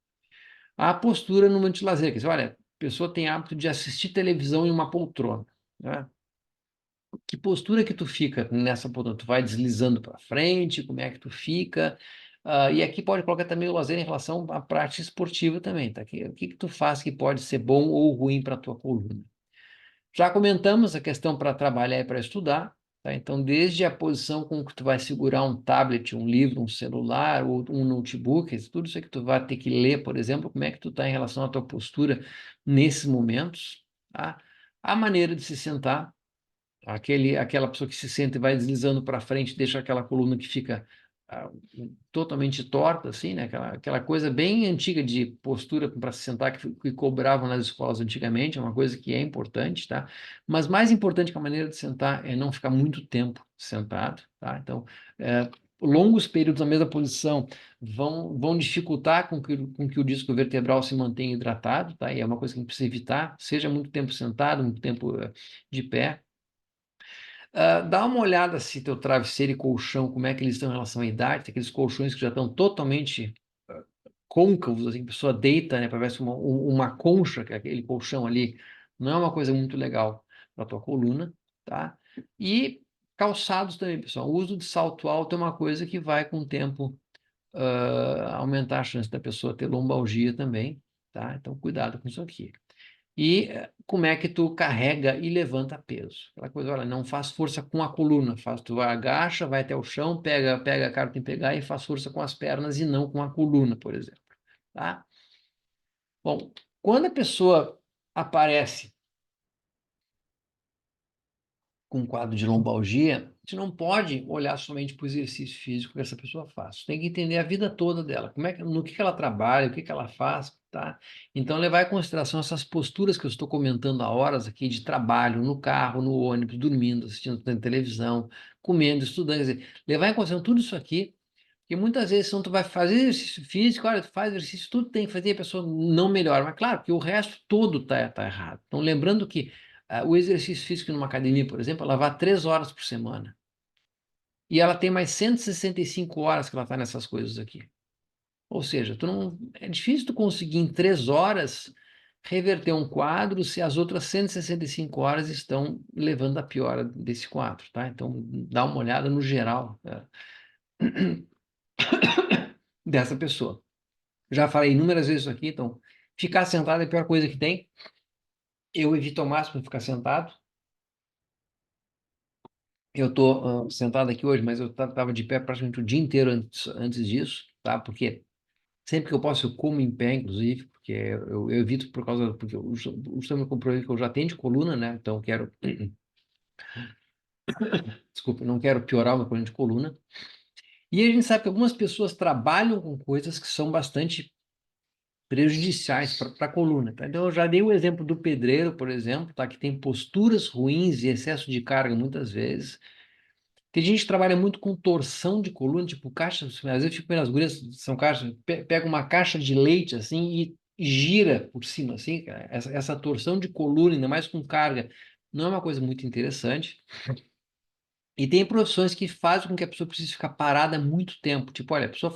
A postura no momento de lazer, quer dizer, olha, a pessoa tem hábito de assistir televisão em uma poltrona, né? Que postura que tu fica nessa poltrona? Tu vai deslizando para frente? Como é que tu fica? E aqui pode colocar também o lazer em relação à prática esportiva também, tá? O que que tu faz que pode ser bom ou ruim para a tua coluna? Já comentamos a questão para trabalhar e para estudar, tá? Então, desde a posição com que tu vai segurar um tablet, um livro, um celular ou um notebook, tudo isso que tu vai ter que ler, por exemplo, como é que tu está em relação à tua postura nesses momentos, tá? A maneira de se sentar, aquela pessoa que se senta e vai deslizando para frente, deixa aquela coluna que fica ah, totalmente torta, assim, né? Aquela coisa bem antiga de postura para se sentar que cobravam nas escolas antigamente, é uma coisa que é importante, tá? Mas mais importante que a maneira de sentar é não ficar muito tempo sentado, tá? Então, longos períodos na mesma posição vão dificultar com que o disco vertebral se mantenha hidratado, tá? E é uma coisa que a gente precisa evitar, seja muito tempo sentado, muito tempo de pé. Dá uma olhada se teu travesseiro e colchão, como é que eles estão em relação à idade, tem aqueles colchões que já estão totalmente côncavos, assim, a pessoa deita, né, parece uma concha, que é aquele colchão ali, não é uma coisa muito legal para tua coluna, tá? E calçados também, pessoal, o uso de salto alto é uma coisa que vai com o tempo aumentar a chance da pessoa ter lombalgia também, tá? Então cuidado com isso aqui. E como é que tu carrega e levanta peso? Aquela coisa, olha, não faz força com a coluna, tu agacha, vai até o chão, pega a cara que tem que pegar e faz força com as pernas e não com a coluna, por exemplo, tá? Bom, quando a pessoa aparece com um quadro de lombalgia, a gente não pode olhar somente para o exercício físico que essa pessoa faz. Tem que entender a vida toda dela, no que ela trabalha, o que ela faz, tá? Então, levar em consideração essas posturas que eu estou comentando há horas aqui de trabalho, no carro, no ônibus, dormindo, assistindo televisão, comendo, estudando, quer dizer, levar em consideração tudo isso aqui, porque muitas vezes, quando tu vai fazer exercício físico, olha, tu faz exercício, tudo tem que fazer, a pessoa não melhora. Mas claro que o resto todo tá errado. Então, lembrando que o exercício físico numa academia, por exemplo, ela vai 3 horas por semana. E ela tem mais 165 horas que ela está nessas coisas aqui. Ou seja, é difícil tu conseguir em 3 horas reverter um quadro se as outras 165 horas estão levando a piora desse quadro, tá? Então, dá uma olhada no geral, dessa pessoa. Já falei inúmeras vezes isso aqui, então, ficar sentado é a pior coisa que tem. Eu evito ao máximo ficar sentado. Eu estou sentado aqui hoje, mas eu estava de pé praticamente o dia inteiro antes disso, tá? Porque sempre que eu posso, eu como em pé, inclusive, porque eu evito porque o exame comprovou que eu já tenho de coluna, né? Então, eu quero, desculpa, eu não quero piorar o meu problema de coluna. E a gente sabe que algumas pessoas trabalham com coisas que são bastante prejudiciais para a coluna, tá? Então, eu já dei o exemplo do pedreiro, por exemplo, tá? Que tem posturas ruins e excesso de carga muitas vezes. Tem gente que trabalha muito com torção de coluna, tipo caixa, às vezes eu fico vendo as gurias, são caixas, pega uma caixa de leite assim e gira por cima, assim, cara. Essa torção de coluna, ainda mais com carga, não é uma coisa muito interessante. E tem profissões que fazem com que a pessoa precise ficar parada muito tempo. Tipo, olha, a pessoa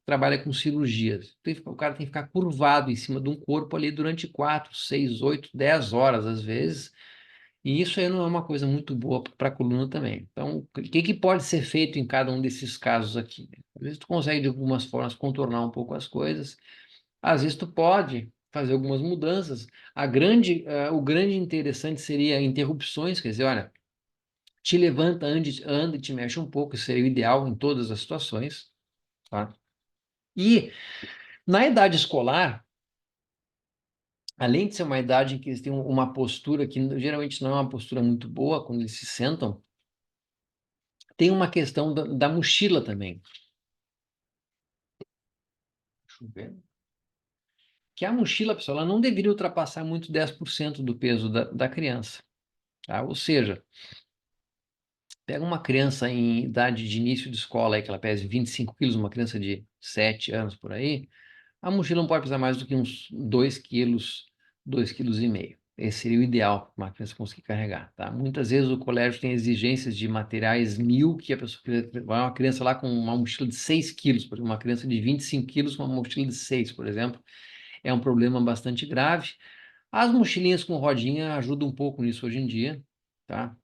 trabalha com cirurgias. O cara tem que ficar curvado em cima de um corpo ali durante 4, 6, 8, 10 horas, às vezes. E isso aí não é uma coisa muito boa para a coluna também. Então, o que pode ser feito em cada um desses casos aqui? Às vezes tu consegue, de algumas formas, contornar um pouco as coisas. Às vezes tu pode fazer algumas mudanças. O grande interessante seria interrupções, quer dizer, olha, te levanta, anda e te mexe um pouco, isso seria o ideal em todas as situações, tá? E na idade escolar, além de ser uma idade em que eles têm uma postura que geralmente não é uma postura muito boa quando eles se sentam, tem uma questão da mochila também. Deixa eu ver. Que a mochila, pessoal, ela não deveria ultrapassar muito 10% do peso da criança, tá? Ou seja, pega uma criança em idade de início de escola, aí, que ela pese 25 quilos, uma criança de 7 anos por aí, a mochila não pode pesar mais do que uns 2 quilos, 2,5 quilos. Esse seria o ideal para uma criança conseguir carregar, tá? Muitas vezes o colégio tem exigências de materiais 1.000, que a pessoa vai uma criança lá com uma mochila de 6 quilos, por exemplo, uma criança de 25 quilos com uma mochila de 6, por exemplo, é um problema bastante grave. As mochilinhas com rodinha ajudam um pouco nisso hoje em dia, tá?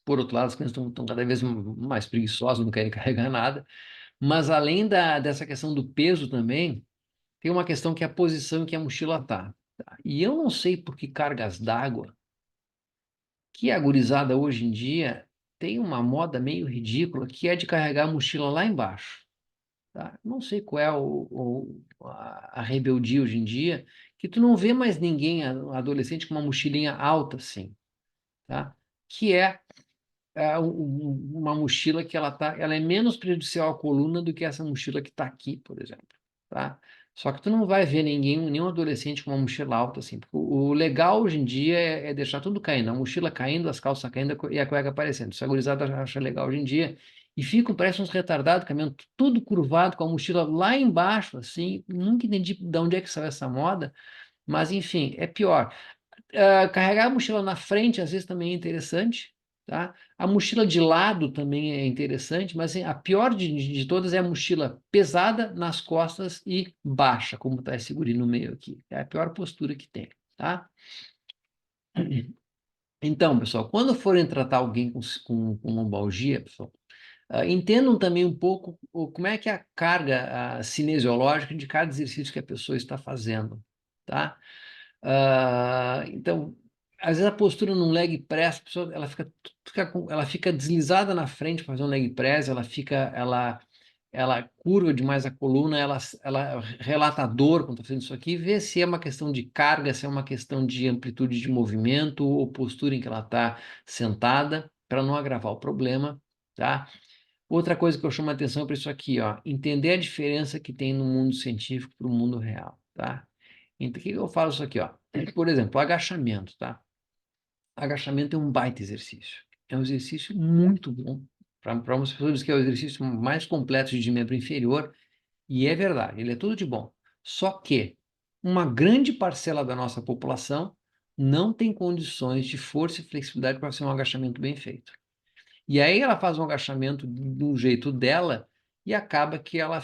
Por outro lado, as crianças estão cada vez mais preguiçosas, não querem carregar nada. Mas além dessa questão do peso também, tem uma questão que é a posição em que a mochila está. Tá? E eu não sei por que cargas d'água que a gurizada hoje em dia tem uma moda meio ridícula que é de carregar a mochila lá embaixo. Tá? Não sei qual é a rebeldia hoje em dia, que tu não vê mais ninguém adolescente com uma mochilinha alta assim, tá? Que uma mochila que ela é menos prejudicial à coluna do que essa mochila que está aqui, por exemplo, tá? Só que tu não vai ver nenhum adolescente com uma mochila alta assim. Porque o legal hoje em dia é deixar tudo caindo, a mochila caindo, as calças caindo e a cueca aparecendo. Isso a gurizada acha legal hoje em dia. E ficam, parece uns retardados, caminhando tudo curvado, com a mochila lá embaixo, assim. Nunca entendi de onde é que saiu essa moda, mas enfim, é pior. Carregar a mochila na frente, às vezes, também é interessante, tá? A mochila de lado também é interessante, mas assim, a pior de todas é a mochila pesada nas costas e baixa, como está esse guri no meio aqui. É a pior postura que tem, tá? Então, pessoal, quando forem tratar alguém com lombalgia, pessoal, entendam também um pouco como é que é a carga cinesiológica de cada exercício que a pessoa está fazendo, tá? Então, às vezes a postura num leg press, a pessoa, ela fica deslizada na frente para fazer um leg press, ela curva demais a coluna, ela relata dor quando está fazendo isso aqui, vê se é uma questão de carga, se é uma questão de amplitude de movimento ou postura em que ela está sentada, para não agravar o problema, tá? Outra coisa que eu chamo a atenção para isso aqui, ó, entender a diferença que tem no mundo científico para o mundo real, tá? Então, o que eu falo isso aqui, ó? Por exemplo, agachamento, tá? Agachamento é um baita exercício. É um exercício muito bom. Para algumas pessoas diz que é o exercício mais completo de membro inferior, e é verdade, ele é tudo de bom. Só que uma grande parcela da nossa população não tem condições de força e flexibilidade para fazer um agachamento bem feito. E aí ela faz um agachamento do jeito dela e acaba que ela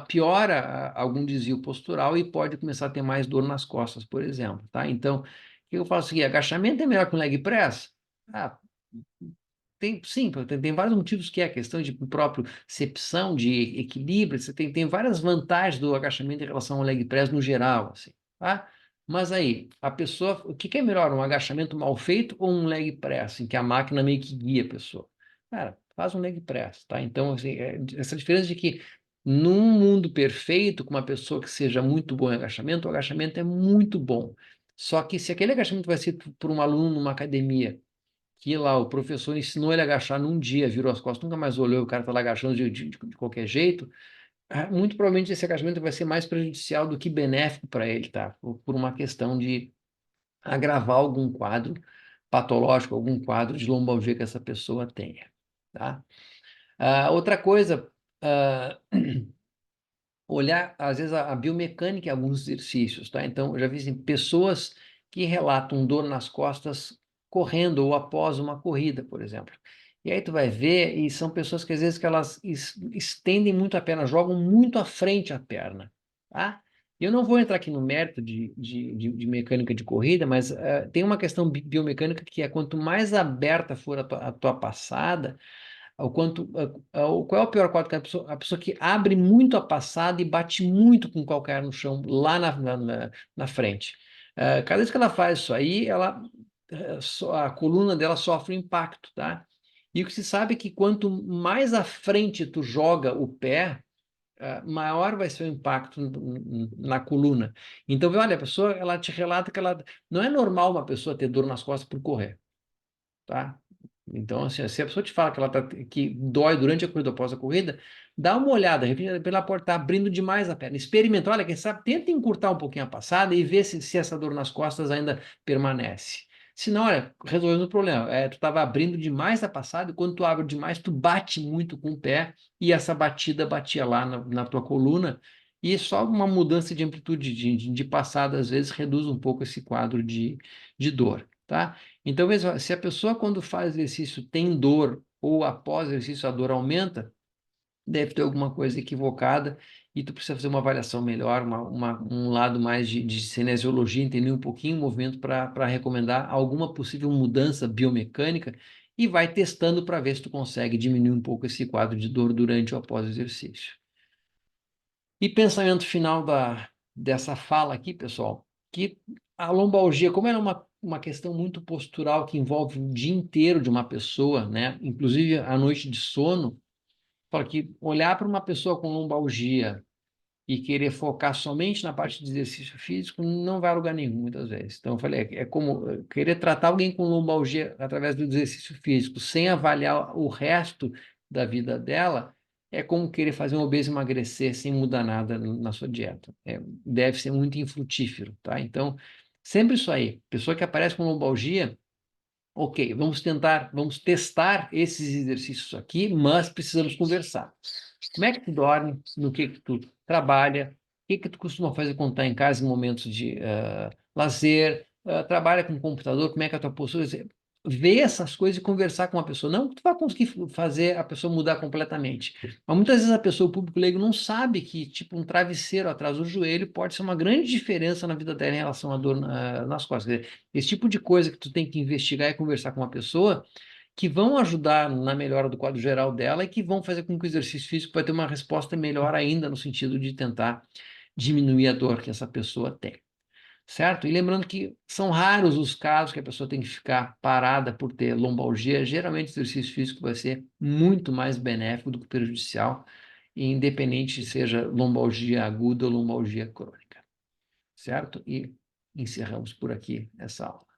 piora algum desvio postural e pode começar a ter mais dor nas costas, por exemplo, tá? Então, o que eu faço aqui? Agachamento é melhor que um leg press? Ah, sim, tem vários motivos que é a questão de próprio cepção, de equilíbrio, você tem várias vantagens do agachamento em relação ao leg press no geral, assim, tá? Mas aí, a pessoa, o que é melhor, um agachamento mal feito ou um leg press, em que a máquina meio que guia a pessoa? Cara, faz um leg press, tá? Então, assim, essa diferença de que num mundo perfeito, com uma pessoa que seja muito boa em agachamento, o agachamento é muito bom. Só que se aquele agachamento vai ser por um aluno numa academia, que lá o professor ensinou ele a agachar num dia, virou as costas, nunca mais olhou, o cara tá lá agachando de qualquer jeito, muito provavelmente esse agachamento vai ser mais prejudicial do que benéfico para ele, tá? Por uma questão de agravar algum quadro patológico, algum quadro de lombalgia que essa pessoa tenha, tá? Outra coisa, ah, olhar, às vezes, a biomecânica em alguns exercícios, tá? Então, eu já vi assim, pessoas que relatam dor nas costas correndo ou após uma corrida, por exemplo. E aí tu vai ver, e são pessoas que às vezes que elas estendem muito a perna, jogam muito à frente a perna, tá? Eu não vou entrar aqui no mérito de mecânica de corrida, mas tem uma questão biomecânica que é quanto mais aberta for a tua passada, o quanto, qual é o pior quadro? Que a pessoa que abre muito a passada e bate muito com o calcanhar no chão lá na frente. Cada vez que ela faz isso aí, a coluna dela sofre um impacto, tá? E o que se sabe é que quanto mais à frente tu joga o pé, maior vai ser o impacto na coluna. Então, olha, a pessoa, ela te relata que ela não é normal uma pessoa ter dor nas costas por correr, tá? Então, assim, se a pessoa te fala que ela que dói durante a corrida, após a corrida, dá uma olhada, de repente ela pode estar abrindo demais a perna. Experimenta, olha, quem sabe, tenta encurtar um pouquinho a passada e ver se essa dor nas costas ainda permanece. Se não, olha, resolvemos o problema. Tu estava abrindo demais a passada e quando tu abre demais, tu bate muito com o pé e essa batida batia lá na tua coluna e só uma mudança de amplitude de passada, às vezes, reduz um pouco esse quadro de dor, tá? Então, veja, se a pessoa quando faz exercício tem dor ou após o exercício a dor aumenta, deve ter alguma coisa equivocada e tu precisa fazer uma avaliação melhor, um lado mais de cinesiologia, entender um pouquinho o movimento para recomendar alguma possível mudança biomecânica e vai testando para ver se tu consegue diminuir um pouco esse quadro de dor durante ou após o exercício. E pensamento final dessa fala aqui, pessoal, que a lombalgia, como ela é uma questão muito postural que envolve o dia inteiro de uma pessoa, né? Inclusive a noite de sono, fala que olhar para uma pessoa com lombalgia e querer focar somente na parte de exercício físico não vai a lugar nenhum, muitas vezes. Então, eu falei, é como querer tratar alguém com lombalgia através do exercício físico, sem avaliar o resto da vida dela, é como querer fazer um obeso emagrecer sem mudar nada na sua dieta. Deve ser muito infrutífero, tá? Então, sempre isso aí. Pessoa que aparece com lombalgia, ok, vamos testar esses exercícios aqui, mas precisamos conversar. Como é que tu dorme? No que tu trabalha? O que tu costuma fazer quando está em casa em momentos de lazer? Trabalha com computador? Como é que é a tua postura? Ver essas coisas e conversar com uma pessoa. Não que tu vai conseguir fazer a pessoa mudar completamente. Mas muitas vezes a pessoa, o público leigo, não sabe que, tipo, um travesseiro atrás do joelho pode ser uma grande diferença na vida dela em relação à dor nas costas. Quer dizer, esse tipo de coisa que tu tem que investigar e conversar com uma pessoa que vão ajudar na melhora do quadro geral dela e que vão fazer com que o exercício físico vai ter uma resposta melhor ainda no sentido de tentar diminuir a dor que essa pessoa tem, certo? E lembrando que são raros os casos que a pessoa tem que ficar parada por ter lombalgia, geralmente o exercício físico vai ser muito mais benéfico do que prejudicial, independente seja lombalgia aguda ou lombalgia crônica, certo? E encerramos por aqui essa aula.